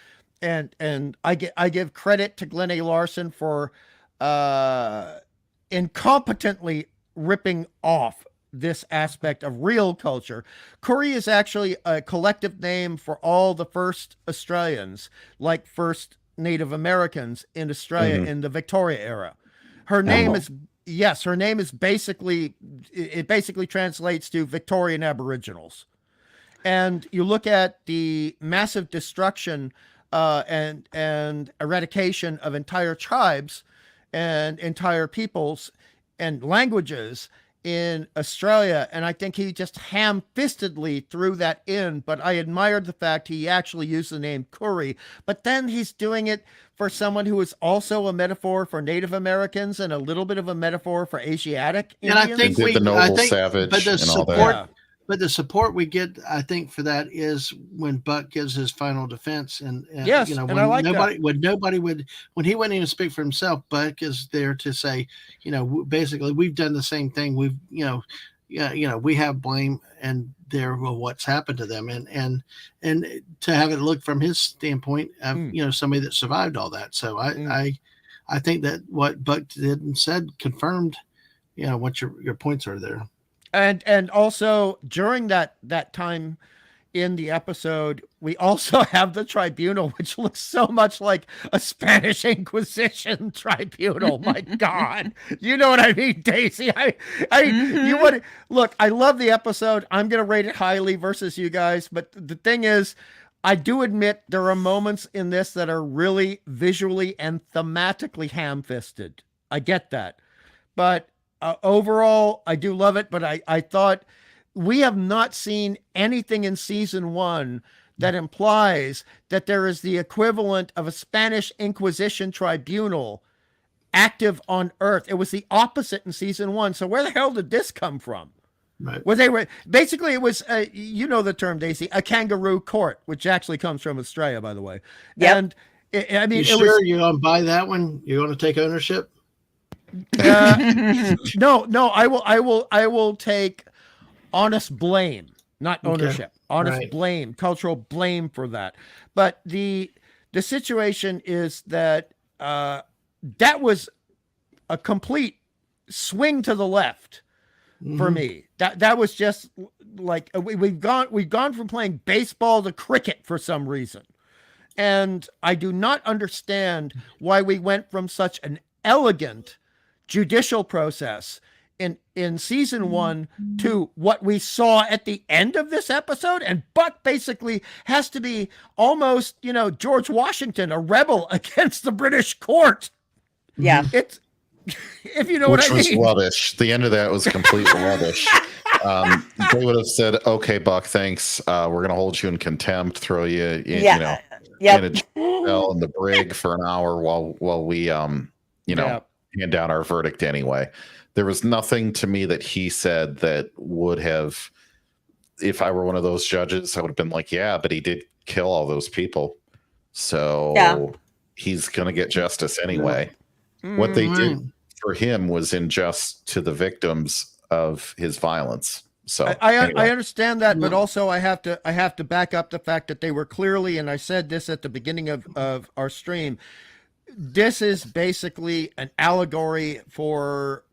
and I give credit to Glenn A. Larson for incompetently ripping off this aspect of real culture. Koori is actually a collective name for all the first Australians, like first Native Americans in Australia in the Victoria era. Her name is basically translates to Victorian Aboriginals. And you look at the massive destruction and eradication of entire tribes and entire peoples and languages in Australia, and I think he just ham-fistedly threw that in, but I admired the fact he actually used the name Koori, but then he's doing it for someone who is also a metaphor for Native Americans and a little bit of a metaphor for Asiatic Indians. And I think the noble savage but the and all support, that. but the support we get, I think, for that is when Buck gives his final defense, and yes, when and I like that. When he wouldn't even speak for himself, Buck is there to say, basically, we've done the same thing. We've, we have blame, and there what's happened to them, and to have it look from his standpoint of somebody that survived all that. So I think that what Buck did and said confirmed, what your points are there. And also during that time in the episode, we also have the tribunal, which looks so much like a Spanish Inquisition tribunal. My God, you know what I mean, Daisy? You would look. I love the episode. I'm gonna rate it highly versus you guys, but the thing is, I do admit there are moments in this that are really visually and thematically ham-fisted. I get that, but overall, I do love it, but I thought we have not seen anything in season 1 that implies that there is the equivalent of a Spanish Inquisition tribunal active on Earth. It was the opposite in season 1. So where the hell did this come from? Right. Where they were basically, it was the term, Daisy, a kangaroo court, which actually comes from Australia, by the way. Yep. And I mean, you're gonna buy that one? You're gonna take ownership? No, I will take honest blame, not ownership. Okay. Honest blame, cultural blame for that. But the situation is that that was a complete swing to the left for me. That was just like we've gone from playing baseball to cricket for some reason. And I do not understand why we went from such an elegant judicial process in season 1 to what we saw at the end of this episode. And Buck basically has to be almost, George Washington, a rebel against the British court. Yeah. It's, if you know what I Which was mean. rubbish. The end of that was complete rubbish. They would have said, "Okay, Buck, thanks. We're going to hold you in contempt, throw you in, Yeah. in a jail in the brig for an hour while we, hand down our verdict anyway." There was nothing to me that he said that would have, if I were one of those judges, I would have been like, "Yeah, but he did kill all those people, so he's going to get justice anyway." What they did for him was unjust to the victims of his violence. So I understand that, but also I have to back up the fact that they were clearly, and I said this at the beginning of our stream, this is basically an allegory for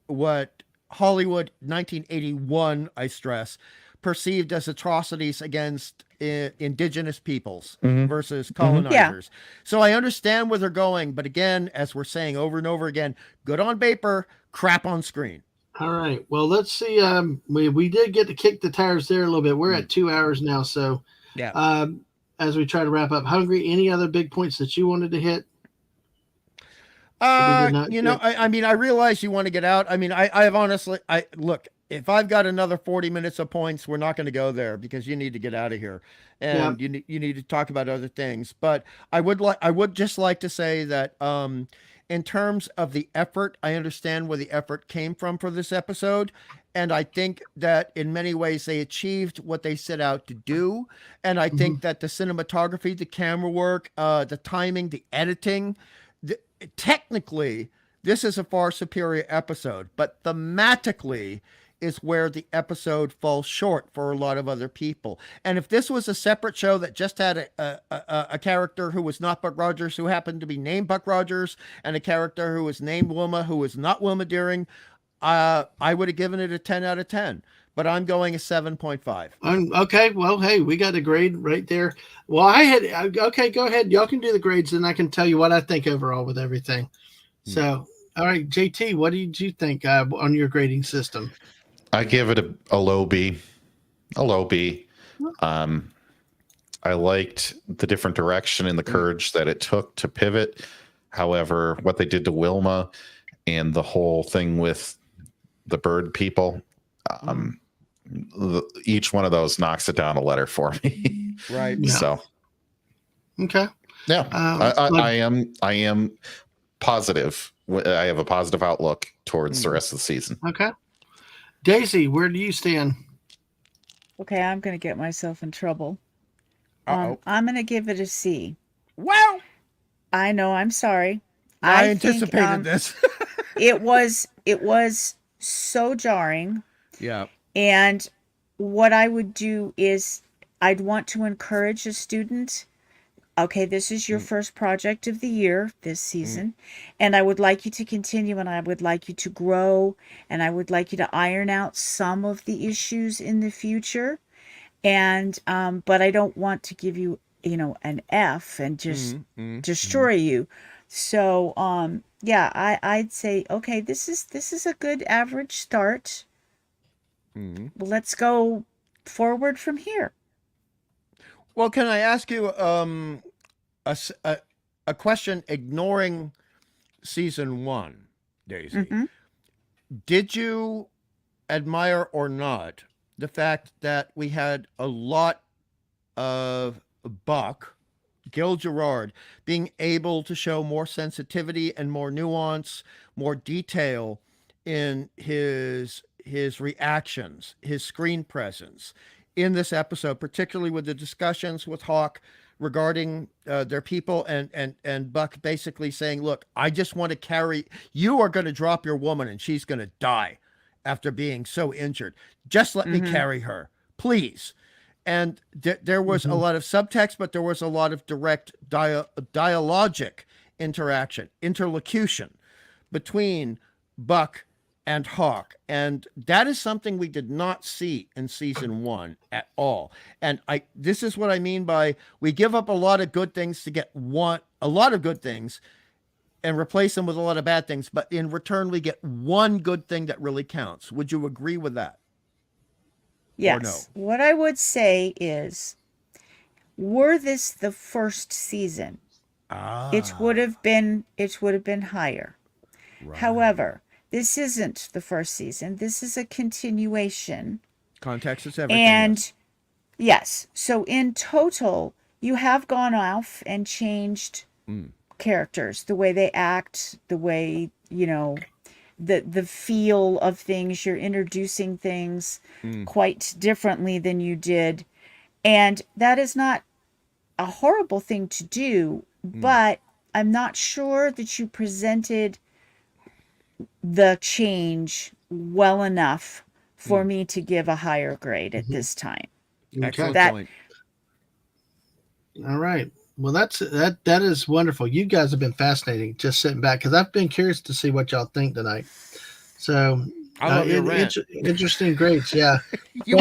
what Hollywood 1981, I stress, perceived as atrocities against indigenous peoples versus colonizers. So I understand where they're going, but again, as we're saying over and over again, good on paper, crap on screen. All right. Well, let's see. We did get to kick the tires there a little bit. We're at 2 hours now. So as we try to wrap up, Hungry, any other big points that you wanted to hit? I realize you want to get out. I mean, I have honestly, look, if I've got another 40 minutes of points, we're not going to go there because you need to get out of here and you need to talk about other things. But I would just like to say that, in terms of the effort, I understand where the effort came from for this episode. And I think that in many ways they achieved what they set out to do. And I think that the cinematography, the camera work, the timing, the editing, technically, this is a far superior episode, but thematically is where the episode falls short for a lot of other people. And if this was a separate show that just had a character who was not Buck Rogers, who happened to be named Buck Rogers, and a character who was named Wilma, who was not Wilma Deering, I would have given it a 10 out of 10. But I'm going a 7.5. Okay. Well, hey, we got a grade right there. Well, okay, go ahead. Y'all can do the grades and I can tell you what I think overall with everything. So, all right, JT, what did you think on your grading system? I give it a low B. A low B. I liked the different direction and the courage that it took to pivot. However, what they did to Wilma and the whole thing with the bird people, each one of those knocks it down a letter for me. Right. Yeah. So, okay. Yeah, I am positive. I have a positive outlook towards the rest of the season. Okay. Daisy, where do you stand? Okay, I'm going to get myself in trouble. Uh-oh. I'm going to give it a C. Wow. I know, I'm sorry. I anticipated this. it was so jarring. Yeah. And what I would do is I'd want to encourage a student. Okay, this is your first project of the year this season, and I would like you to continue, and I would like you to grow, and I would like you to iron out some of the issues in the future. And but I don't want to give you, an F and just destroy you. So I'd say, okay, this is a good average start. Let's go forward from here. Well, can I ask you a question ignoring season 1, Daisy? Did you admire or not the fact that we had a lot of Buck, Gil Gerard, being able to show more sensitivity and more nuance, more detail in his reactions, his screen presence in this episode, particularly with the discussions with Hawk regarding their people and Buck basically saying, look, I just want to carry, you are going to drop your woman and she's going to die after being so injured. Just let me carry her, please. And there was a lot of subtext, but there was a lot of direct dialogic interaction, interlocution between Buck and Hawk. And that is something we did not see in season 1 at all. And this is what I mean by we give up a lot of good things to get a lot of good things and replace them with a lot of bad things, but in return we get one good thing that really counts. Would you agree with that? Yes. What I would say is, were this the first season, it would have been higher. Right. However, this isn't the first season. This is a continuation. Context is everything. And yes, so in total, you have gone off and changed characters, the way they act, the way, the feel of things. You're introducing things quite differently than you did. And that is not a horrible thing to do, but I'm not sure that you presented the change well enough for me to give a higher grade at this time. Excellent That- point. All right. Well, that is wonderful. You guys have been fascinating just sitting back because I've been curious to see what y'all think tonight. So I love your rant. Interesting grades, yeah. You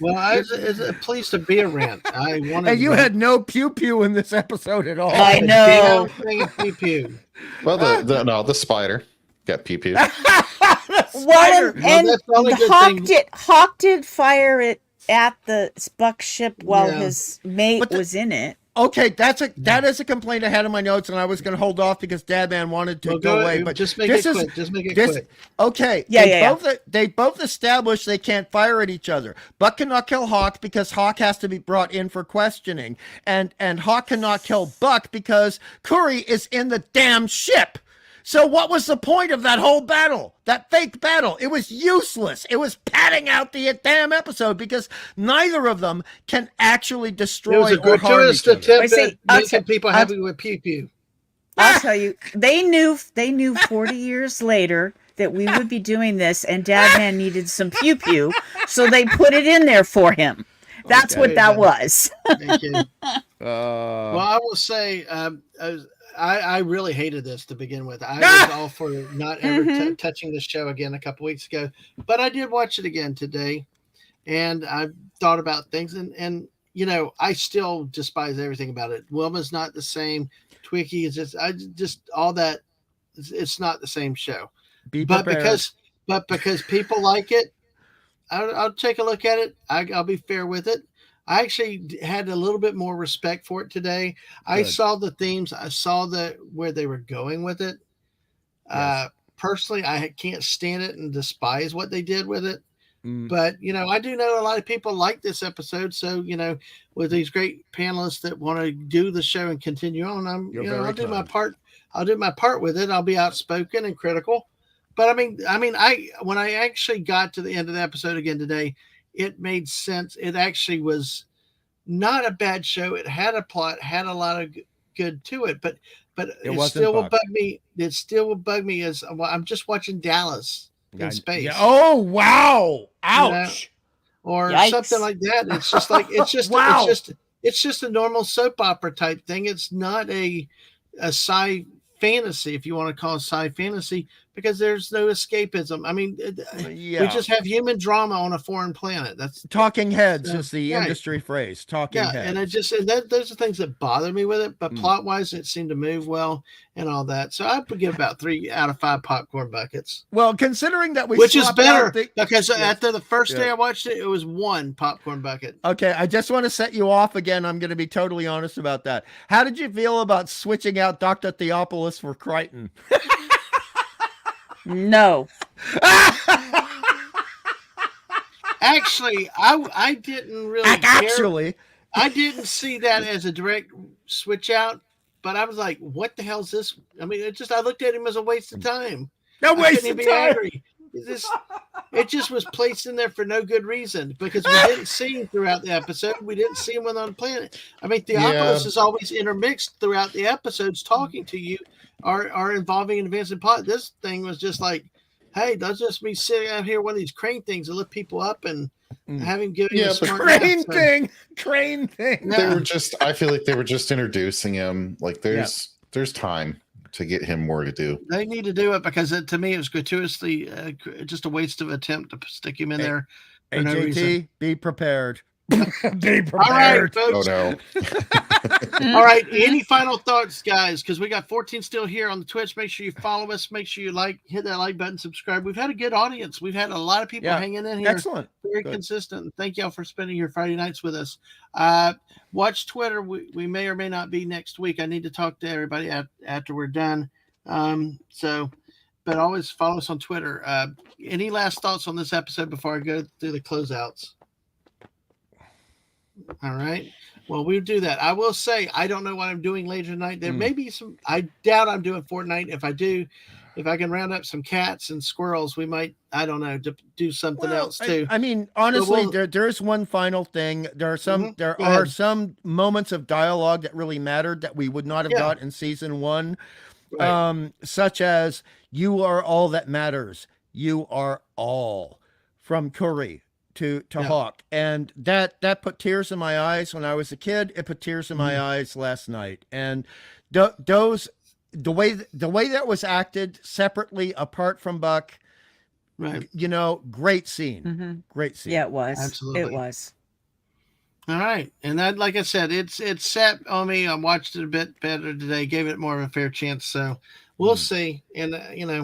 It's pleased to be a rant. I wanted. and you had no pew pew in this episode at all. I know. Pew pew. Well, the spider got pee pee. Well, and that's the only good thing. Hawk did fire it at the Buck ship while Yeah. his mate But was in it. Okay, that is a complaint I had in my notes, and I was going to hold off because Dadman wanted to go away. But just make this it is- quick. Just make it this- quick. Okay. Yeah, They both established they can't fire at each other. Buck cannot kill Hawk because Hawk has to be brought in for questioning, and Hawk cannot kill Buck because Curry is in the damn ship. So what was the point of that whole battle? That fake battle? It was useless. It was padding out the damn episode because neither of them can actually It destroy was a or harm gratuitous each other. attempt I at say- I'll making say- people I'll- happy with pew pew. I'll tell you, they knew 40 years later that we would be doing this, and Dadman needed some pew pew, so they put it in there for him. That's Okay, what that then. was. Thank you. Well, I will say, I really hated this to begin with. I was all for not ever touching the show again a couple weeks ago, but I did watch it again today, and I thought about things, and I still despise everything about it. Wilma's not the same. Twiki is just all that. It's not the same show. Be But prepared. because people like it, I'll take a look at it. I'll be fair with it. I actually had a little bit more respect for it today. I Good. saw the themes. I saw where they were going with it. Yes. Personally, I can't stand it and despise what they did with it. Mm. But I do know a lot of people like this episode. So with these great panelists that want to do the show and continue on, You're very I'll do my kind. part. I'll do my part with it. I'll be outspoken and critical. But when I actually got to the end of the episode again today, it made sense. It actually was not a bad show. It had a plot, had a lot of good to it, but it wasn't still will Buck. bug me. It still will bug me as I'm just watching Dallas in space. Yeah. Oh wow! Ouch! Or Yikes. something like that. It's just like Wow. it's just a normal soap opera type thing. It's not a sci fantasy, if you want to call it sci fantasy, because there's no escapism. I mean, Yeah. we just have human drama on a foreign planet. That's Talking heads Yeah, is the right. industry phrase. Talking yeah, heads. and those are things that bother me with it. But Mm. plot wise, it seemed to move well and all that. So I would give about 3 out of 5 popcorn buckets, Well, considering that we which is swapped better out the- because Yeah. after the first day Yeah. I watched it, it was 1 popcorn bucket. Okay, I just want to set you off again. I'm going to be totally honest about that. How did you feel about switching out Dr. Theopolis for Crichton? No. Actually, I didn't really care. Actually, I didn't see that as a direct switch out, but I was like, what the hell is this? I mean, I looked at him as a waste of time. no I couldn't waste even of be time. angry. It just was placed in there for no good reason because we didn't see him throughout the episode. We didn't see him on the planet. I mean, Theopolis is always intermixed throughout the episodes, talking to you, are involving an advancing plot. This thing was just like, hey, that's just me sitting out here one of these crane things to lift people up and have him give him Yeah, a but smart Crane answer. thing. Yeah. I feel like they were just introducing him. Like there's time to get him more to do. They need to do it because to me it was gratuitously just a waste of attempt to stick him in there for no reason. AJT, be prepared. Be All right, prepared. Oh folks. no. All right. Any final thoughts, guys? Because we got 14 still here on the Twitch. Make sure you follow us. Make sure you hit that like button, subscribe. We've had a good audience. We've had a lot of people hanging in here. Excellent. Very consistent. Thank y'all for spending your Friday nights with us. Watch Twitter. We may or may not be next week. I need to talk to everybody after we're done. But always follow us on Twitter. Any last thoughts on this episode before I go through the closeouts? All right. Well, we'll do that. I will say I don't know what I'm doing later tonight. There may be some. I doubt I'm doing Fortnite. If I do, if I can round up some cats and squirrels, we might. I don't know, do something else too. I mean, honestly, there's one final thing. There are some. There are some moments of dialogue that really mattered that we would not have got in season 1. Right. Such as "You are all that matters. You are all," from Curry to Hawk, and that put tears in my eyes when I was a kid. It put tears in my eyes last night, and those the way that was acted separately apart from Buck, right? Great scene, great scene. Yeah, it was. Absolutely, it was. All right, and that, like I said, it's set on me. I watched it a bit better today, gave it more of a fair chance. So we'll see, and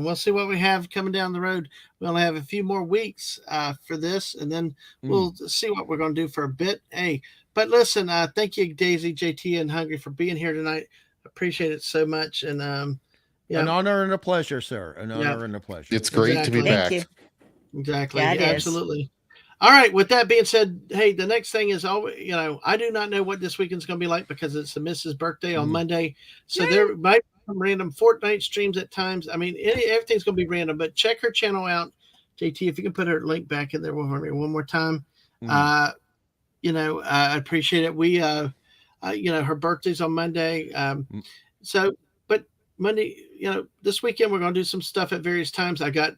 we'll see what we have coming down the road. We only have a few more weeks for this, and then we'll see what we're going to do for a bit. Hey, but listen, thank you, Daisy, JT, and Hungry for being here tonight. Appreciate it so much, and an honor and a pleasure, sir. An honor and a pleasure. It's great to be back. Thank you. Exactly. Yeah, absolutely. All right. With that being said, hey, the next thing is, I do not know what this weekend's going to be like because it's the Mrs. birthday on Monday. So there might be some random Fortnite streams at times. I mean, everything's going to be random, but check her channel out. JT, if you can put her link back in there for me one more time. I appreciate it. We, her birthday's on Monday. But Monday, this weekend we're going to do some stuff at various times. I got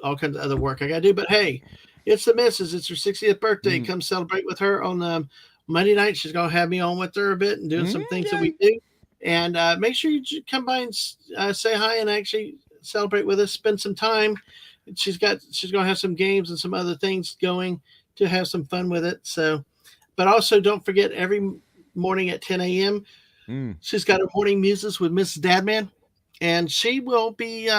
all kinds of other work I got to do, but hey, it's the missus. It's her 60th birthday. Come celebrate with her on Monday night. She's going to have me on with her a bit and doing some things that we do. And make sure you come by and say hi and actually celebrate with us. Spend some time. She's going to have some games and some other things going to have some fun with it. So, but also don't forget every morning at 10 a.m. She's got her morning muses with Mrs. Dadman, and she will be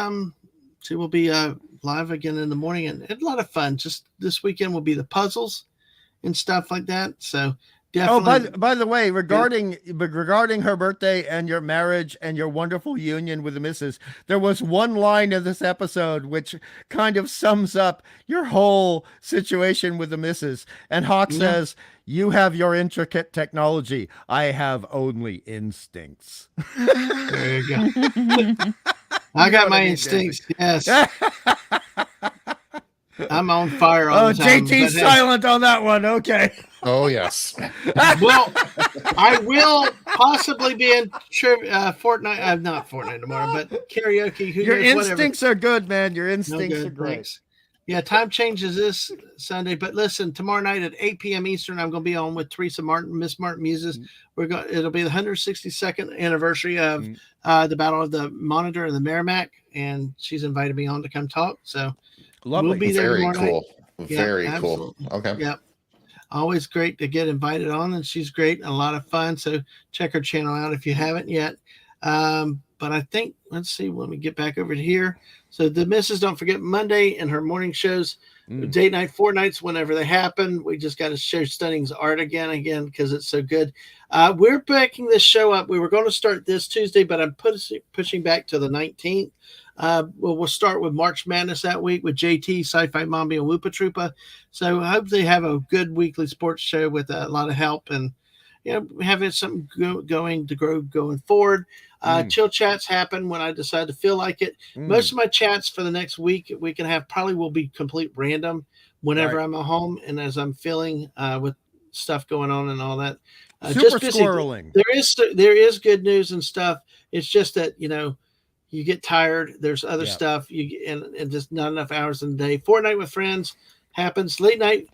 live again in the morning, and it's a lot of fun. Just this weekend will be the puzzles and stuff like that. So definitely. By the way, regarding her birthday and your marriage and your wonderful union with the missus, there was one line in this episode which kind of sums up your whole situation with the missus. And Hawk says, "You have your intricate technology. I have only instincts." There you go. I got my instincts. Yes. I'm on fire all the time. JT's silent on that one. Okay. Oh, yes. Well, I will possibly be in Fortnite. I'm not Fortnite tomorrow, but karaoke. Your instincts are good, man. Your instincts are great. Thanks. Yeah, time changes this Sunday, but listen, tomorrow night at 8 p.m. Eastern, I'm going to be on with Teresa Martin, Miss Martin Muses. It'll be the 162nd anniversary of the Battle of the Monitor and the Merrimack, and she's invited me on to come talk. So lovely. We'll be there Very tomorrow cool. night. Very cool. Okay. Yep. Always great to get invited on, and she's great and a lot of fun. So check her channel out if you haven't yet. But I think, let's see, let me get back over to here. So the missus, don't forget Monday and her morning shows, date night, Fortnights, whenever they happen. We just got to share Stunning's art again, because it's so good. We're backing this show up. We were going to start this Tuesday, but I'm pushing back to the 19th. We'll start with March Madness that week with JT, Sci-Fi Mombi, and Woopa Troopa. So I hope they have a good weekly sports show with a lot of help and having something going to grow going forward. Chill chats happen when I decide to feel like it. Most of my chats for the next week and a half probably will be complete random whenever I'm at home and as I'm feeling with stuff going on and all that. Super squirreling. There is good news and stuff. It's just that you get tired. There's other stuff and just not enough hours in the day. Fortnite with friends happens. Late night.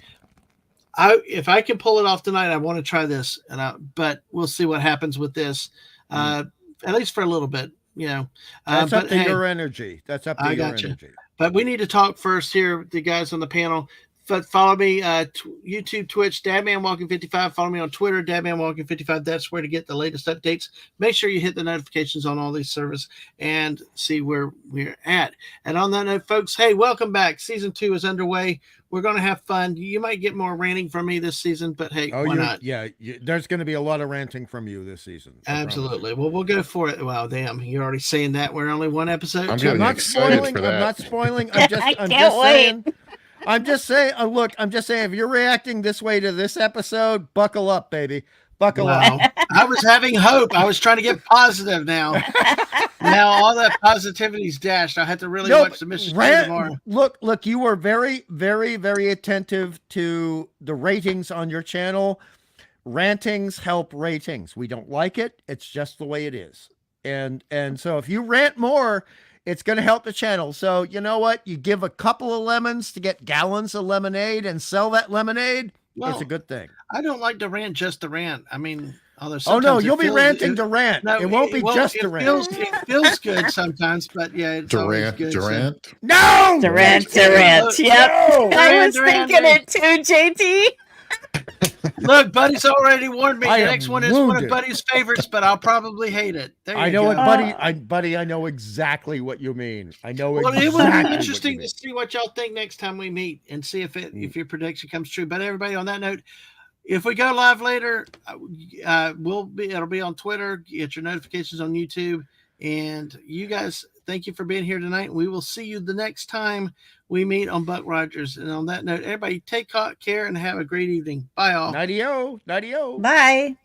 If I can pull it off tonight, I want to try this, but we'll see what happens with this. At least for a little bit, That's up to your energy. That's up to your energy. But we need to talk first here, the guys on the panel. Follow me, YouTube, Twitch, Dadman Walking 55. Follow me on Twitter, Dadman Walking 55. That's where to get the latest updates. Make sure you hit the notifications on all these servers and see where we're at. And on that note, folks, hey, welcome back. Season 2 is underway. We're going to have fun. You might get more ranting from me this season, but hey, why not? Yeah, there's going to be a lot of ranting from you this season. Absolutely. Well, we'll go for it. Wow, damn, you're already saying that. We're only one episode. I'm not spoiling. I'm not spoiling. I'm just saying. I'm just saying. Look, I'm just saying. If you're reacting this way to this episode, buckle up, baby. Buckle up. I was having hope. I was trying to get positive now. Now all that positivity's dashed. I had to really watch the Mississippi tomorrow. Look, you were very, very, very attentive to the ratings on your channel. Rantings help ratings. We don't like it. It's just the way it is. And so if you rant more, it's going to help the channel. So you know what? You give a couple of lemons to get gallons of lemonade and sell that lemonade. Well, it's a good thing. I don't like to rant just to rant. I mean, oh no, you'll be ranting to rant. No, it won't be just to rant. It feels good sometimes, but yeah, it's Durant. Good, Durant. So. No, Durant. Yep, no. I was thinking it too, JT. Look, Buddy's already warned me. The next one is one of Buddy's favorites, but I'll probably hate it. I know what, Buddy. I know exactly what you mean. I know. Well, exactly it will be interesting to see what y'all think next time we meet and see if your prediction comes true. But everybody, on that note, if we go live later, it'll be on Twitter. Get your notifications on YouTube, and you guys, thank you for being here tonight. We will see you the next time we meet on Buck Rogers. And on that note, everybody take care and have a great evening. Bye all. Nighty-o. Bye.